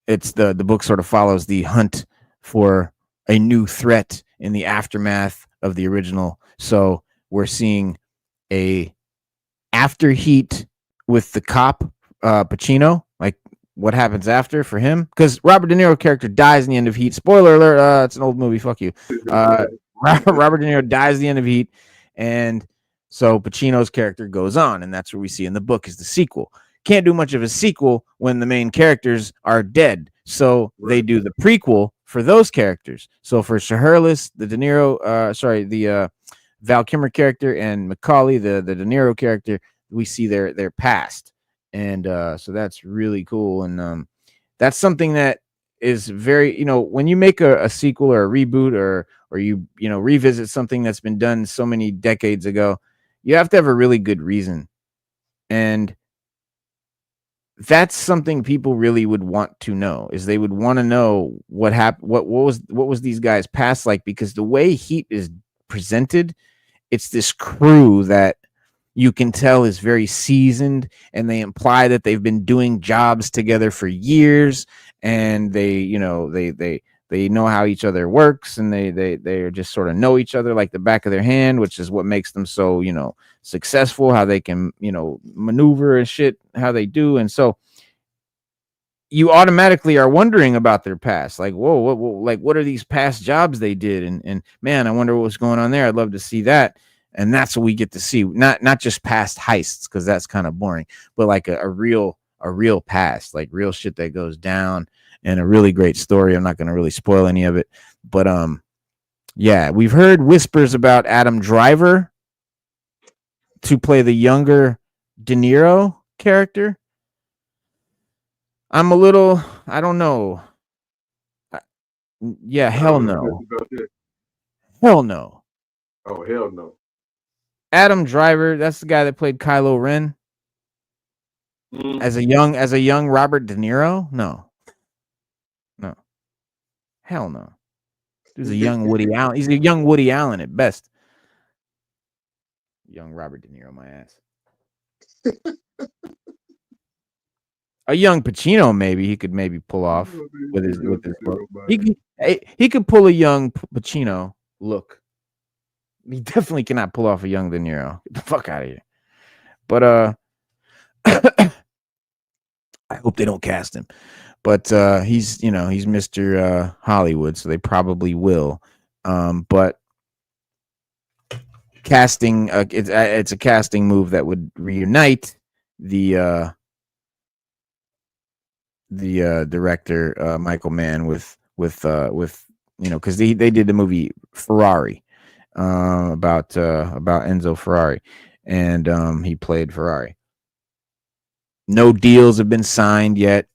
It's the book sort of follows the hunt for a new threat in the aftermath of the original. So we're seeing a after Heat with the cop Pacino, like what happens after for him, because Robert De Niro character dies in the end of Heat. Spoiler alert, it's an old movie, fuck you. Robert De Niro dies at the end of Heat, and so Pacino's character goes on, and that's what we see in the book is the sequel. Can't do much of a sequel when the main characters are dead, so they do the prequel for those characters. So for Shaherlis, the De Niro, the Val Kilmer character, and McCauley, the De Niro character, we see their past, and so that's really cool. And that's something that is very, when you make a sequel or a reboot, or you revisit something that's been done so many decades ago, you have to have a really good reason, and that's something people really would want to know. Is they would want to know what happened, what was these guys past like, because the way Heat is presented, it's this crew that you can tell is very seasoned, and they imply that they've been doing jobs together for years, and they know how each other works, and they just sort of know each other like the back of their hand, which is what makes them so successful, how they can maneuver and shit, how they do. And so you automatically are wondering about their past, like, whoa, what are these past jobs they did, and man, I wonder what was going on there. I'd love to see that. And that's what we get to see, not just past heists, because that's kind of boring, but like a real past, like real shit that goes down, and a really great story. I'm not going to really spoil any of it, but yeah, we've heard whispers about Adam Driver to play the younger De Niro character. I don't know. Yeah, hell no. Hell no. Oh, hell no. Adam Driver, that's the guy that played Kylo Ren. As a young Robert De Niro? No. Hell no. He's a young Woody Allen. He's a young Woody Allen at best. young Robert De Niro, my ass. A young Pacino, maybe he could pull off with his look. He could pull a young Pacino look. He definitely cannot pull off a young De Niro. Get the fuck out of here. But I hope they don't cast him. But he's Mr. Hollywood, so they probably will. But casting, it's a casting move that would reunite the director Michael Mann with because they did the movie Ferrari about Enzo Ferrari, and he played Ferrari. No deals have been signed yet,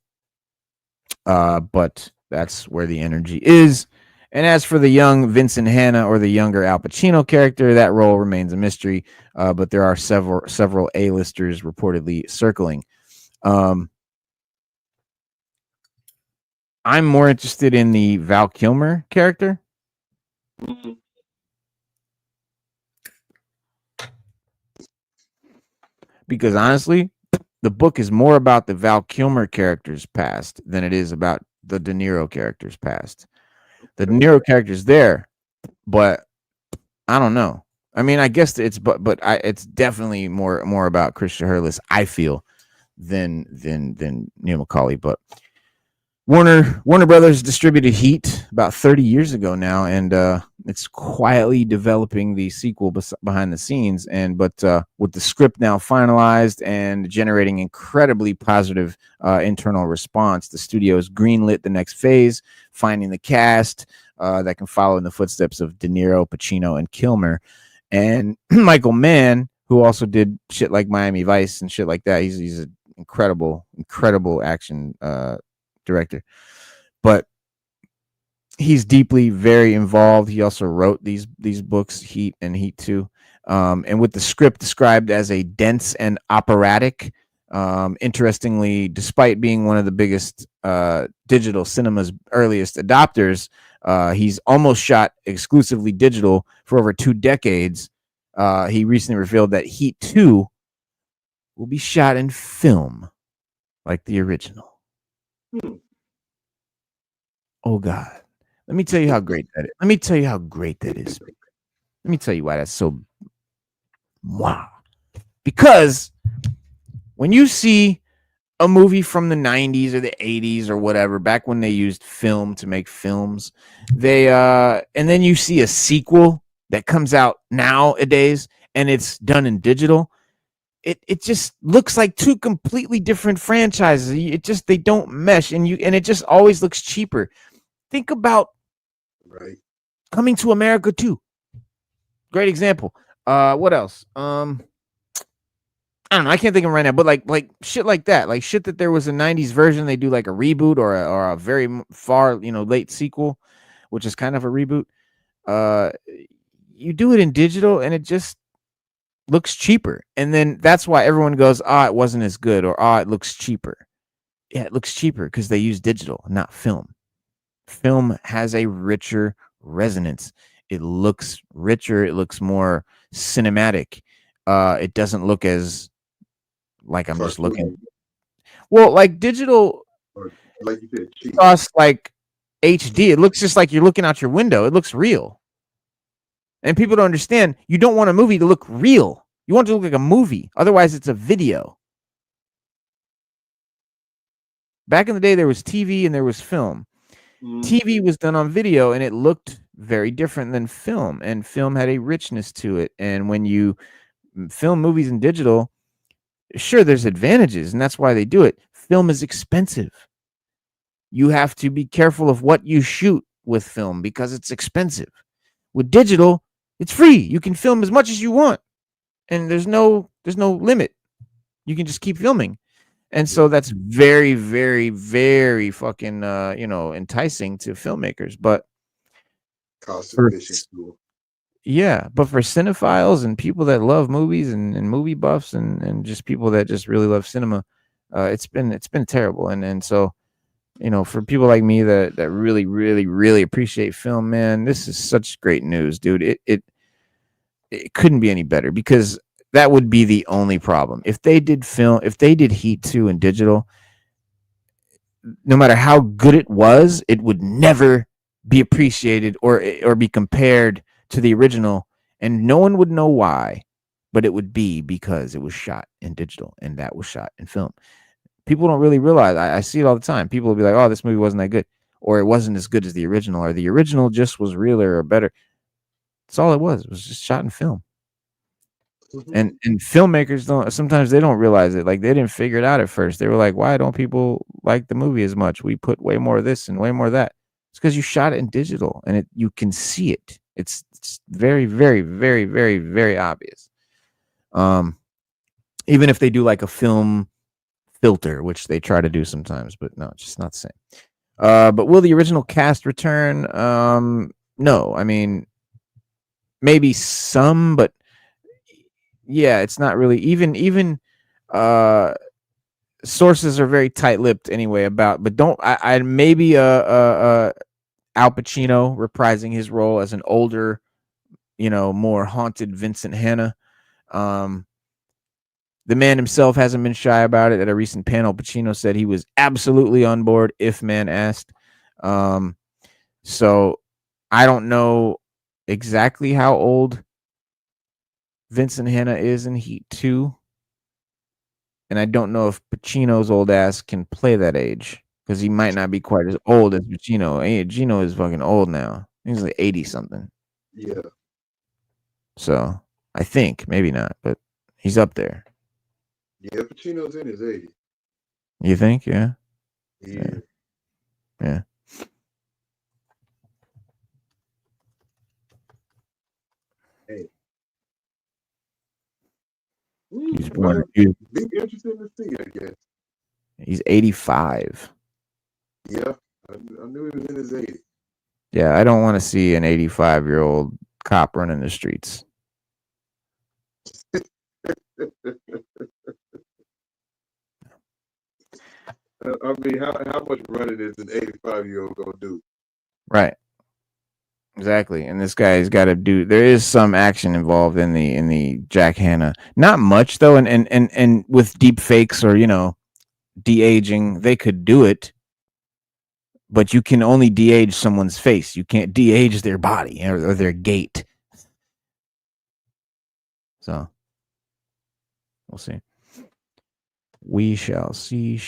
but that's where the energy is. And as for the young Vincent Hanna or the younger Al Pacino character, that role remains a mystery, but there are several A-listers reportedly circling. I'm more interested in the Val Kilmer character. Because honestly, the book is more about the Val Kilmer character's past than it is about the De Niro character's past. The De Niro character's there, but I don't know. I mean, I guess it's it's definitely more about Christian Hurlis, I feel, than Neil McCauley. But Warner Brothers distributed Heat about 30 years ago now, and it's quietly developing the sequel behind the scenes. But with the script now finalized and generating incredibly positive internal response, the studio has greenlit the next phase, finding the cast that can follow in the footsteps of De Niro, Pacino, and Kilmer. And Michael Mann, who also did shit like Miami Vice and shit like that. He's an incredible action director, but he's deeply very involved. He also wrote these books, Heat and Heat 2, and with the script described as a dense and operatic. Interestingly, despite being one of the biggest digital cinema's earliest adopters, he's almost shot exclusively digital for over 2 decades. He recently revealed that Heat 2 will be shot in film like the original. Oh God. Let me tell you how great that is. Let me tell you why that's so wow. Because when you see a movie from the 90s or the 80s or whatever, back when they used film to make films, and then you see a sequel that comes out nowadays and it's done in digital, it just looks like 2 completely different franchises. They don't mesh, and it just always looks cheaper. Think about Coming to America 2. Great example. What else? I don't know. I can't think of it right now, but like shit like that, like shit that there was a 90s version, they do like a reboot or a very far, late sequel, which is kind of a reboot. You do it in digital and it just looks cheaper. And then that's why everyone goes, it wasn't as good, or it looks cheaper. Yeah, it looks cheaper because they use digital, not film. Film has a richer resonance. It looks richer. It looks more cinematic. It doesn't look as like I'm just looking. Well, like digital, like you said, across like HD, it looks just like you're looking out your window. It looks real. And people don't understand. You don't want a movie to look real. You want it to look like a movie. Otherwise, it's a video. Back in the day, there was TV and there was film. TV was done on video and it looked very different than film. And film had a richness to it. And when you film movies in digital, sure, there's advantages, and that's why they do it. Film is expensive. You have to be careful of what you shoot with film because it's expensive. With digital, it's free. You can film as much as you want, and there's no limit. You can just keep filming. And so that's very, very, very fucking enticing to filmmakers. But cost efficient tool. Yeah, but for cinephiles and people that love movies and movie buffs and just people that just really love cinema, it's been terrible. And so, for people like me that really, really, really appreciate film, man, this is such great news, dude. It couldn't be any better because That would be the only problem. If they did Heat 2 in digital, no matter how good it was, it would never be appreciated or be compared to the original, and no one would know why, but it would be because it was shot in digital and that was shot in film. People don't really realize. I see it all the time. People will be like, "Oh, this movie wasn't that good," or "It wasn't as good as the original," or "The original just was realer or better." That's all it was. It was just shot in film. And filmmakers sometimes they don't realize it. Like, they didn't figure it out at first. They were like, why don't people like the movie as much? We put way more of this and way more of that. It's because you shot it in digital and you can see it. It's very, very, very, very, very obvious. Even if they do like a film filter, which they try to do sometimes, but no, it's just not the same. But will the original cast return? No, I mean, maybe some, but yeah, it's not really even sources are very tight-lipped anyway about, but I maybe Al Pacino reprising his role as an older, more haunted Vincent Hanna. The man himself hasn't been shy about it. At a recent panel, Pacino said he was absolutely on board if Mann asked. So I don't know exactly how old Vincent Hanna is in Heat 2. And I don't know if Pacino's old ass can play that age, because he might not be quite as old as Pacino. Hey, Pacino is fucking old now. He's like 80-something. Yeah. So I think, maybe not, but he's up there. Yeah, Pacino's in his 80s. You think? Yeah. Yeah. Yeah. Hey. He's Be interesting to see, I guess. He's 85. Yeah, I knew he was in his 80s. Yeah, I don't want to see an 85-year-old cop running the streets. I mean, how much running is an 85-year-old gonna do? Right. Exactly. And this guy's got to do. There is some action involved in the Jack Hanna. Not much though. And with deep fakes or de-aging, they could do it. But you can only de-age someone's face. You can't de-age their body or their gait. So we'll see. We shall see.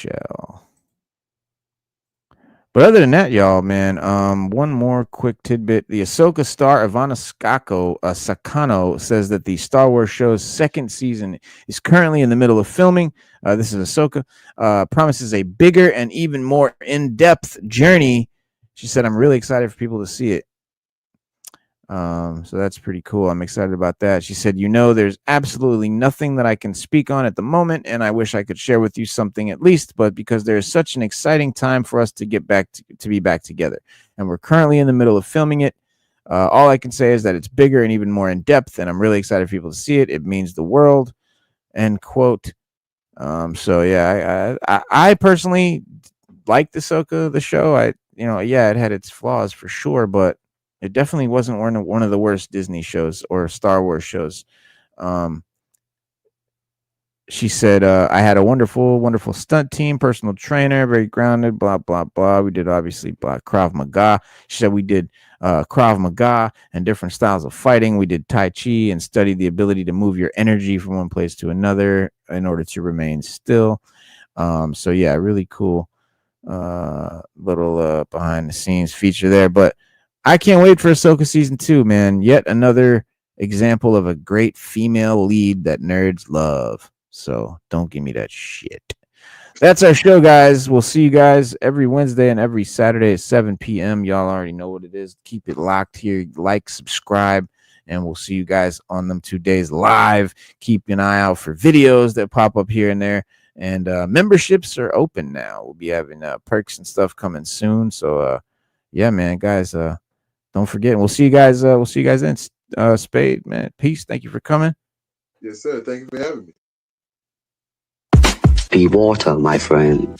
But other than that, y'all, man, one more quick tidbit. The Ahsoka star Ivanna Sakhno says that the Star Wars show's second season is currently in the middle of filming. This is Ahsoka. Promises a bigger and even more in-depth journey. She said, I'm really excited for people to see it. So that's pretty cool. I'm excited about that. She said, there's absolutely nothing that I can speak on at the moment, and I wish I could share with you something at least, but because there is such an exciting time for us to get back to be back together, and we're currently in the middle of filming it. All I can say is that it's bigger and even more in depth, and I'm really excited for people to see it. It means the world. End quote. So yeah, I personally like the show. It had its flaws for sure, but it definitely wasn't one of the worst Disney shows or Star Wars shows. She said, I had a wonderful, wonderful stunt team, personal trainer, very grounded, blah, blah, blah. We did obviously Krav Maga. She said we did Krav Maga and different styles of fighting. We did Tai Chi and studied the ability to move your energy from one place to another in order to remain still. So yeah, really cool little behind the scenes feature there. But I can't wait for Ahsoka season 2, man. Yet another example of a great female lead that nerds love. So don't give me that shit. That's our show, guys. We'll see you guys every Wednesday and every Saturday at 7 p.m. Y'all already know what it is. Keep it locked here. Like, subscribe, and we'll see you guys on them 2 days live. Keep an eye out for videos that pop up here and there. And memberships are open now. We'll be having perks and stuff coming soon. So yeah, man, guys, don't forget. We'll see you guys. Then. Spade, man. Peace. Thank you for coming. Yes, sir. Thank you for having me. Be water, my friend.